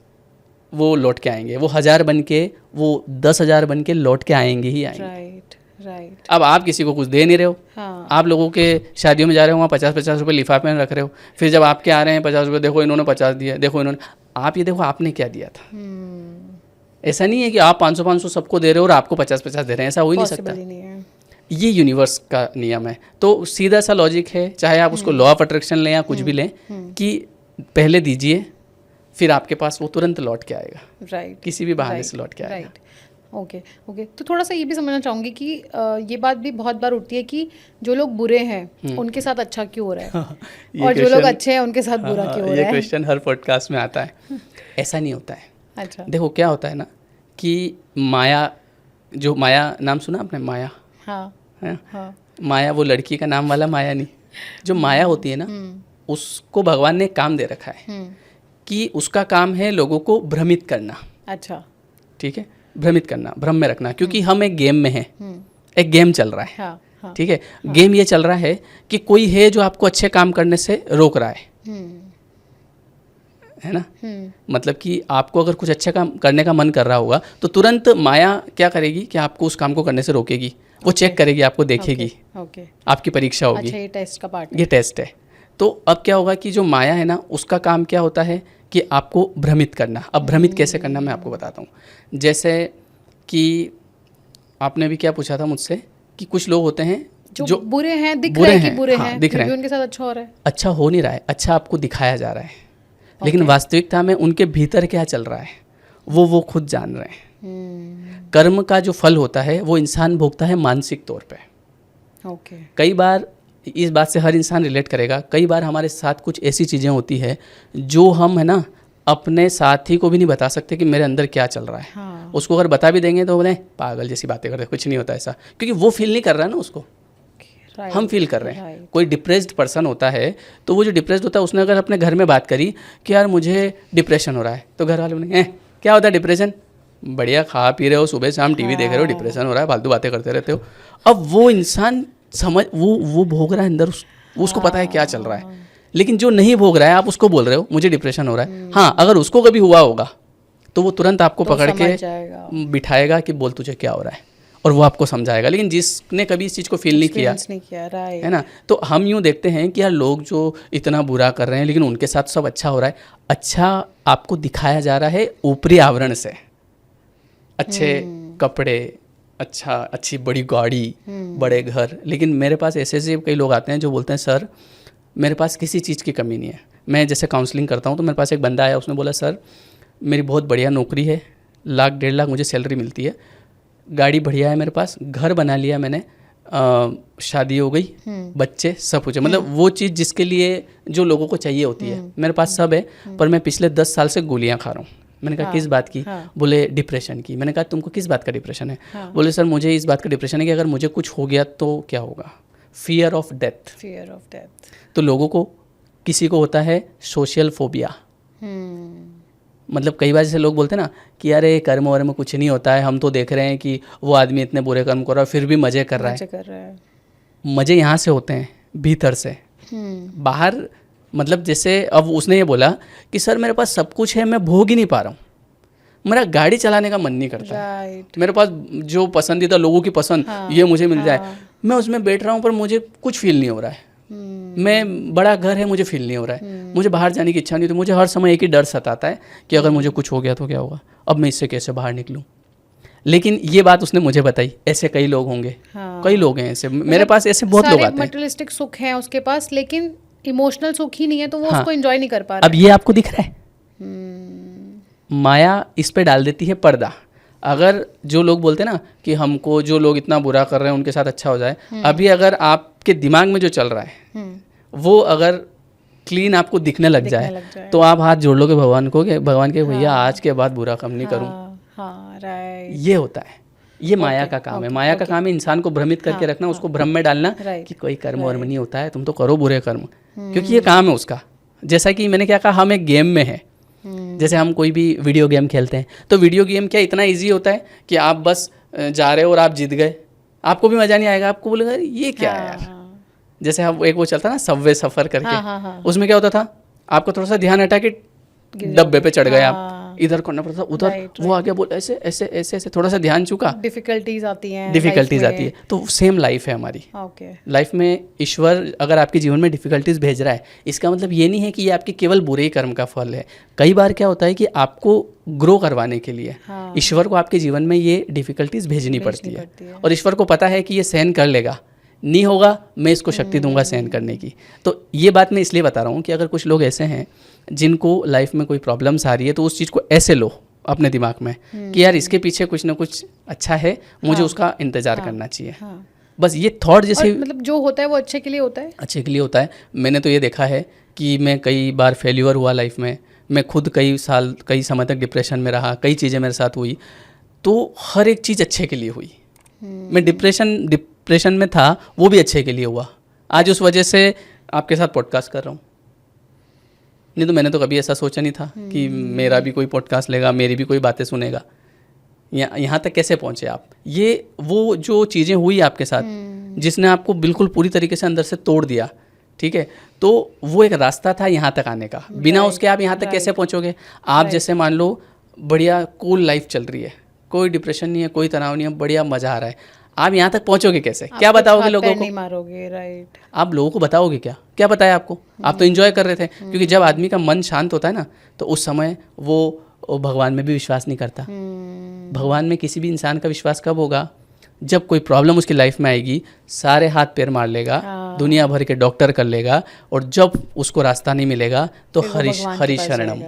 वो लौट के आएंगे, वो 1000 बन के, वो 10,000 बन के लौट के आएंगे ही आएंगे। राइट। अब आप किसी को कुछ दे नहीं रहे हो, आप लोगों के शादियों में जा रहे हो, वहाँ 50-50 रुपये लिफाफे में रख रहे हो, फिर जब आपके आ रहे हैं 50 रुपये, देखो इन्होंने 50 दिया, देखो इन्होंने, आप ये देखो आपने क्या दिया था। ऐसा नहीं है कि आप 500-500 सबको दे रहे हो और आपको 50-50 दे रहे हैं, ऐसा हो ही नहीं सकता। ये यूनिवर्स का नियम है। तो सीधा सा लॉजिक है, चाहे आप उसको लॉ ऑफ अट्रैक्शन लें या कुछ भी लें, कि पहले दीजिए फिर आपके पास वो तुरंत लौट के आएगा, राइट, किसी भी बहाने से लौट के आएगा। Right, okay. तो थोड़ा सा ये भी समझना चाहूँगी कि ये बात भी बहुत बार उठती है कि जो लोग बुरे हैं उनके साथ अच्छा क्यों हो रहा है, और जो लोग अच्छे हैं उनके साथ बुरा क्यों हो रहा है। ये क्वेश्चन हर पॉडकास्ट में आता है। ऐसा नहीं होता है। अच्छा, देखो क्या होता है ना कि माया, जो माया नाम सुना आपने, माया? हाँ। माया वो लड़की का नाम वाला माया नहीं, जो माया होती है ना, उसको भगवान ने काम दे रखा है कि उसका काम है लोगों को भ्रमित करना। अच्छा, ठीक है, भ्रमित करना, भ्रम में रखना, क्योंकि हम एक गेम में हैं, एक गेम चल रहा है। हाँ, ठीक है, गेम ये चल रहा है कि कोई है जो आपको अच्छे काम करने से रोक रहा है ना। मतलब कि आपको अगर कुछ अच्छा काम करने का मन कर रहा होगा तो तुरंत माया क्या करेगी कि आपको उस काम को करने से रोकेगी, वो चेक करेगी, आपको देखेगी, आपकी परीक्षा होगी। अच्छा, ये टेस्ट का पार्ट है। ये टेस्ट है। तो अब क्या होगा कि जो माया है ना, उसका काम क्या होता है कि आपको भ्रमित करना। अब भ्रमित कैसे करना मैं आपको बताता हूँ। जैसे कि आपने भी क्या पूछा था मुझसे कि कुछ लोग होते हैं जो बुरे हैं, दिख रहे हैं कि बुरे हैं, दिख रहे हैं, उनके साथ अच्छा हो रहा है। अच्छा हो नहीं रहा है, अच्छा आपको दिखाया जा रहा है, लेकिन वास्तविकता में उनके भीतर क्या चल रहा है वो खुद जान रहे हैं। कर्म का जो फल होता है वो इंसान भोगता है मानसिक तौर पे। कई बार इस बात से हर इंसान रिलेट करेगा, कई बार हमारे साथ कुछ ऐसी चीज़ें होती है जो हम, है ना, अपने साथी को भी नहीं बता सकते कि मेरे अंदर क्या चल रहा है। हाँ। उसको अगर बता भी देंगे तो बोले पागल जैसी बातें करते, कुछ नहीं होता ऐसा, क्योंकि वो फील नहीं कर रहा है ना उसको, हम फील कर रहे हैं। कोई डिप्रेस्ड पर्सन होता है तो वो जो डिप्रेस्ड होता है उसने अगर अपने घर में बात करी कि यार मुझे डिप्रेशन हो रहा है, तो घर वाले बोलेंगे क्या होता है डिप्रेशन, बढ़िया खा पी रहे हो, सुबह शाम टीवी देख रहे हो, डिप्रेशन हो रहा है, फालतू बातें करते रहते हो। अब वो इंसान समझ वो भोग रहा है अंदर, उसको पता है क्या चल रहा है। लेकिन जो नहीं भोग रहा है आप उसको बोल रहे हो मुझे डिप्रेशन हो रहा है। हाँ, अगर उसको कभी हुआ होगा तो वो तुरंत आपको पकड़ के बिठाएगा कि बोल तुझे क्या हो रहा है, और वो आपको समझाएगा। लेकिन जिसने कभी इस चीज़ को फील नहीं किया है ना, तो हम यूँ देखते हैं कि यार लोग जो इतना बुरा कर रहे हैं लेकिन उनके साथ सब अच्छा हो रहा है। अच्छा आपको दिखाया जा रहा है ऊपरी आवरण से, अच्छे कपड़े, अच्छी बड़ी गाड़ी, बड़े घर। लेकिन मेरे पास ऐसे कई लोग आते हैं जो बोलते हैं सर मेरे पास किसी चीज़ की कमी नहीं है। मैं जैसे काउंसलिंग करता हूँ तो मेरे पास एक बंदा आया, उसने बोला सर मेरी बहुत बढ़िया नौकरी है, 1,00,000-1,50,000 मुझे सैलरी मिलती है, गाड़ी बढ़िया है मेरे पास, घर बना लिया मैंने, शादी हो गई, बच्चे, सब कुछ है। मतलब वो चीज़ जिसके लिए जो लोगों को चाहिए होती है मेरे पास सब है। पर मैं पिछले 10 साल से गोलियां खा रहा हूँ। मैंने कहा किस बात की? बोले डिप्रेशन की। मैंने कहा तुमको किस बात का डिप्रेशन है? बोले सर मुझे इस बात का डिप्रेशन है कि अगर मुझे कुछ हो गया तो क्या होगा, फियर ऑफ डेथ। तो लोगों को, किसी को होता है सोशल फोबिया। मतलब कई बार जैसे लोग बोलते हैं ना कि अरे कर्म वर्म में कुछ नहीं होता है, हम तो देख रहे हैं कि वो आदमी इतने बुरे कर्म कर रहा है फिर भी मज़े कर रहा है। मज़े यहाँ से होते हैं भीतर से, बाहर मतलब जैसे अब उसने ये बोला कि सर मेरे पास सब कुछ है, मैं भोग ही नहीं पा रहा हूँ, मेरा गाड़ी चलाने का मन नहीं करता है, मेरे पास जो पसंदीदा लोगों की पसंद ये मुझे मिल जाए, मैं उसमें बैठ रहा हूँ पर मुझे कुछ फील नहीं हो रहा है। मैं बड़ा घर है मुझे फील नहीं हो रहा है, मुझे बाहर जाने की इच्छा नहीं, तो मुझे हर समय एक ही डर सताता है कि अगर मुझे कुछ हो गया तो क्या होगा, अब मैं इससे कैसे बाहर निकलूं। लेकिन ये बात उसने मुझे बताई, ऐसे कई लोग होंगे, कई लोग हैं ऐसे, मेरे पास ऐसे बहुत लोग आते हैं। मटेरियलिस्टिक सुख है उसके पास लेकिन इमोशनल सुख ही नहीं है, तो वो उसको एंजॉय नहीं कर पा रहा। अब ये आपको दिख रहा है, माया इस पे डाल देती है पर्दा। अगर जो लोग बोलते हैं ना कि हमको जो लोग इतना बुरा कर रहे हैं उनके साथ अच्छा हो जाए, अभी अगर आपके दिमाग में जो चल रहा है वो अगर क्लीन आपको दिखने लग जाए तो आप हाथ जोड़ लोगे भगवान को, भगवान के भैया आज के बाद बुरा काम नहीं करूं। ये होता है, ये माया का काम है। माया का काम है इंसान को भ्रमित करके रखना, उसको भ्रम में डालना कि कोई कर्म वर्म नहीं होता है, तुम तो करो बुरे कर्म, क्योंकि ये काम है उसका। जैसा कि मैंने क्या कहा, हम एक गेम में है, जैसे हम कोई भी वीडियो गेम खेलते हैं तो वीडियो गेम क्या इतना इजी होता है कि आप बस जा रहे हो और आप जीत गए, आपको भी मज़ा नहीं आएगा, आपको बोलेगा ये क्या है यार। जैसे हम एक वो चलता ना सबवे सफ़र करके, उसमें क्या होता था, आपको थोड़ा सा ध्यान हटा के डब्बे पे चढ़ गए, आप इधर करना पड़ता, उधर वो आगे बोल, ऐसे ऐसे ऐसे ऐसे थोड़ा सा ध्यान चुका, डिफिकल्टीज आती हैं। तो सेम लाइफ है हमारी। लाइफ में ईश्वर अगर आपके जीवन में डिफिकल्टीज भेज रहा है, इसका मतलब ये नहीं है कि ये आपके केवल बुरे ही कर्म का फल है। कई बार क्या होता है कि आपको ग्रो करवाने के लिए ईश्वर को आपके जीवन में ये डिफिकल्टीज भेजनी पड़ती है, और ईश्वर को पता है कि ये सहन कर लेगा, नहीं होगा मैं इसको शक्ति दूंगा सहन करने की। तो ये बात मैं इसलिए बता रहा हूँ कि अगर कुछ लोग ऐसे हैं जिनको लाइफ में कोई प्रॉब्लम्स आ रही है, तो उस चीज़ को ऐसे लो अपने दिमाग में कि यार इसके पीछे कुछ ना कुछ अच्छा है, मुझे उसका इंतज़ार करना चाहिए। बस ये थॉट जैसे मतलब जो होता है वो अच्छे के लिए होता है, अच्छे के लिए होता है। मैंने तो ये देखा है कि मैं कई बार फेल्यूर हुआ लाइफ में, मैं खुद कई समय तक डिप्रेशन में रहा, कई चीज़ें मेरे साथ हुई, तो हर एक चीज़ अच्छे के लिए हुई। मैं डिप्रेशन में था, वो भी अच्छे के लिए हुआ। आज उस वजह से आपके साथ पॉडकास्ट कर रहा हूँ, नहीं तो मैंने तो कभी ऐसा सोचा नहीं था कि मेरा भी कोई पॉडकास्ट लेगा, मेरी भी कोई बातें सुनेगा। यहाँ तक कैसे पहुँचे आप? ये वो जो चीज़ें हुई आपके साथ जिसने आपको बिल्कुल पूरी तरीके से अंदर से तोड़ दिया, ठीक है, तो वो एक रास्ता था यहाँ तक आने का। बिना उसके आप यहाँ तक कैसे पहुँचोगे? आप जैसे मान लो बढ़िया कूल लाइफ चल रही है, कोई डिप्रेशन नहीं है, कोई तनाव नहीं है, बढ़िया मज़ा आ रहा है, आप यहाँ तक पहुँचोगे कैसे? क्या बताओगे लोगों को? नहीं मारोगे, राइट। आप लोगों को बताओगे क्या? क्या बताया आपको? आप तो एंजॉय कर रहे थे, क्योंकि जब आदमी का मन शांत होता है ना, तो उस समय वो भगवान में भी विश्वास नहीं करता। भगवान में किसी भी इंसान का विश्वास कब होगा? जब कोई प्रॉब्लम उसकी लाइफ में आएगी, सारे हाथ पैर मार लेगा, दुनिया भर के डॉक्टर कर लेगा, और जब उसको रास्ता नहीं मिलेगा तो हरि शरणम,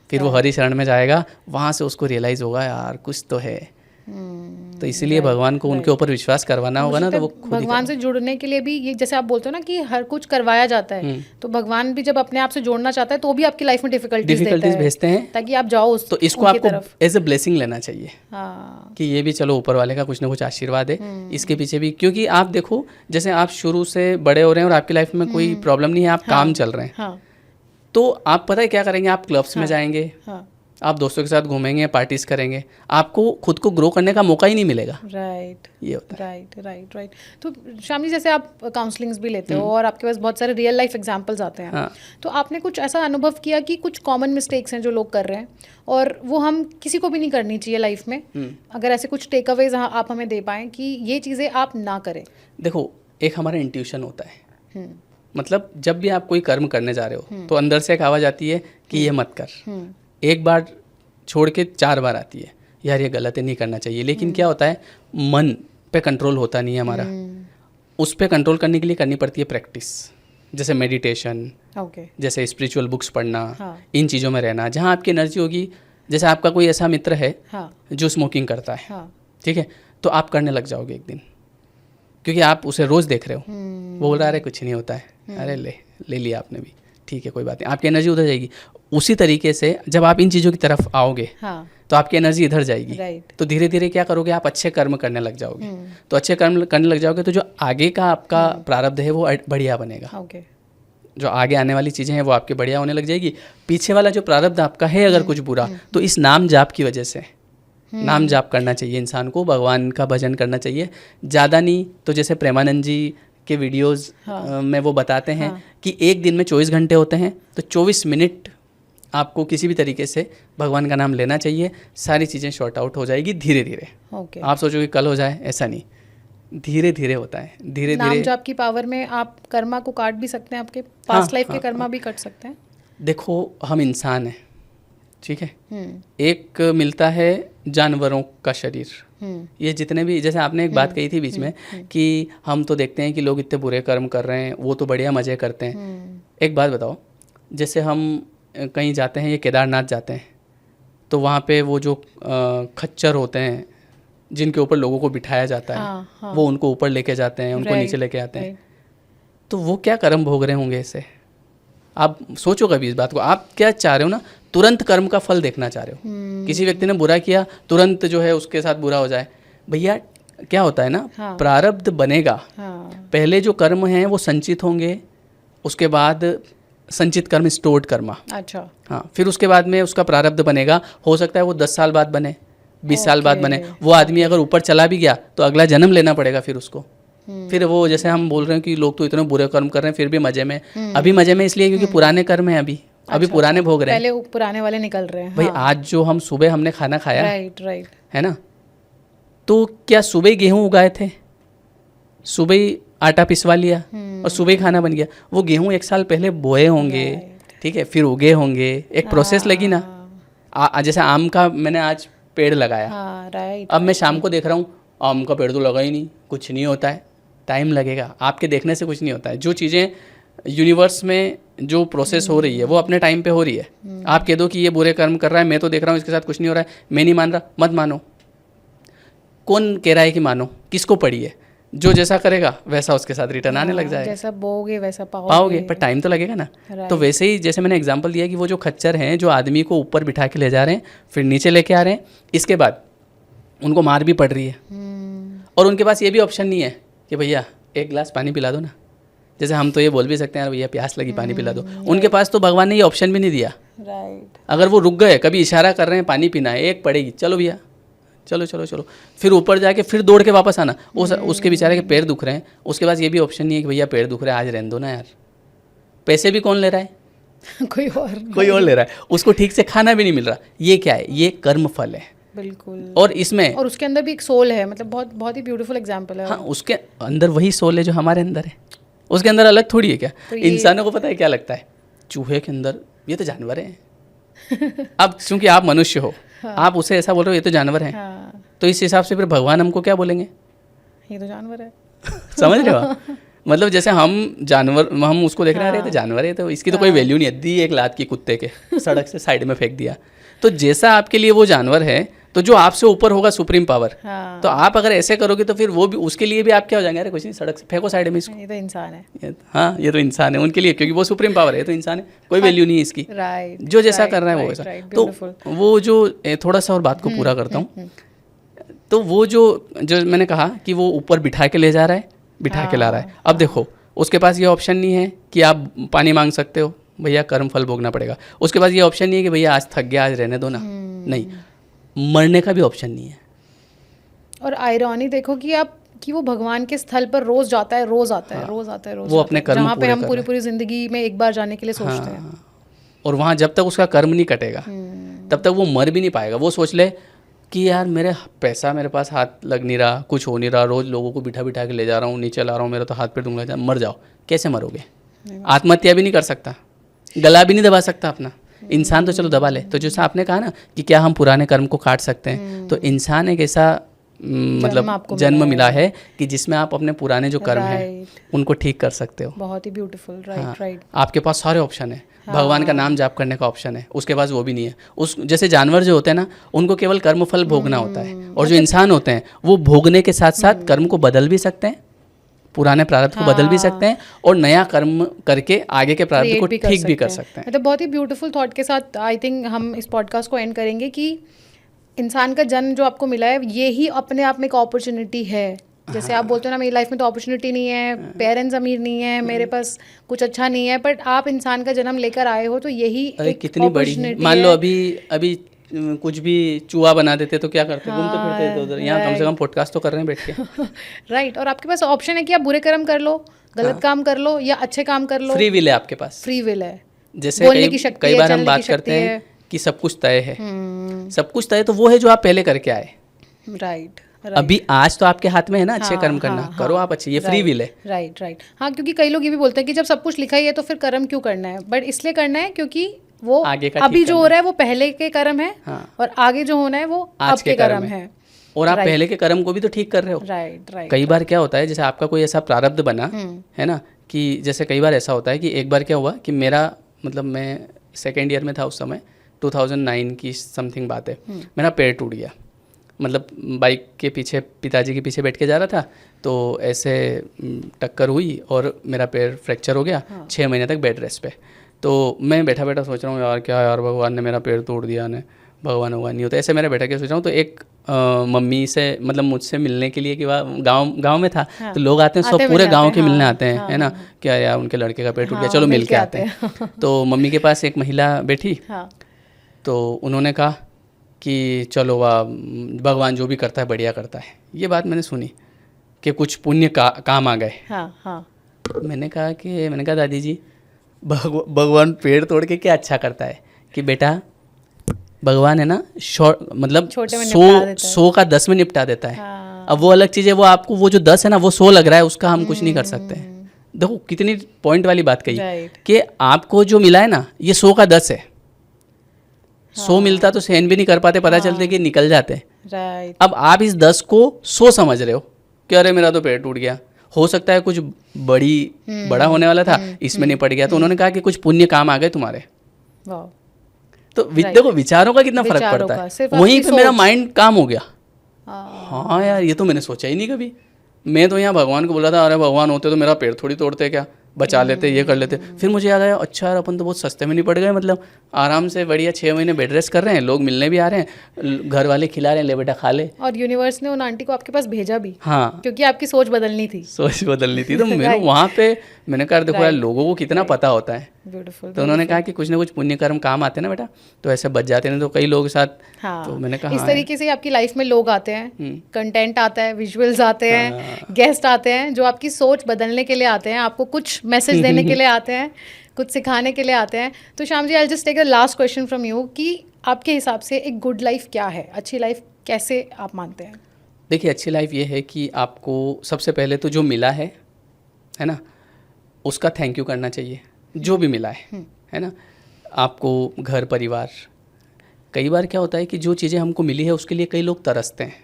फिर वो हरि शरण में जाएगा, वहाँ से उसको रियलाइज़ होगा यार कुछ तो है, तो इसीलिए भगवान को उनके ऊपर विश्वास करवाना होगा ना, तो वो खुद भगवान से जुड़ने के लिए भी ये जैसे आप बोलते हो ना कि हर कुछ करवाया जाता है, तो भगवान भी जब अपने आप से जोड़ना चाहता है तो भी आपकी लाइफ में डिफिकल्टीज भेजते हैं ताकि आप जाओ तो इसको आपको एज ए ब्लेसिंग लेना चाहिए कि ये भी चलो ऊपर वाले का कुछ ना कुछ आशीर्वाद है इसके पीछे भी। क्योंकि आप देखो जैसे आप शुरू से बड़े हो रहे हैं और आपकी लाइफ में कोई प्रॉब्लम नहीं है, आप काम चल रहे हैं, तो आप पता है क्या करेंगे, आप क्लब्स में जाएंगे, आप दोस्तों के साथ घूमेंगे, पार्टीज करेंगे, आपको खुद को ग्रो करने का मौका ही नहीं मिलेगा। राइट, ये होता है। राइट। तो श्याम जी जैसे आप काउंसलिंग्स भी लेते हो और आपके पास बहुत सारे रियल लाइफ एग्जांपल्स आते हैं, तो आपने कुछ ऐसा अनुभव किया कि कुछ कॉमन मिस्टेक्स हैं जो लोग कर रहे हैं और वो हम किसी को भी नहीं करनी चाहिए लाइफ में, अगर ऐसे कुछ टेक अवेज आप हमें दे पाएँ कि ये चीज़ें आप ना करें? देखो, एक हमारा इंट्यूशन होता है, मतलब जब भी आप कोई कर्म करने जा रहे हो तो अंदर से एक आवाज़ आती है कि ये मत कर, एक बार छोड़ के 4 बार आती है यार ये गलत है, नहीं करना चाहिए। लेकिन क्या होता है, मन पे कंट्रोल होता नहीं है हमारा, उस पे कंट्रोल करने के लिए करनी पड़ती है प्रैक्टिस, जैसे मेडिटेशन, जैसे स्पिरिचुअल बुक्स पढ़ना, इन चीज़ों में रहना, जहाँ आपकी एनर्जी होगी। जैसे आपका कोई ऐसा मित्र है जो स्मोकिंग करता है, ठीक है, तो आप करने लग जाओगे एक दिन, क्योंकि आप उसे रोज़ देख रहे हो, वो बोल रहा है कुछ नहीं होता है, अरे ले लिया आपने भी, ठीक है कोई बात नहीं, आपकी एनर्जी उधर जाएगी। उसी तरीके से जब आप इन चीज़ों की तरफ आओगे तो आपकी एनर्जी इधर जाएगी, तो धीरे धीरे क्या करोगे, आप अच्छे कर्म करने लग जाओगे। तो अच्छे कर्म करने लग जाओगे तो जो आगे का आपका प्रारब्ध है वो बढ़िया बनेगा, जो आगे आने वाली चीज़ें हैं वो आपकी बढ़िया होने लग जाएगी। पीछे वाला जो प्रारब्ध आपका है अगर कुछ बुरा, तो इस नाम जाप की वजह से, नाम जाप करना चाहिए इंसान को, भगवान का भजन करना चाहिए, ज़्यादा नहीं तो जैसे प्रेमानंद जी के वीडियोस में वो बताते हैं कि एक दिन में 24 घंटे होते हैं, तो 24 मिनट आपको किसी भी तरीके से भगवान का नाम लेना चाहिए, सारी चीज़ें शॉर्ट आउट हो जाएगी धीरे धीरे। आप सोचोगे कल हो जाए, ऐसा नहीं, धीरे धीरे होता है, धीरे धीरे। नाम जाप की पावर में आप कर्मा को काट भी सकते हैं, आपके पास्ट लाइफ के कर्मा भी कट सकते हैं। देखो हम इंसान हैं, ठीक है, एक मिलता है जानवरों का शरीर, ये जितने भी, जैसे आपने एक बात कही थी बीच में कि हम तो देखते हैं कि लोग इतने बुरे कर्म कर रहे हैं, वो तो बढ़िया मज़े करते हैं। एक बात बताओ, जैसे हम कहीं जाते हैं, ये केदारनाथ जाते हैं, तो वहाँ पे वो जो खच्चर होते हैं जिनके ऊपर लोगों को बिठाया जाता है, वो उनको ऊपर लेके जाते हैं, उनको नीचे लेके आते हैं, तो वो क्या कर्म भोग रहे होंगे इससे? आप सोचो कभी इस बात को, आप क्या चाह रहे हो ना, तुरंत कर्म का फल देखना चाह रहे हो। किसी व्यक्ति ने बुरा किया, तुरंत जो है उसके साथ बुरा हो जाए, भैया क्या होता है ना, प्रारब्ध बनेगा, पहले जो कर्म हैं वो संचित होंगे, उसके बाद संचित कर्म स्टोर्ड कर्मा, अच्छा हाँ, फिर उसके बाद में उसका प्रारब्ध बनेगा। हो सकता है वो 10 साल बाद बने, 20 साल बाद बने। वो आदमी अगर ऊपर चला भी गया तो अगला जन्म लेना पड़ेगा फिर उसको। फिर वो जैसे हम बोल रहे हैं कि लोग तो इतने बुरे कर्म कर रहे हैं फिर भी मजे में, अभी मजे में इसलिए क्योंकि पुराने कर्म हैं, अभी पुराने भोग रहे हैं, पहले पुराने वाले निकल रहे हैं। भाई आज जो हम सुबह हमने खाना खाया, राइट है ना, तो क्या सुबह गेहूं उगाए थे, सुबह आटा पिसवा लिया और सुबह ही खाना बन गया? वो गेहूं 1 साल पहले बोए होंगे, ठीक है, फिर उगे होंगे, एक प्रोसेस लगी ना। जैसे आम का मैंने आज पेड़ लगाया, अब मैं शाम को देख रहा हूँ आम का पेड़ तो लगा ही नहीं, कुछ नहीं होता है, टाइम लगेगा। आपके देखने से कुछ नहीं होता है, जो चीज़ें यूनिवर्स में जो प्रोसेस हो रही है वो अपने टाइम पे हो रही है। आप कह दो कि ये बुरे कर्म कर रहा है, मैं तो देख रहा हूँ इसके साथ कुछ नहीं हो रहा है, मैं नहीं मान रहा, मत मानो। कौन कह रहा है कि मानो? किसको पड़ी है? जो जैसा करेगा वैसा उसके साथ रिटर्न आने लग जाएगा, जैसा बोओगे वैसा पाओगे, पर टाइम तो लगेगा ना। तो वैसे ही जैसे मैंने एग्जांपल दिया कि वो जो खच्चर हैं जो आदमी को ऊपर बिठा के ले जा रहे हैं फिर नीचे लेके आ रहे हैं, इसके बाद उनको मार भी पड़ रही है और उनके पास ये भी ऑप्शन नहीं है कि भैया 1 गिलास पानी पिला दो ना। जैसे हम तो ये बोल भी सकते हैं भैया प्यास लगी पानी पिला दो, उनके पास तो भगवान ने ये ऑप्शन भी नहीं दिया। अगर वो रुक गए, कभी इशारा कर रहे हैं पानी पीना है, 1 पड़ेगी, चलो भैया चलो चलो चलो, फिर ऊपर जाके फिर दौड़ के वापस आना, उसके बेचारे के पैर दुख रहे हैं, उसके पास ये भी ऑप्शन नहीं है कि भैया पैर दुख रहे हैं आज रहने दो ना यार। पैसे भी कौन ले रहा है? कोई और ले रहा है, उसको ठीक से खाना भी नहीं मिल रहा। ये क्या है? ये कर्म फल है, बिल्कुल। और इसमें और उसके अंदर भी एक सोल है, मतलब बहुत बहुत ही ब्यूटीफुल एग्जांपल है। हाँ, उसके अंदर वही सोल है जो हमारे अंदर है, उसके अंदर अलग थोड़ी है क्या? तो इंसानों को पता है क्या लगता है, चूहे के अंदर ये तो जानवर है। अब क्योंकि आप मनुष्य हो, आप उसे ऐसा बोल रहे हो ये तो जानवर है, तो इस हिसाब से फिर भगवान हमको क्या बोलेंगे? ये तो जानवर है। समझ रहे हो? मतलब जैसे हम जानवर, हम उसको देख रहे हैं, तो जानवर है तो इसकी तो कोई वैल्यू नहीं है, दी 1 लात की कुत्ते के, सड़क से साइड में फेंक दिया। तो जैसा आपके लिए वो जानवर है, तो जो आपसे ऊपर होगा सुप्रीम पावर, हाँ। तो आप अगर ऐसे करोगे तो फिर वो भी, उसके लिए भी आप क्या हो जाएंगे, अरे कुछ नहीं, सड़क से फेंको साइड में इसको, ये तो इंसान है। हाँ ये तो इंसान है उनके लिए, क्योंकि वो सुप्रीम पावर है, ये तो इंसान है, कोई वैल्यू नहीं है इसकी। राइट, जो जैसा कर रहा है वो वैसा। तो वो जो थोड़ा सा और बात को पूरा करता हूँ, तो वो जो मैंने कहा कि वो ऊपर बिठा के ले जा रहा है, बिठा के ला रहा है। अब देखो उसके पास ये ऑप्शन नहीं है कि आप पानी मांग सकते हो, भैया कर्म फल भोगना पड़ेगा। उसके पास ये ऑप्शन नहीं है कि भैया आज थक गया, आज रहने दो ना, नहीं, मरने का भी ऑप्शन नहीं है। और आयरॉनी देखो कि वो भगवान के स्थल पर रोज जाता है, रोज आता है, रोज आता है, रोज वो अपने कर्म जहाँ पे हम पूरी जिंदगी में एक बार जाने के लिए सोचते हैं। और वहाँ जब तक उसका कर्म नहीं कटेगा तब तक वो मर भी नहीं पाएगा। वो सोच ले कि यार मेरे पैसा मेरे पास हाथ लग नहीं रहा, कुछ हो नहीं रहा, रोज लोगों को बिठा बिठा के ले जा रहा हूँ, नीचे ला रहा हूँ, मेरा तो हाथ पे दूंगा, मर जाओ। कैसे मरोगे? आत्महत्या भी नहीं कर सकता, गला भी नहीं दबा सकता अपना। इंसान तो चलो दबा ले। तो जैसा आपने कहा ना कि क्या हम पुराने कर्म को काट सकते हैं, तो इंसान एक ऐसा मतलब जन्म मिला है कि जिसमें आप अपने पुराने जो कर्म हैं उनको ठीक कर सकते हो। बहुत ही ब्यूटीफुल। Right, right. आपके पास सारे ऑप्शन है। भगवान का नाम जाप करने का ऑप्शन है, उसके पास वो भी नहीं है। उस जैसे जानवर जो होते हैं ना, उनको केवल कर्म फल भोगना होता है, और जो इंसान होते हैं वो भोगने के साथ साथ कर्म को बदल भी सकते हैं, पुराने प्रारब्ध को बदल भी सकते हैं, और नया कर्म करके आगे के प्रारब्ध को ठीक भी कर सकते हैं। मतलब बहुत ही ब्यूटीफुल थॉट के साथ आई थिंक हम इस पॉडकास्ट को एंड करेंगे कि इंसान का जन्म जो आपको मिला है, ये ही अपने आप में एक अपॉर्चुनिटी है। जैसे आप बोलते हो ना, मेरी लाइफ में तो अपॉर्चुनिटी नहीं है, पेरेंट्स अमीर नहीं है, मेरे पास कुछ अच्छा नहीं है, बट आप इंसान का जन्म लेकर आए हो, तो यही एक कितनी बड़ी है। मान लो अभी कुछ भी चूहा बना देते तो क्या करते, घूमते फिरते थे उधर। यहाँ कम से कम पॉडकास्ट तो कर रहे हैं बैठ के। राइट। और आपके पास ऑप्शन है कि आप बुरे कर्म कर लो, गलत काम कर लो, या अच्छे काम कर लो। फ्री विल है आपके पास, फ्री विल है। जैसे कई बार हम बात करते हैं कि सब कुछ तय है, सब कुछ तय तो वो है जो आप पहले करके आए। राइट। अभी आज तो आपके हाथ में है ना अच्छे कर्म करना, करो आप अच्छे, ये फ्री विल है। Right, right. हाँ, क्योंकि कई लोग ये भी बोलते हैं कि जब सब कुछ लिखा ही है तो फिर कर्म क्यों करना है, बट इसलिए करना है क्योंकि वो अभी जो हो रहा है वो पहले के कर्म है, और आगे जो होना है वो आज के कर्म है। और आप पहले के कर्म को भी तो ठीक कर रहे हो। Right, right. कई बार क्या होता है, जैसे आपका कोई ऐसा प्रारब्ध बना है ना, कि जैसे कई बार ऐसा होता है कि एक बार क्या हुआ कि मेरा मतलब मैं सेकेंड ईयर में था उस समय, 2009 की समथिंग बात है, मेरा पैर टूट गया। मतलब बाइक के पीछे, पिताजी के पीछे बैठ के जा रहा था, तो ऐसे टक्कर हुई और मेरा पैर फ्रैक्चर हो गया। 6 महीने तक बेड रेस्ट पे। तो मैं बैठा बैठा सोच रहा हूँ यार क्या यार, भगवान ने मेरा पैर तोड़ दिया, ने भगवान नहीं होता। ऐसे मेरा बैठा के सोच रहा हूँ, तो एक मम्मी से मतलब मुझसे मिलने के लिए, कि वह गांव में था, तो लोग आते हैं, सब पूरे गांव के मिलने आते हैं, है ना, क्या यार उनके लड़के का पैर टूट गया, चलो मिल के आते हैं। तो मम्मी के पास एक महिला बैठी, तो उन्होंने कहा कि चलो वाह, भगवान जो भी करता है बढ़िया करता है। ये बात मैंने सुनी कि कुछ पुण्य काम आ गए। मैंने कहा दादी जी, भगवान पेड़ तोड़ के क्या अच्छा करता है, कि बेटा भगवान है ना मतलब 100 का 10 में निपटा देता है। अब वो अलग चीज़ है, वो आपको वो जो 10 है ना, वो 100 लग रहा है, उसका हम कुछ नहीं कर सकते। देखो कितनी पॉइंट वाली बात कही कि आपको जो मिला है ना, ये 100 का 10 है। 100 मिलता तो सहन भी नहीं कर पाते, पता चलते कि निकल जाते। अब आप इस 10 को 100 समझ रहे हो कि अरे मेरा तो पैर टूट गया, हो सकता है कुछ बड़ा होने वाला था, इसमें निपट गया। तो उन्होंने कहा कि कुछ पुण्य काम आ गए तुम्हारे। तो देखो विचारों का कितना फर्क पड़ता है। वहीं पे मेरा माइंड काम हो गया। हाँ यार, ये तो मैंने सोचा ही नहीं कभी। मैं तो यहाँ भगवान को बोला था, अरे भगवान होते तो मेरा पैर थोड़ी तोड़ते, क्या बचा लेते, ये कर लेते। फिर मुझे याद आया, अच्छा यार अपन तो बहुत सस्ते में नहीं पड़ गए, मतलब आराम से बढ़िया 6 महीने बेड रेस्ट कर रहे हैं, लोग मिलने भी आ रहे हैं, घर वाले खिला रहे हैं, ले बेटा खा ले। और यूनिवर्स ने उन आंटी को आपके पास भेजा भी। हाँ, क्योंकि आपकी सोच बदलनी थी। तो मैंने वहाँ पे मैंने कहा देखो यार, लोगों को कितना पता होता है। ब्यूटीफुल। तो उन्होंने कहा कि कुछ ना कुछ पुण्य कर्म काम आते हैं ना बेटा, तो ऐसे बच जाते हैं। तो कई लोग साथ। हाँ, तो मैंने कहा इस तरीके से आपकी लाइफ में लोग आते हैं, कंटेंट आता है, विजुअल्स आते हैं, गेस्ट आते हैं, जो आपकी सोच बदलने के लिए आते हैं, आपको कुछ मैसेज देने के लिए आते हैं, कुछ सिखाने के लिए आते हैं। तो Shyam ji, I just take the last question from you कि आपके हिसाब से एक गुड लाइफ क्या है, अच्छी लाइफ कैसे आप मानते हैं? देखिए, अच्छी लाइफ ये है कि आपको सबसे पहले तो जो मिला है ना, उसका थैंक यू करना चाहिए, जो भी मिला है ना। आपको घर परिवार, कई बार क्या होता है कि जो चीज़ें हमको मिली है उसके लिए कई लोग तरसते हैं।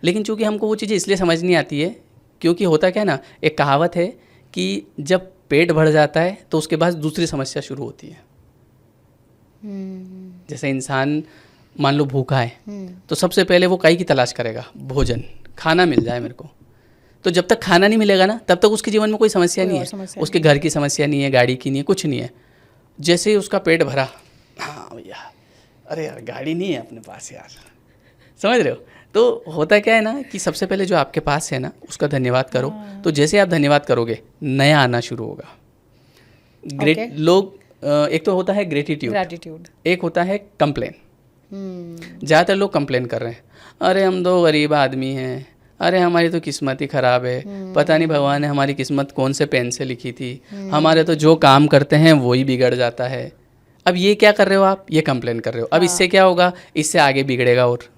लेकिन चूंकि हमको वो चीज़ें इसलिए समझ नहीं आती है, क्योंकि होता क्या है ना, एक कहावत है कि जब पेट भर जाता है तो उसके बाद दूसरी समस्या शुरू होती है। जैसे इंसान मान लो भूखा है तो सबसे पहले वो काई की तलाश करेगा, भोजन, खाना मिल जाए मेरे को। तो जब तक खाना नहीं मिलेगा ना तब तक उसके जीवन में कोई समस्या नहीं है, उसके घर की समस्या नहीं है, गाड़ी की नहीं है, कुछ नहीं है। जैसे ही उसका पेट भरा, हाँ भैया, अरे यार गाड़ी नहीं है अपने पास यार, समझ रहे हो। तो होता क्या है ना कि सबसे पहले जो आपके पास है ना उसका धन्यवाद करो। तो जैसे आप धन्यवाद करोगे नया आना शुरू होगा। लोग एक तो होता है ग्रेटिट्यूड, एक होता है कंप्लेन। ज़्यादातर लोग कंप्लेन कर रहे हैं, अरे हम तो गरीब आदमी हैं, अरे हमारी तो किस्मत ही ख़राब है, पता नहीं भगवान ने हमारी किस्मत कौन से पेन से लिखी थी, हमारे तो जो काम करते हैं वो ही बिगड़ जाता है। अब ये क्या कर रहे हो आप, ये कंप्लेन कर रहे हो। अब इससे क्या होगा, इससे आगे बिगड़ेगा और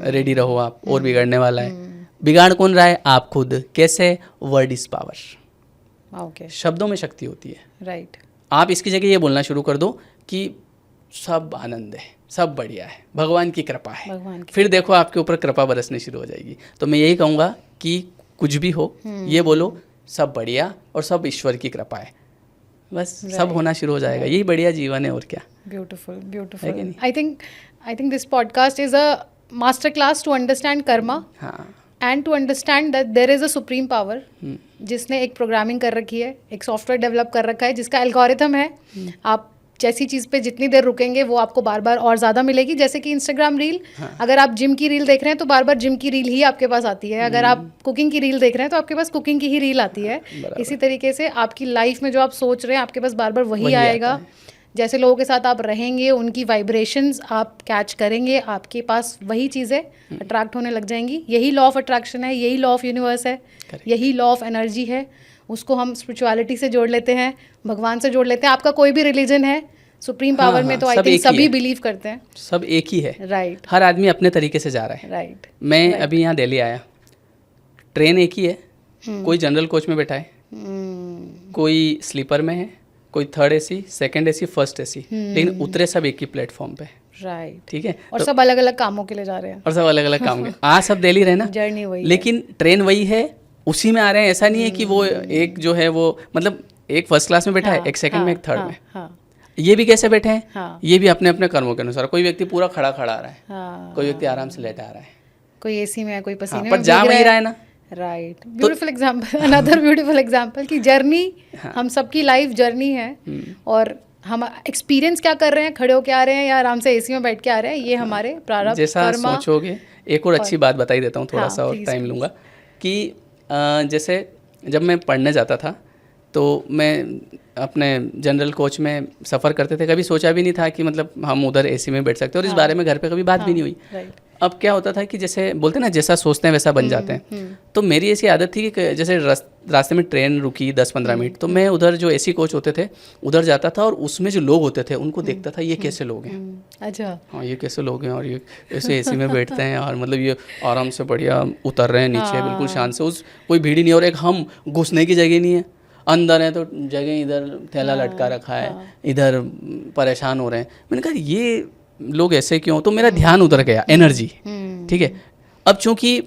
रेडी रहो आप, और बिगड़ने वाला है। बिगाड़ कौन रहा है, आप खुद। कैसे, वर्ड इज पावर, शब्दों में शक्ति होती है। राइट। आप इसकी जगह ये बोलना शुरू कर दो कि सब आनंद है, सब बढ़िया है, भगवान की कृपा है, फिर देखो आपके ऊपर कृपा बरसनी शुरू हो जाएगी। तो मैं यही कहूँगा कि कुछ भी हो ये बोलो सब बढ़िया और सब ईश्वर की कृपा है, बस सब होना शुरू हो जाएगा। यही बढ़िया जीवन है, और क्या। Beautiful, beautiful. I think this podcast is a master class to understand karma and to understand that there is a supreme power जिसने एक प्रोग्रामिंग कर रखी है, एक सॉफ्टवेयर डेवलप कर रखा है जिसका एल्गोरिथम है। आप जैसी चीज़ पे जितनी देर रुकेंगे वो आपको बार बार और ज़्यादा मिलेगी। जैसे कि इंस्टाग्राम रील, अगर आप जिम की रील देख रहे हैं तो बार बार जिम की रील ही आपके पास आती है। अगर आप कुकिंग की रील देख रहे हैं तो आपके पास कुकिंग की ही रील आती है। इसी तरीके से आपकी लाइफ में जो आप सोच रहे हैं आपके पास बार बार वही आएगा। जैसे लोगों के साथ आप रहेंगे उनकी वाइब्रेशंस आप कैच करेंगे, आपके पास वही चीज़ें अट्रैक्ट होने लग जाएंगी। यही लॉ ऑफ अट्रैक्शन है, यही लॉ ऑफ यूनिवर्स है, यही लॉ ऑफ एनर्जी है। उसको हम स्पिरिचुअलिटी से जोड़ लेते हैं, भगवान से जोड़ लेते हैं। आपका कोई भी रिलीजन है, सुप्रीम पावर में तो आई थिंक सभी बिलीव करते हैं, सब एक ही है। राइट। हर आदमी अपने तरीके से जा रहा है। राइट। मैं अभी यहाँ दिल्ली आया, ट्रेन एक ही है, कोई जनरल कोच में बैठा है, कोई स्लीपर में है, कोई third AC, second AC, first AC, लेकिन उतरे सब एक ही प्लेटफॉर्म पे। राइट। ठीक है। और सब अलग अलग कामों के लिए जा रहे हैं, और सब अलग अलग काम के आज सब दिल्ली रहे ना, जर्नी वही, लेकिन ट्रेन वही है, उसी में आ रहे हैं। ऐसा नहीं है कि वो एक जो है वो मतलब एक फर्स्ट क्लास में बैठा है, एक सेकंड में, एक थर्ड में। ये भी कैसे बैठे हैं, ये भी अपने अपने कर्मों के अनुसार। कोई व्यक्ति पूरा खड़ा खड़ा आ रहा है, कोई व्यक्ति आराम से लेटा आ रहा है, कोई एसी में है, कोई पसीने में पर जा वही रहा है ना। Right. Beautiful example, another beautiful example कि जर्नी, हम सबकी लाइफ जर्नी है, और हम एक्सपीरियंस क्या कर रहे हैं, खड़े होके आ रहे हैं या आराम से एसी में बैठ के आ रहे हैं, ये हमारे प्रारब्ध जैसा सोचोगे। एक और अच्छी बात बताई देता हूँ, थोड़ा सा और टाइम लूँगा, कि जैसे जब मैं पढ़ने जाता था तो मैं अपने जनरल कोच में सफ़र करते थे, कभी सोचा भी नहीं था कि मतलब हम उधर एसी में बैठ सकते हैं, और इस बारे में घर पे कभी बात भी नहीं हुई। अब क्या होता था कि जैसे बोलते हैं ना, जैसा सोचते हैं वैसा बन जाते हैं। तो मेरी ऐसी आदत थी कि जैसे रास्ते में ट्रेन रुकी 10-15 मिनट, तो मैं उधर जो एसी कोच होते थे उधर जाता था, और उसमें जो लोग होते थे उनको देखता था, ये कैसे लोग हैं। अच्छा। हाँ, ये कैसे लोग हैं, और ये ऐसे एसी में बैठते हैं, और मतलब ये आराम से बढ़िया उतर रहे हैं नीचे, बिल्कुल शांत से, उस कोई भीड़ ही नहीं, और एक हम घुसने की जगह नहीं है, अंदर है तो जगह इधर थैला लटका रखा है, इधर परेशान हो रहे हैं। मैंने कहा ये लोग ऐसे क्यों, तो मेरा ध्यान उधर गया, एनर्जी। ठीक है। अब चूंकि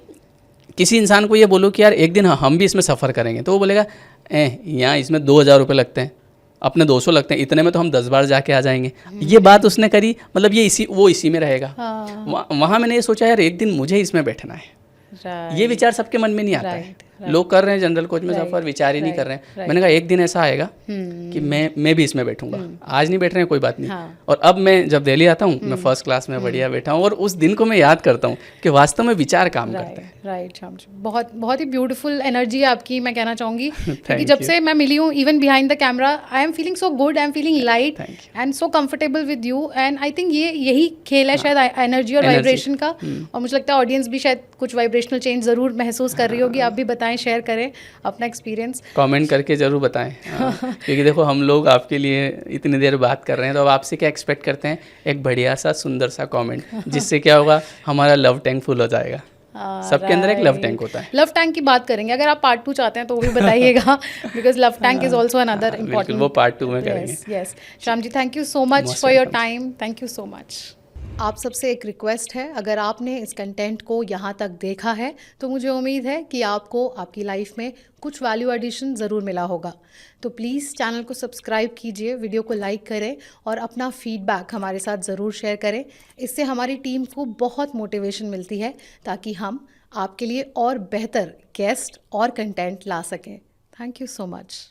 किसी इंसान को ये बोलो कि यार एक दिन हम भी इसमें सफ़र करेंगे, तो वो बोलेगा यहाँ इसमें 2000 रुपये लगते हैं, अपने 200 लगते हैं, इतने में तो हम 10 बार जाके आ जाएंगे। ये बात उसने करी, मतलब ये इसी में रहेगा। वहाँ मैंने ये सोचा यार एक दिन मुझे इसमें बैठना है। ये विचार सबके मन में नहीं आता है। लोग कर रहे हैं जनरल कोच में सफर, विचार ही नहीं कर रहे हैं। मैंने कहा एक दिन ऐसा आएगा कि मैं भी इसमें बैठूंगा। आज नहीं बैठ रहे हैं, कोई बात नहीं। और अब मैं जब दिल्ली आता हूँ, मैं फर्स्ट क्लास में बढ़िया बैठा हूँ, और उस दिन को मैं याद करता हूँ कि वास्तव में विचार काम करते हैं। राइट श्याम जी, बहुत बहुत ही ब्यूटीफुल एनर्जी है आपकी, मैं कहना चाहूँगी। क्योंकि जब से मैं मिली हूँ, even behind the camera, I am feeling so good, I am feeling light and so comfortable with you. And I think यही खेल है शायद एनर्जी और वाइब्रेशन का। और मुझे लगता है ऑडियंस भी शायद कुछ वाइब्रेशनल चेंज ज़रूर महसूस कर रही होगी। आप भी बताएं, शेयर करें अपना एक्सपीरियंस, कमेंट करके ज़रूर बताएं। क्योंकि देखो हम लोग आपके लिए इतनी देर बात कर रहे हैं, तो अब आपसे क्या एक्सपेक्ट करते हैं, एक बढ़िया सा सुंदर सा कमेंट, जिससे क्या होगा, हमारा लव टैंक फुल हो जाएगा। सबके अंदर एक लव टैंक होता है। लव टैंक की बात करेंगे, अगर आप पार्ट 2 चाहते हैं तो वो भी बताइएगा, because love tank is also another important. वो पार्ट 2 में करेंगे। Yes Shyam ji, thank you so much for your time, thank you so much. आप सबसे एक रिक्वेस्ट है, अगर आपने इस कंटेंट को यहाँ तक देखा है तो मुझे उम्मीद है कि आपको आपकी लाइफ में कुछ वैल्यू एडिशन ज़रूर मिला होगा। तो प्लीज़ चैनल को सब्सक्राइब कीजिए, वीडियो को लाइक करें और अपना फीडबैक हमारे साथ ज़रूर शेयर करें। इससे हमारी टीम को बहुत मोटिवेशन मिलती है ताकि हम आपके लिए और बेहतर गेस्ट और कंटेंट ला सकें। Thank you so much.